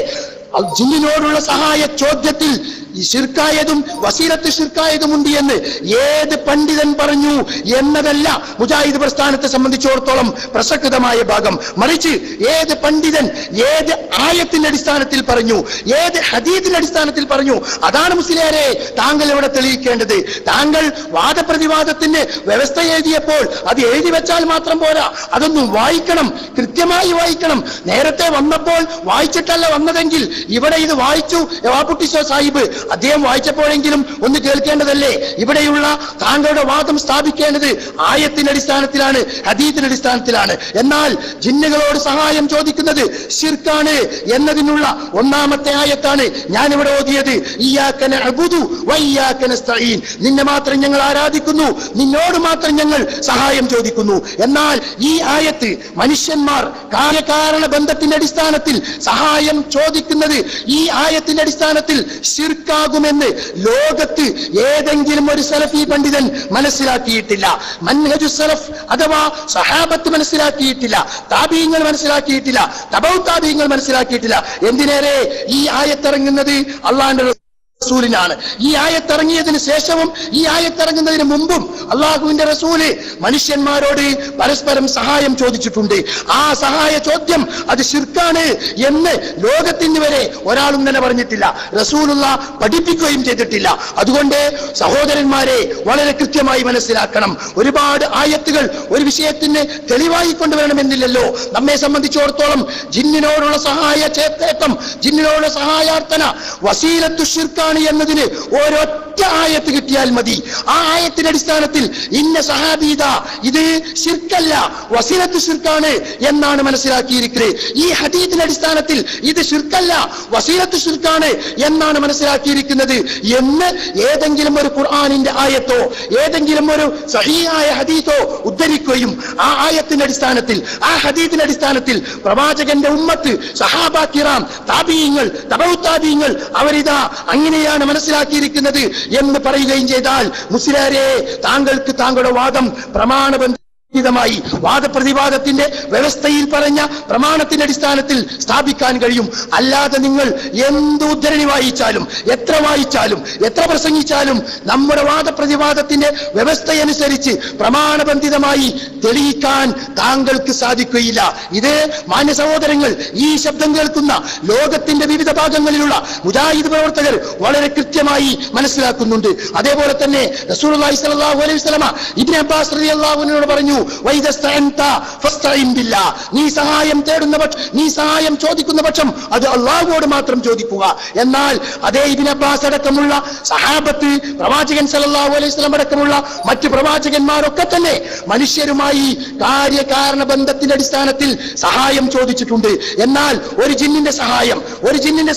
ജിന്നിനോടുള്ള സഹായ ചോദ്യത്തിൽ ഈ ശിർക്കായതും വസീലത്ത് ശിർക്കായതുമുണ്ട് എന്ന് ഏത് പണ്ഡിതൻ പറഞ്ഞു എന്നതല്ല മുജാഹിദ് പ്രസ്ഥാനത്തെ സംബന്ധിച്ചിടത്തോളം പ്രസക്തമായ ഭാഗം. മറിച്ച് ഏത് പണ്ഡിതൻ ഏത് ആയത്തിന്റെ അടിസ്ഥാനത്തിൽ പറഞ്ഞു, ഏത് ഹദീത്തിന്റെ അടിസ്ഥാനത്തിൽ പറഞ്ഞു, അതാണ് മുസ്ലിയാരെ താങ്കൾ ഇവിടെ തെളിയിക്കേണ്ടത്. താങ്കൾ വാദപ്രതിവാദത്തിന്റെ വ്യവസ്ഥ എഴുതിയപ്പോൾ അത് എഴുതി വെച്ചാൽ മാത്രം പോരാ, അതൊന്നും വായിക്കണം, കൃത്യമായി വായിക്കണം. നേരത്തെ വന്നപ്പോൾ വായിച്ചിട്ടല്ല വന്നതെങ്കിൽ ഇവിടെ ഇത് വായിച്ചു വാപ്പുട്ടിസോ സാഹിബ്, അദ്ദേഹം വായിച്ചപ്പോഴെങ്കിലും ഒന്ന് കേൾക്കേണ്ടതല്ലേ? ഇവിടെയുള്ള താങ്കളുടെ വാദം സ്ഥാപിക്കേണ്ടത് ആയത്തിന്റെ അടിസ്ഥാനത്തിലാണ്, ഹദീത്തിന്റെ അടിസ്ഥാനത്തിലാണ്. എന്നാൽ ജിന്നുകളോട് സഹായം ചോദിക്കുന്നത് ശിർക്കാണ് എന്നതിനുള്ള ഒന്നാമത്തെ ആയത്താണ് ഞാനിവിടെ ഓതിയത്. ഇയ്യാക നഅ്ബുദു വഇയ്യാക നസ്തഈൻ, നിന്നെ മാത്രം ഞങ്ങൾ ആരാധിക്കുന്നു, നിന്നോട് മാത്രം ഞങ്ങൾ സഹായം ചോദിക്കുന്നു. എന്നാൽ ഈ ആയത്ത് മനുഷ്യന്മാർ കാര്യകാരണ ബന്ധത്തിന്റെ അടിസ്ഥാനത്തിൽ സഹായം ചോദിക്കുന്നത് ഈ ആയത്തിന്റെ അടിസ്ഥാനത്തിൽ ശിർക്കാകുമെന്ന് ലോകത്ത് ഏതെങ്കിലും ഒരു സലഫി പണ്ഡിതൻ മനസ്സിലാക്കിയിട്ടില്ല. മൻഹജു സലഫ് അഥവാ സഹാബത്ത് മനസ്സിലാക്കിയിട്ടില്ല, താബീങ്ങൾ മനസ്സിലാക്കിയിട്ടില്ല, തബൗ താബീങ്ങൾ മനസ്സിലാക്കിയിട്ടില്ല. എന്തിനേറെ ഈ ആയത്തിറങ്ങുന്നത് അള്ളാഹുവിന്റെ റസൂലിനാണ്. ഈ ആയത്തിറങ്ങിയതിന് ശേഷവും ഈ ആയത്തിറങ്ങുന്നതിന് മുമ്പും അള്ളാഹുവിന്റെ റസൂല് മനുഷ്യന്മാരോട് പരസ്പരം സഹായം ചോദിച്ചിട്ടുണ്ട്. ആ സഹായ ചോദ്യം അത് ശിർക്കാണ് എന്ന് ലോകത്തിന് വരെ ഒരാളും തന്നെ പറഞ്ഞിട്ടില്ല, റസൂലുള്ള പഠിപ്പിക്കുകയും ചെയ്തിട്ടില്ല. അതുകൊണ്ട് സഹോദരന്മാരെ വളരെ കൃത്യമായി മനസ്സിലാക്കണം. ഒരുപാട് ആയത്തുകൾ ഒരു വിഷയത്തിന് തെളിവായി കൊണ്ടുവരണമെന്നില്ലല്ലോ. നമ്മെ സംബന്ധിച്ചിടത്തോളം ജിന്നിനോടുള്ള സഹായ ചേത്തേട്ടം, ജിന്നിനോടുള്ള സഹായാർത്ഥന വസീലത്തു ശിർക്കാണ് എന്നതിന് ഒരൊറ്റ ആയത്ത് കിട്ടിയാൽ മതി. ആ ആയത്തിന്റെ അടിസ്ഥാനത്തിൽ ഇന്ന സഹാബീദ ഇത് ശിർക്കല്ല വസീലത്ത് ശിർക്കാണ് എന്നാണ് മനസ്സിലാക്കിയിരിക്കുന്നത്. ഈ ഹദീത്തിന്റെ അടിസ്ഥാനത്തിൽ ഇത് ശിർക്കല്ല വസീലത്ത് ശിർക്കാണ് എന്നാണ് മനസ്സിലാക്കിയിരിക്കുന്നത് എന്ന് ഏതെങ്കിലും ഒരു ഖുർആനിന്റെ ആയത്തോ ഏതെങ്കിലും ഒരു സഹീഹായ ഹദീസോ ഉദ്ധരിക്കുകയും ആ ആയത്തിന്റെ അടിസ്ഥാനത്തിൽ ആ ഹദീത്തിന്റെ അടിസ്ഥാനത്തിൽ പ്രവാചകന്റെ ഉമ്മത്ത് സഹാബ കിറാം താബീങ്ങൾ തബഉ താബീങ്ങൾ അവരിതാ അങ്ങനെയാണ് മനസ്സിലാക്കിയിരിക്കുന്നത് എന്ന് പറയുകയും ചെയ്താൽ മുസ്ലിയാരെ താങ്കൾക്ക് താങ്കളുടെ വാദം പ്രമാണബന്ധിതമായി വാദപ്രതിവാദത്തിന്റെ വ്യവസ്ഥയിൽ പറഞ്ഞ പ്രമാണത്തിന്റെ അടിസ്ഥാനത്തിൽ സ്ഥാപിക്കാൻ കഴിയും. അല്ലാതെ നിങ്ങൾ എന്ത് ഉദ്ധരണി വായിച്ചാലും എത്ര വായിച്ചാലും എത്ര പ്രസംഗിച്ചാലും നമ്മുടെ വാദപ്രതിവാദത്തിന്റെ വ്യവസ്ഥയനുസരിച്ച് പ്രമാണബന്ധിതമായി തെളിയിക്കാൻ താങ്കൾക്ക് സാധിക്കുകയില്ല. ഇത് മാന്യ സഹോദരങ്ങൾ, ഈ ശബ്ദം കേൾക്കുന്ന ലോകത്തിന്റെ വിവിധ ഭാഗങ്ങളിലുള്ള മുജാഹിദ് പ്രവർത്തകർ വളരെ കൃത്യമായി മനസ്സിലാക്കുന്നുണ്ട്. അതേപോലെ തന്നെ റസൂലുള്ളാഹി സ്വല്ലല്ലാഹു അലൈഹി വസല്ലമ ഇബ്നു അബ്ബാസ് റളിയല്ലാഹു അൻഹുവിനോട് പറഞ്ഞു, വൈദസ്തഅൻത ഫസ്തഇൻ ബില്ലാഹ്, നീ സഹായം തേടുന്ന പക്ഷം, നീ സഹായം ചോദിക്കുന്ന പക്ഷം അത് അല്ലാഹുവോട് മാത്രം ചോദിക്കുക. എന്നാൽ അതേ ഇബ്നു അബ്ബാസ് അടക്കമുള്ള സഹാബത്ത്, പ്രവാചകൻ സല്ലല്ലാഹു അലൈഹി വസല്ലം അടക്കമുള്ള മറ്റ് പ്രവാചകന്മാരൊക്കെ തന്നെ മനുഷ്യരുമായി കാര്യകാരണ ബന്ധത്തിന്റെ അടിസ്ഥാനത്തിൽ സഹായം ചോദിച്ചിട്ടുണ്ട്. എന്നാൽ ഒരു ജിന്നിന്റെ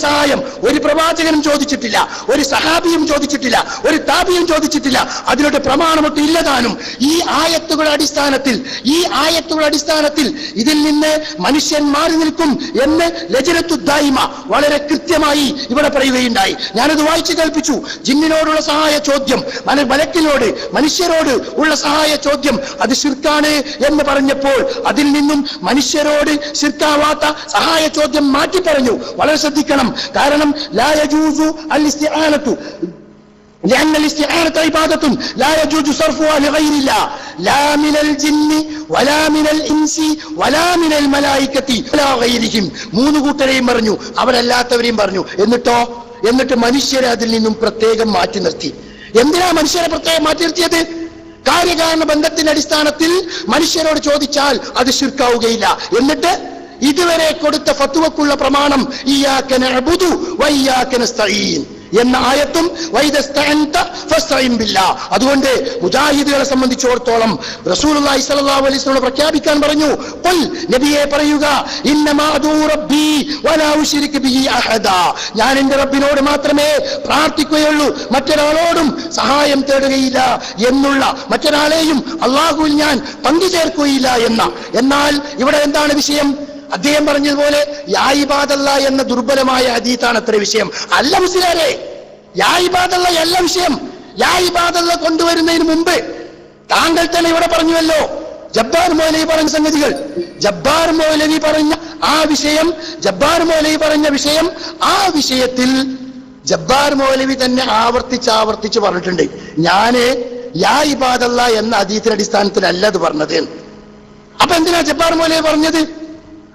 സഹായം ഒരു പ്രവാചകനും ചോദിച്ചിട്ടില്ല, ഒരു സഹാബിയും ചോദിച്ചിട്ടില്ല, ഒരു താബിയും ചോദിച്ചിട്ടില്ല. അതിനൊരു പ്രമാണമൊക്കെ ഇല്ലതാനും. ഈ ആയത്തുകളുടെ അടിസ്ഥാനത്തിൽ ഇതിൽ നിന്ന് മനുഷ്യൻ മാറി നിൽക്കും എന്ന് ലജ്നത്തു ദായിമ വളരെ കൃത്യമായി ഇവിടെ പറയുകയുണ്ടായി. ഞാനത് വായിച്ചു കേൾപ്പിച്ചു. ജിന്നിനോടുള്ള സഹായ ചോദ്യം, മലക്കിനോട് മനുഷ്യരോട് ഉള്ള സഹായ ചോദ്യം അത് ശിർക്കാണ് എന്ന് പറഞ്ഞപ്പോൾ അതിൽ നിന്നും മനുഷ്യരോട് ശിർക്കാവാത്ത സഹായ ചോദ്യം മാറ്റി പറഞ്ഞു. വളരെ ശ്രദ്ധിക്കണം. കാരണം ലാ യജൂസു അൽ ഇസ്തിആനതു لأن الاستعانة عبادة لا يجوز صرفها لغير الله لا من الجن ولا من الإنس ولا من الملائكة ولا غيرهم. മൂന്ന് കൂട്ടരെയും പറഞ്ഞു, അവരല്ലാത്തവരെയും പറഞ്ഞു. എന്നിട്ട് മനുഷ്യരെ അതിൽ നിന്നും പ്രത്യേകം മാറ്റി നിർത്തി. എന്തിനാ മനുഷ്യരെ പ്രത്യേകം മാറ്റി നിർത്തിയത്? കാര്യകാരണ ബന്ധത്തിന്റെ അടിസ്ഥാനത്തിൽ മനുഷ്യരോട് ചോദിച്ചാൽ അത് ശിർക്കാവുകയില്ല. എന്നിട്ട് ഇതുവരെ കൊടുത്ത ഫത്വക്കുള്ള പ്രമാണം ഇയ്യാക നഅ്ബുദു വഇയ്യാക നസ്തഈൻ എന്ന ആയത്തും വൈദസ്തഅൻത ഫസ്തഈൻ ബില്ലാഹ്. അതുകൊണ്ട് മുജാഹിദുകളെ സംബന്ധിച്ചിടത്തോളം റസൂലുള്ളാഹി സ്വല്ലല്ലാഹു അലൈഹി വസല്ലം പ്രഖ്യാപിക്കാൻ പറഞ്ഞു, ഖുൽ നബിയെ പറയുക, ഇന്നമാ അദൂ റബ്ബി വലാ ഉശ്രികു ബിഹി അഹദാ, ഞാൻ എന്റെ റബ്ബിനോട് മാത്രമേ പ്രാർത്ഥിക്കുകയുള്ളൂ, മറ്റൊരാളോടും സഹായം തേടുകയില്ല എന്നുള്ള, മറ്റൊരാളെയും അല്ലാഹുവിൽ ഞാൻ പങ്കുചേർക്കുകയില്ല എന്ന. എന്നാൽ ഇവിടെ എന്താണ് വിഷയം? അദ്ദേഹം പറഞ്ഞതുപോലെ യാ ഇബാദല്ല എന്ന ദുർബലമായ ഹദീസാണ് അത്ര വിഷയം അല്ല മുസ്ലിയാരെ. യാ ഇബാദല്ല അല്ല വിഷയം. യാ ഇബാദല്ല കൊണ്ടുവരുന്നതിന് മുമ്പ് താങ്കൾ തന്നെ ഇവിടെ പറഞ്ഞുവല്ലോ, ജബ്ബാർ മൗലവി പറഞ്ഞ സംഗതികൾ. ജബ്ബാർ മൗലവി പറഞ്ഞ ആ വിഷയം, ജബ്ബാർ മൗലവി പറഞ്ഞ വിഷയം, ആ വിഷയത്തിൽ ജബ്ബാർ മൗലവി തന്നെ ആവർത്തിച്ച് പറഞ്ഞിട്ടുണ്ട്, ഞാന് യാ ഇബാദല്ല എന്ന ഹദീസിന്റെ അടിസ്ഥാനത്തിലല്ല അത് പറഞ്ഞത്. അപ്പൊ എന്തിനാ ജബ്ബാർ മൗലവി പറഞ്ഞത്?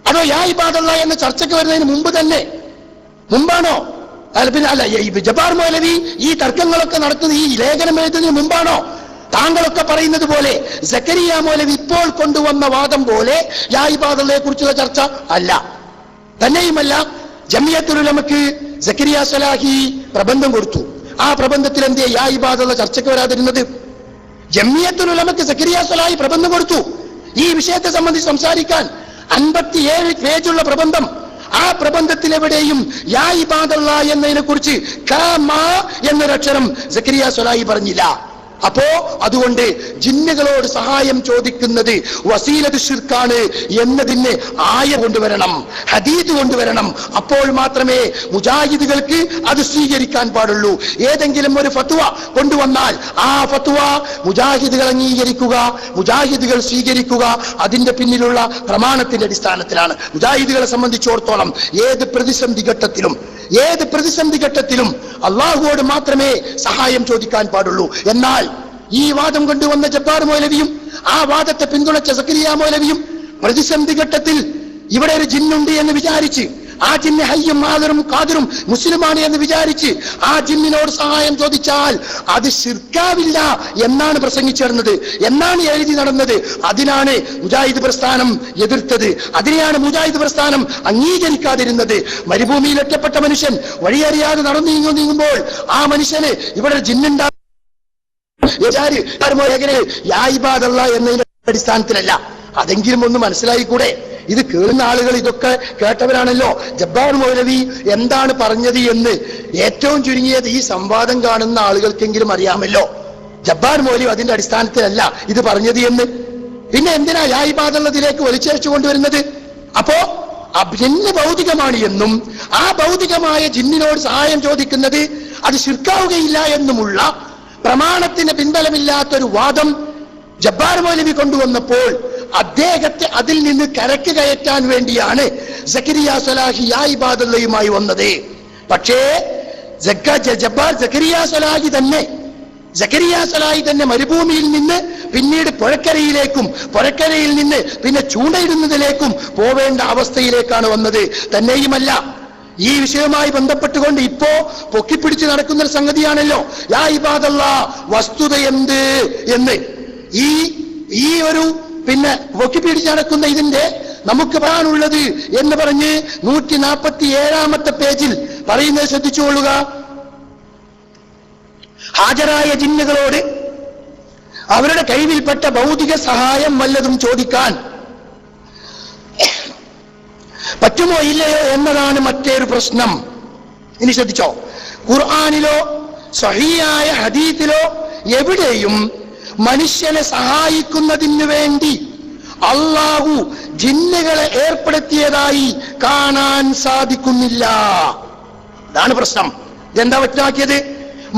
അതോ യാ ഇബാദല്ല എന്ന ചർച്ചയ്ക്ക് വരുന്നതിന് മുമ്പ് തന്നെ, മുമ്പാണോ? പിന്നെ അല്ല, ജബ്ബാർ മൗലവി ഈ തർക്കങ്ങളൊക്കെ നടത്തുന്നത്, ഈ ലേഖനം എഴുതുന്നതിന് മുമ്പാണോ? താങ്കളൊക്കെ പറയുന്നത് പോലെ സക്കരിയ മൗലവി ഇപ്പോൾ കൊണ്ടുവന്ന വാദം പോലെ യാ ഇബാദല്ലയെ കുറിച്ചുള്ള ചർച്ച അല്ല. തന്നെയുമല്ല, ജമിയത്തുൽ ഉലമക്ക് സക്കരിയ സലാഹി പ്രബന്ധം കൊടുത്തു. ആ പ്രബന്ധത്തിൽ എന്തേ യാ ഇബാദല്ല ചർച്ചയ്ക്ക് വരാതിരുന്നത്? ജമിയത്തുൽ ഉലമക്ക് സക്കരിയ സലാഹി പ്രബന്ധം കൊടുത്തു ഈ വിഷയത്തെ സംബന്ധിച്ച് സംസാരിക്കാൻ. 57 പേജുള്ള പ്രബന്ധം. ആ പ്രബന്ധത്തിൽ എവിടെയും യാ ഇബാദല്ല എന്നതിനെ കുറിച്ച് എന്നൊരക്ഷരം സക്കരിയ സ്വലാഹി പറഞ്ഞില്ല. അപ്പോ അതുകൊണ്ട് ജിന്നുകളോട് സഹായം ചോദിക്കുന്നത് വസീലത്ത് ശിർക്കാണ് എന്നതിന് ആയ കൊണ്ടുവരണം, ഹദീദ് കൊണ്ടുവരണം. അപ്പോൾ മാത്രമേ മുജാഹിദുകൾക്ക് അത് സ്വീകരിക്കാൻ പാടുള്ളൂ. ഏതെങ്കിലും ഒരു ഫത്വ കൊണ്ടുവന്നാൽ ആ ഫത്വ മുജാഹിദുകൾ അംഗീകരിക്കുക, മുജാഹിദുകൾ സ്വീകരിക്കുക, അതിന്റെ പിന്നിലുള്ള പ്രമാണത്തിന്റെ അടിസ്ഥാനത്തിലാണ്. മുജാഹിദുകളെ സംബന്ധിച്ചിടത്തോളം ഏത് പ്രതിസന്ധി ഘട്ടത്തിലും അള്ളാഹുവോട് മാത്രമേ സഹായം ചോദിക്കാൻ പാടുള്ളൂ. എന്നാൽ ഈ വാദം കൊണ്ടുവന്ന ജബ്ബാർ മൗലവിയും ആ വാദത്തെ പിന്തുണച്ച സക്കരിയ മൗലവിയും പ്രതിസന്ധി ഘട്ടത്തിൽ ഇവിടെ ഒരു ജിന്നുണ്ട് എന്ന് വിചാരിച്ച്, ആ ജിന്ന് ഹയ്യും ആദറും ഖാദിറും മുസ്ലിമാണ് എന്ന് വിചാരിച്ച് ആ ജിന്നിനോട് സഹായം ചോദിച്ചാൽ അത് ശിർക്കാവില്ല എന്നാണ് പ്രസംഗിച്ചിരുന്നത്, എന്നാണ് എഴുതി നടന്നത്. അതിനാണ് മുജാഹിദ് പ്രസ്ഥാനം എതിർത്തത്, അതിനെയാണ് മുജാഹിദ് പ്രസ്ഥാനം അംഗീകരിക്കാതിരുന്നത്. മരുഭൂമിയിൽ ഒറ്റപ്പെട്ട മനുഷ്യൻ വഴിയറിയാതെ നീങ്ങുമ്പോൾ ആ മനുഷ്യന് ഇവിടെ ജിന്നുണ്ടാ യാ ഇബാദല്ല എന്നതിന്റെ അടിസ്ഥാനത്തിലല്ല. അതെങ്കിലും ഒന്ന് മനസ്സിലായിക്കൂടെ? ഇത് കേൾക്കുന്ന ആളുകൾ ഇതൊക്കെ കേട്ടവരാണല്ലോ. ജബ്ബാർ മൗലവി എന്താണ് പറഞ്ഞത് എന്ന് ഏറ്റവും ചുരുങ്ങിയത് ഈ സംവാദം കാണുന്ന ആളുകൾക്കെങ്കിലും അറിയാമല്ലോ. ജബ്ബാർ മൗലവി അതിന്റെ അടിസ്ഥാനത്തിലല്ല ഇത് പറഞ്ഞത് എന്ന്. പിന്നെ എന്തിനാ യാ ഇബാദല്ലതിലേക്ക് വലിച്ചേച്ചു കൊണ്ടുവരുന്നത്? അപ്പോ ജിന്ന് ഭൗതികമാണ് എന്നും ആ ഭൗതികമായ ജിന്നിനോട് സഹായം ചോദിക്കുന്നത് അത് ശിർക്കാവുകയില്ല എന്നുമുള്ള പ്രമാണത്തിന് പിൻബലമില്ലാത്തൊരു വാദം ജബ്ബാർ മൗലവി കൊണ്ടുവന്നപ്പോൾ അദ്ദേഹത്തെ അതിൽ നിന്ന് കരക്ക് കയറ്റാൻ വേണ്ടിയാണ് സക്കരിയ സലാഹി യാ ഇബാദല്ലയുമായി വന്നത്. പക്ഷേ സക്കരിയ സലാഹി തന്നെ മരുഭൂമിയിൽ നിന്ന് പിന്നീട് പുഴക്കരയിൽ നിന്ന് പിന്നെ ചൂണ്ടയിടുന്നതിലേക്കും പോവേണ്ട അവസ്ഥയിലേക്കാണ് വന്നത്. തന്നെയുമല്ല, ഈ വിഷയവുമായി ബന്ധപ്പെട്ടുകൊണ്ട് ഇപ്പോ പൊക്കിപ്പിടിച്ച് നടക്കുന്ന ഒരു സംഗതിയാണല്ലോ യാ ഇബാദല്ല വസ്തുത എന്ത് എന്ന്. ഈ ഒരു പിന്നെ പൊക്കിപ്പിടിച്ച് നടക്കുന്ന ഇതിന്റെ നമുക്ക് പറയാനുള്ളത് എന്ന് പറഞ്ഞ് 147 പേജിൽ പറയുന്നത് ശ്രദ്ധിച്ചുകൊള്ളുക. ഹാജരായ ജിന്നുകളോട് അവരുടെ കൈവിൽപ്പെട്ട ഭൗതിക സഹായം വല്ലതും ചോദിക്കാൻ പറ്റുമോ ഇല്ലയോ എന്നതാണ് മറ്റൊരു പ്രശ്നം. ഇനി ശ്രദ്ധിച്ചോ, ഖുർആനിലോ സ്വഹീഹായ ഹദീസിലോ എവിടെയും മനുഷ്യനെ സഹായിക്കുന്നതിന് വേണ്ടി അള്ളാഹു ജിന്നുകളെ ഏർപ്പെടുത്തിയതായി കാണാൻ സാധിക്കുന്നില്ല. ഇതാണ് പ്രശ്നം. ഇതെന്താ വ്യക്തമാക്കിയത്?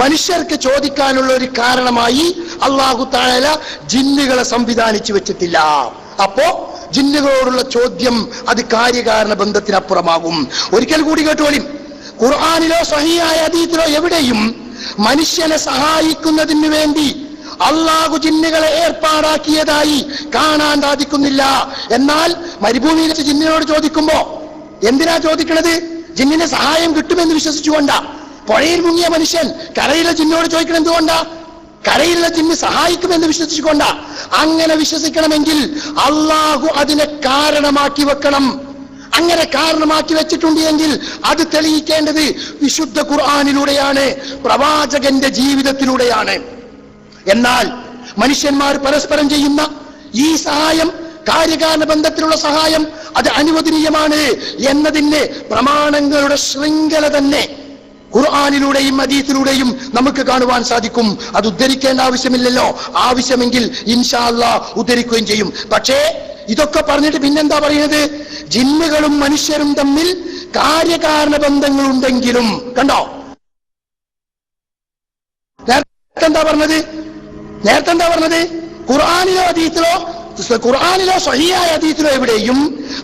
മനുഷ്യർക്ക് ചോദിക്കാനുള്ള ഒരു കാരണമായി അള്ളാഹു തആല ജിന്നുകളെ സംവിധാനിച്ചു വെച്ചിട്ടില്ല. അപ്പോ ജിന്നുകളോടുള്ള ചോദ്യം അത് കാര്യകാരണ ബന്ധത്തിനപ്പുറമാകും. ഒരിക്കൽ കൂടി കേട്ടോളി, ഖുർആനിലോ സ്വഹീഹായ ഹദീസിലോ എവിടെയും മനുഷ്യനെ സഹായിക്കുന്നതിന് വേണ്ടി അള്ളാഹു ജിന്നുകളെ ഏർപ്പാടാക്കിയതായി കാണാൻ സാധിക്കുന്നില്ല. എന്നാൽ മരുഭൂമിയിൽ വെച്ച് ജിന്നിനോട് ചോദിക്കുമ്പോ എന്തിനാ ചോദിക്കണത്? ജിന്നിന് സഹായം കിട്ടുമെന്ന് വിശ്വസിച്ചുകൊണ്ടാ. പുഴയിൽ മുങ്ങിയ മനുഷ്യൻ കരയിലെ ജിന്നോട് ചോദിക്കണം എന്തുകൊണ്ടാ? കരയിലുള്ള ജിന്ന് സഹായിക്കുമെന്ന് വിശ്വസിച്ചുകൊണ്ടാ. അങ്ങനെ വിശ്വസിക്കണമെങ്കിൽ അള്ളാഹു അതിനെ കാരണമാക്കി വെക്കണം. അങ്ങനെ കാരണമാക്കി വെച്ചിട്ടുണ്ട് എങ്കിൽ അത് തെളിയിക്കേണ്ടത് വിശുദ്ധ ഖുർആനിലൂടെയാണ്, പ്രവാചകന്റെ ജീവിതത്തിലൂടെയാണ്. എന്നാൽ മനുഷ്യന്മാർ പരസ്പരം ചെയ്യുന്ന ഈ സഹായം, കാര്യകാരണ ബന്ധത്തിലുള്ള സഹായം, അത് അനുവദനീയമാണ് എന്നതിന് പ്രമാണങ്ങളുടെ ശൃംഖല തന്നെ ഖുർആനിലൂടെയും ഹദീസിലൂടെയും നമുക്ക് കാണുവാൻ സാധിക്കും. അത് ഉദ്ധരിക്കേണ്ട ആവശ്യമില്ലല്ലോ. ആവശ്യമെങ്കിൽ ഇൻഷാ അല്ലാഹ് ഉദ്ധരിക്കുകയും ചെയ്യും. പക്ഷേ ഇതൊക്കെ പറഞ്ഞിട്ട് പിന്നെന്താ പറയുന്നത്? ജിന്നുകളും മനുഷ്യരും തമ്മിൽ കാര്യകാരണ ബന്ധങ്ങളുണ്ടെങ്കിലും, കണ്ടോ നേരത്തെ എന്താ പറഞ്ഞത്? ഖുർആനിലോ സ്വഹീഹായ ഹദീസിലോ എവിടെയും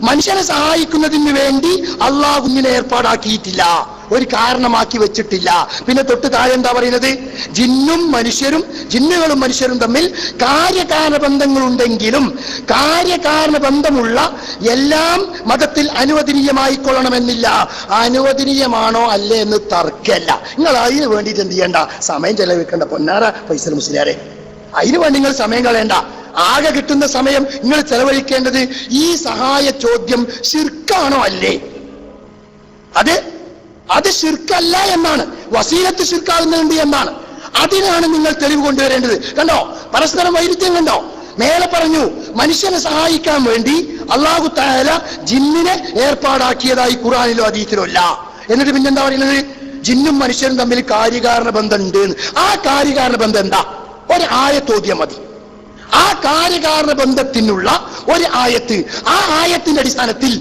മനുഷ്യനെ സഹായിക്കുന്നതിന് വേണ്ടി അള്ളാഹുവിനെ ഏർപ്പാടാക്കിയിട്ടില്ല, ഒരു കാരണമാക്കി വെച്ചിട്ടില്ല. പിന്നെ തൊട്ട് താഴെ എന്താ പറയുന്നത്? ജിന്നുകളും മനുഷ്യരും തമ്മിൽ കാര്യകാരണ ബന്ധങ്ങളുണ്ടെങ്കിലും കാര്യകാരണ ബന്ധമുള്ള എല്ലാം മതത്തിൽ അനുവദനീയമായിക്കൊള്ളണമെന്നില്ല. അനുവദനീയമാണോ അല്ലേ എന്ന് തർക്കമല്ല. നിങ്ങൾ അതിന് വേണ്ടിയിട്ട് എന്ത് ചെയ്യണ്ട, സമയം ചെലവഴിക്കേണ്ട പൊന്നാര ഫൈസൽ മുസ്ലിയാരെ. അതിനു വേണ്ടി നിങ്ങൾ സമയം കളയണ്ട. ആകെ കിട്ടുന്ന സമയം നിങ്ങൾ ചെലവഴിക്കേണ്ടത് ഈ സഹായ ചോദ്യം ശിർക്കാണോ അല്ലേ, അത് ശിർക്കല്ല എന്നാണ്, വസീലത്ത് ശിർക്കാകുന്നുണ്ട് എന്നാണ്. അതിനാണ് നിങ്ങൾ തെളിവ് കൊണ്ടുവരേണ്ടത്. കണ്ടോ പരസ്പരം വൈരുദ്ധ്യം കണ്ടോ? മേലെ പറഞ്ഞു മനുഷ്യനെ സഹായിക്കാൻ വേണ്ടി അല്ലാഹു തആല ജിന്നിനെ ഏർപ്പാടാക്കിയതായി ഖുർആനിലോ ഹദീസിലോ അല്ല. എന്നിട്ട് പിന്നെന്താ പറയുന്നത്? ജിന്നും മനുഷ്യരും തമ്മിൽ കാര്യകാരണ ബന്ധം ഉണ്ട്. ആ കാര്യകാരണ ബന്ധം എന്താ? ഒരു ആയത്തോദ്യം മതി. ആ കാര്യകാരണ ബന്ധത്തിനുള്ള ഒരു ആയത്ത്, ആ ആയത്തിന്റെ അടിസ്ഥാനത്തിൽ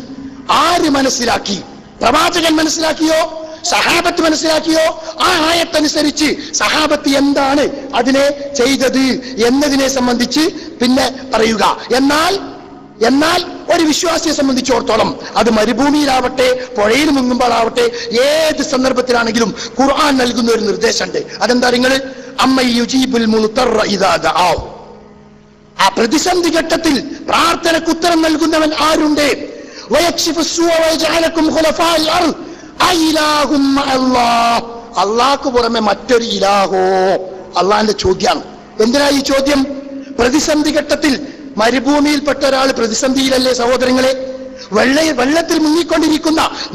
ആര് മനസ്സിലാക്കി? പ്രവാചകൻ മനസ്സിലാക്കിയോ? സഹാബത്ത് മനസ്സിലാക്കിയോ? ആ ആയത്തനുസരിച്ച് സഹാബത്ത് എന്താണ് അതിനെ ചെയ്തത് എന്നതിനെ സംബന്ധിച്ച് പിന്നെ പറയുക. എന്നാൽ ഒരു വിശ്വാസിയെ സംബന്ധിച്ചിടത്തോളം അത് മരുഭൂമിയിലാവട്ടെ, പുഴയിൽ മുങ്ങുമ്പോഴാവട്ടെ, ഏത് സന്ദർഭത്തിലാണെങ്കിലും ഖുർആൻ നൽകുന്ന ഒരു നിർദ്ദേശമുണ്ട്. അതെന്താ? നിങ്ങൾ അമ്മയുജീബുൽ മുൽത്തറ ഇദാ ദഅാഹു, ആ പ്രതിസന്ധി ഘട്ടത്തിൽ പ്രാർത്ഥനയ്ക്ക് ഉത്തരം നൽകുന്നവൻ ആരുണ്ട്? അള്ളാഹ്ക്ക് പുറമെ മറ്റൊരു ഇലാഹോ? അള്ളാഹിന്റെ ചോദ്യമാണ്. എന്തിനാ ഈ ചോദ്യം? പ്രതിസന്ധി ഘട്ടത്തിൽ മരുഭൂമിയിൽപ്പെട്ട ഒരാൾ പ്രതിസന്ധിയിലല്ലേ സഹോദരങ്ങളെ? വെള്ളത്തിൽ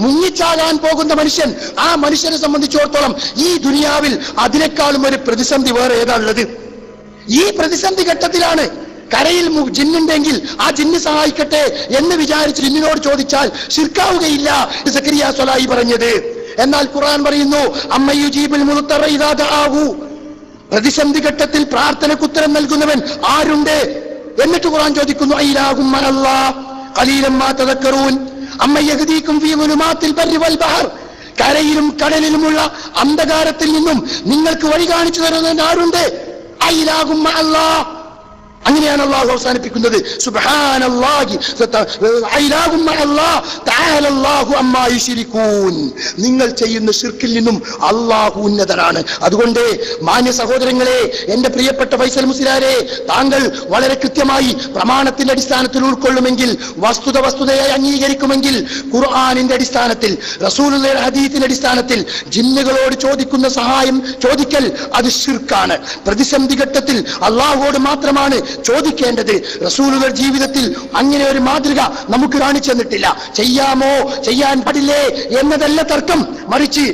മുങ്ങിച്ചാകാൻ പോകുന്ന മനുഷ്യൻ, ആ മനുഷ്യനെ സംബന്ധിച്ചിടത്തോളം ഈ ദുനിയാവിൽ അതിനേക്കാളും ഒരു പ്രതിസന്ധി വേറെ ഏതാ ഉള്ളത്? ഈ പ്രതിസന്ധി ഘട്ടത്തിലാണ് കരയിൽ ജിന്നുണ്ടെങ്കിൽ ആ ജിന്ന് സഹായിക്കട്ടെ എന്ന് വിചാരിച്ച് ജിന്നിനോട് ചോദിച്ചാൽ ശിർക്കാവുകയില്ല സക്കരിയ സ്വലാഹി പറഞ്ഞത്. എന്നാൽ ഖുർആൻ പറയുന്നു അമ്മയുജീബുൽ മുൽത്തറ ഇദാ ദഅാഹു, പ്രതിസന്ധി ഘട്ടത്തിൽ പ്രാർത്ഥനയ്ക്ക് ഉത്തരം നൽകുന്നവൻ ആരുണ്ട്? എന്നിട്ട് ഖുർആൻ ചോദിക്കുന്നു അയിലാഹും മഅല്ലാഹ് ഖലീലൻ മാ തദക്കറൂൻ അമ്മ യഹ്ദീകും ഫീ ദുലുമാത്തിൽ ബർരി വൽ ബഹർ, കരയിലും കടലിലുമുള്ള അന്ധകാരത്തിൽ നിന്നും നിങ്ങൾക്ക് വഴി കാണിച്ചു തരുന്നവൻ ആരുണ്ട്? അയിലാഹും മഅല്ലാഹ്. അങ്ങനെയാണ് അള്ളാഹു അവസാനിപ്പിക്കുന്നത്. സുബ്ഹാനല്ലാഹി അയിലാഹും മഅല്ലാഹ് തആലല്ലാഹു അമ്മാ യുശ്രികൂൻ. നിങ്ങൾ ചെയ്യുന്ന ശിർക്കിൽ നിന്നും അള്ളാഹു ഉന്നതനാണ്. അതുകൊണ്ട് മാന്യ സഹോദരങ്ങളെ, എന്റെ പ്രിയപ്പെട്ട ഫൈസൽ മുസ്ലിയാരെ, താങ്കൾ വളരെ കൃത്യമായി പ്രമാണത്തിന്റെ അടിസ്ഥാനത്തിൽ ഉൾക്കൊള്ളുമെങ്കിൽ, വസ്തുതയായി അംഗീകരിക്കുമെങ്കിൽ, ഖുർആനിന്റെ അടിസ്ഥാനത്തിൽ, റസൂലുള്ളാഹിയുടെ ഹദീസിന്റെ അടിസ്ഥാനത്തിൽ ജിന്നുകളോട് ചോദിക്കുന്ന സഹായം ചോദിക്കൽ അത് ശിർക്കാണ്. പ്രതിസന്ധി ഘട്ടത്തിൽ അള്ളാഹുവോട് മാത്രമാണ് ചോദിക്കേണ്ടത്. റസൂലുള്ളാഹിയുടെ ജീവിതത്തിൽ അങ്ങനെ ഒരു മാതൃക നമുക്ക് കാണിച്ചു തന്നിട്ടില്ല. ചെയ്യാമോ ചെയ്യാൻ പാടില്ലേ എന്നതല്ല തർക്കം, മറിച്ച്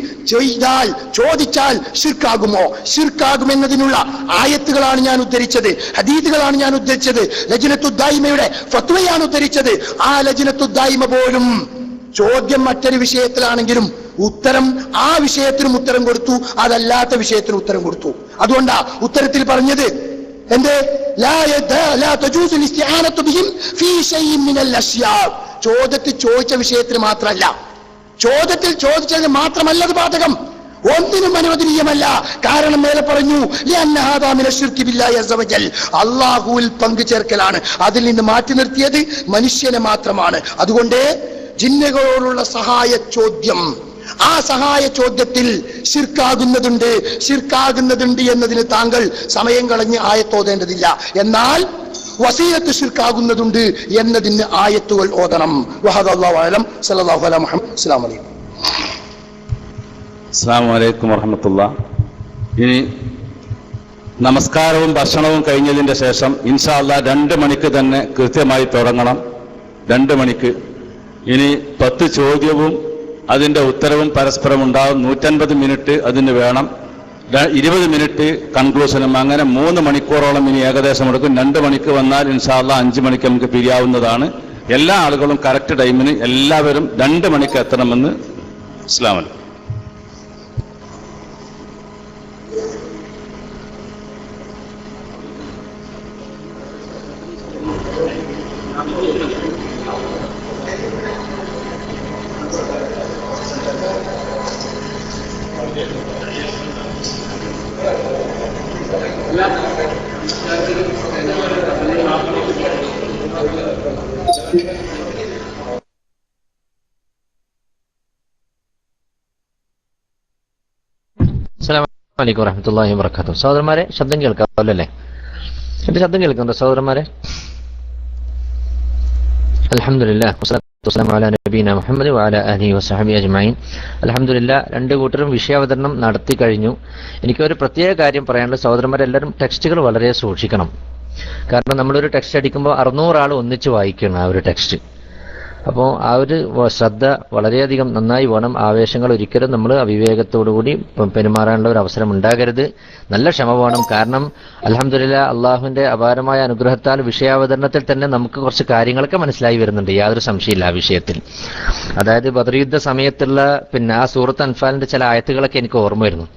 ചോദിച്ചാൽ ശിർക്കാകുമോ, ശിർക്കാകുമെന്നതിനുള്ള ആയത്തുകളാണ് ഞാൻ ഉദ്ധരിച്ചത്, ഹദീസുകളാണ് ഞാൻ ഉദ്ധരിച്ചത്, ലജ്നത്തുദ്ദായിമയുടെ ഫത്വയാണ് ഉദ്ധരിച്ചത്. ആ ലജ്നത്തുദ്ദായിമ പോലും ചോദ്യം മറ്റൊരു വിഷയത്തിലാണെങ്കിലും ഉത്തരം ആ വിഷയത്തിനും ഉത്തരം കൊടുത്തു, അതല്ലാത്ത വിഷയത്തിനും ഉത്തരം കൊടുത്തു. അതുകൊണ്ടാ ഉത്തരത്തിൽ പറഞ്ഞത് എന്ത്? ചോദ്യത്തിൽ ചോദിച്ച വിഷയത്തിന് മാത്രമല്ല, ചോദ്യത്തിൽ ചോദിച്ചതിന് മാത്രമല്ല അത് ബാധകം, ഒന്നിനും അനുവദനീയമല്ല. കാരണം മേലെ പറഞ്ഞു അള്ളാഹുവിൽ പങ്കു ചേർക്കലാണ്. അതിൽ നിന്ന് മാറ്റി നിർത്തിയത് മനുഷ്യനെ മാത്രമാണ്. അതുകൊണ്ട് ജിന്നുകളോടുള്ള സഹായ ചോദ്യം ആ സഹായ ചോദ്യത്തിൽ ശിർക്കാകുന്നതുണ്ട് എന്നതിന് താങ്കൾ സമയം കളഞ്ഞ് ആയത്തോതേണ്ടതില്ല. എന്നാൽ വസീലത്ത് ശിർക്കാകുന്നതുണ്ട് എന്നതിന് ആയത്തുകൾ ഓതണം. വഹദല്ലാഹു അലം സല്ലല്ലാഹു അലൈഹി മുഹമ്മദ്. അസ്സലാമു അലൈക്കും. അസ്സലാമു അലൈക്കും വറഹ്മത്തുള്ളാഹി. ഇനി നമസ്കാരവും ഭക്ഷണവും കഴിഞ്ഞതിന്റെ ശേഷം ഇൻഷാ അല്ലാഹ് 2 മണിക്ക് തന്നെ കൃത്യമായി തുടങ്ങണം. 2 മണിക്ക്. ഇനി 10 ചോദ്യവും അതിന്റെ ഉത്തരവും പരസ്പരം ഉണ്ടാവും. 150 മിനിറ്റ് അതിന് വേണം. 20 മിനിറ്റ് കൺക്ലൂഷനും. അങ്ങനെ 3 മണിക്കൂറോളം ഇനി ഏകദേശം എടുക്കും. 2 മണിക്ക് വന്നാൽ ഇൻഷാ അല്ലാഹ് 5 മണിക്ക് നമുക്ക് പിരിയാവുന്നതാണ്. എല്ലാ ആളുകളും കറക്റ്റ് ടൈമിന് എല്ലാവരും 2 മണിക്ക് എത്തണമെന്ന്. അസ്സലാമു അലൈക്കും. അസ്സലാമു അലൈക്കും വറഹ്മത്തുള്ളാഹി വബറകാതുഹു. സഹോദരന്മാരെ, ശബ്ദം കേൾക്കാമല്ലോ അല്ലേ? എന്റെ ശബ്ദം കേൾക്കുന്നുണ്ടോ സഹോദരന്മാരെ? അൽഹംദുലില്ലാഹ് വസ്സലാത്തു വസ്സലാമു അലാ നബീന മുഹമ്മദ് വഅലാ ആലിഹി വസഹബിഹി അജ്മഈൻ. അൽഹംദുലില്ലാഹ്, 2 കൂട്ടരും വിഷയാവതരണം നടത്തി കഴിഞ്ഞു. എനിക്കൊരു പ്രത്യേക കാര്യം പറയാനുള്ളത്, സഹോദരന്മാരെല്ലാവരും ടെക്സ്റ്റുകൾ വളരെ സൂക്ഷിക്കണം. കാരണം നമ്മളൊരു ടെക്സ്റ്റ് അടിക്കുമ്പോൾ 600 ആൾ ഒന്നിച്ച് വായിക്കണം ആ ഒരു ടെക്സ്റ്റ്. അപ്പോൾ ആ ഒരു ശ്രദ്ധ വളരെയധികം നന്നായി വേണം. ആവേശങ്ങൾ ഒരിക്കലും നമ്മൾ അവിവേകത്തോടുകൂടി പെരുമാറാനുള്ള ഒരു അവസരം ഉണ്ടാകരുത്. നല്ല ക്ഷമ വേണം. കാരണം അൽഹംദുലില്ലാഹ്, അള്ളാഹുവിന്റെ അപാരമായ അനുഗ്രഹത്താൽ വിഷയാവതരണത്തിൽ തന്നെ നമുക്ക് കുറച്ച് കാര്യങ്ങളൊക്കെ മനസ്സിലായി വരുന്നുണ്ട്. യാതൊരു സംശയമില്ല ആ വിഷയത്തിൽ. അതായത് ബദർ യുദ്ധ സമയത്തുള്ള ആ സൂറത്ത് അൻഫാലിന്റെ ചില ആയത്തുകളൊക്കെ എനിക്ക് ഓർമ്മ വരുന്നു.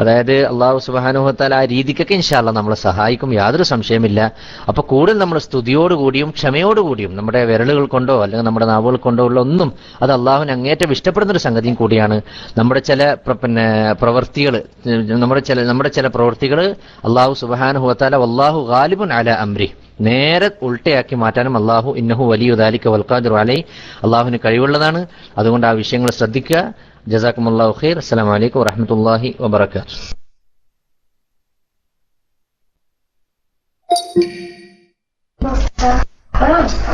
അതായത് അള്ളാഹു സുബ്ഹാനഹു വ തആല ആ രീതിക്കൊക്കെ ഇൻഷാ അല്ലാഹ് നമ്മളെ സഹായിക്കും, യാതൊരു സംശയമില്ല. അപ്പൊ കൂടുതൽ നമ്മൾ സ്തുതിയോടുകൂടിയും ക്ഷമയോടുകൂടിയും നമ്മുടെ വിരലുകൾ കൊണ്ടോ അല്ലെങ്കിൽ നമ്മുടെ നാവുകൾ കൊണ്ടോ ഉള്ള ഒന്നും അത് അള്ളാഹുവിന് അങ്ങേറ്റം ഇഷ്ടപ്പെടുന്ന ഒരു സംഗതിയും കൂടിയാണ്. നമ്മുടെ ചില പ്രവൃത്തികൾ അള്ളാഹു സുബ്ഹാനഹു വ തആല വല്ലാഹു ഗാലിബുൻ അലാ അംരി, നേരെ ഉൾട്ടയാക്കി മാറ്റാനും അള്ളാഹു ഇന്നഹു വലിയു ദാലിക വൽ ഖാദിറു അലൈഹി, അള്ളാഹുവിന് കഴിവുള്ളതാണ്. അതുകൊണ്ട് ആ വിഷയങ്ങൾ ശ്രദ്ധിക്കുക. ജസാക്കുമുല്ലാഹു ഖൈർ. അസ്സലാമു അലൈക്കും വറഹ്മത്തുള്ളാഹി വബറകാതുഹു.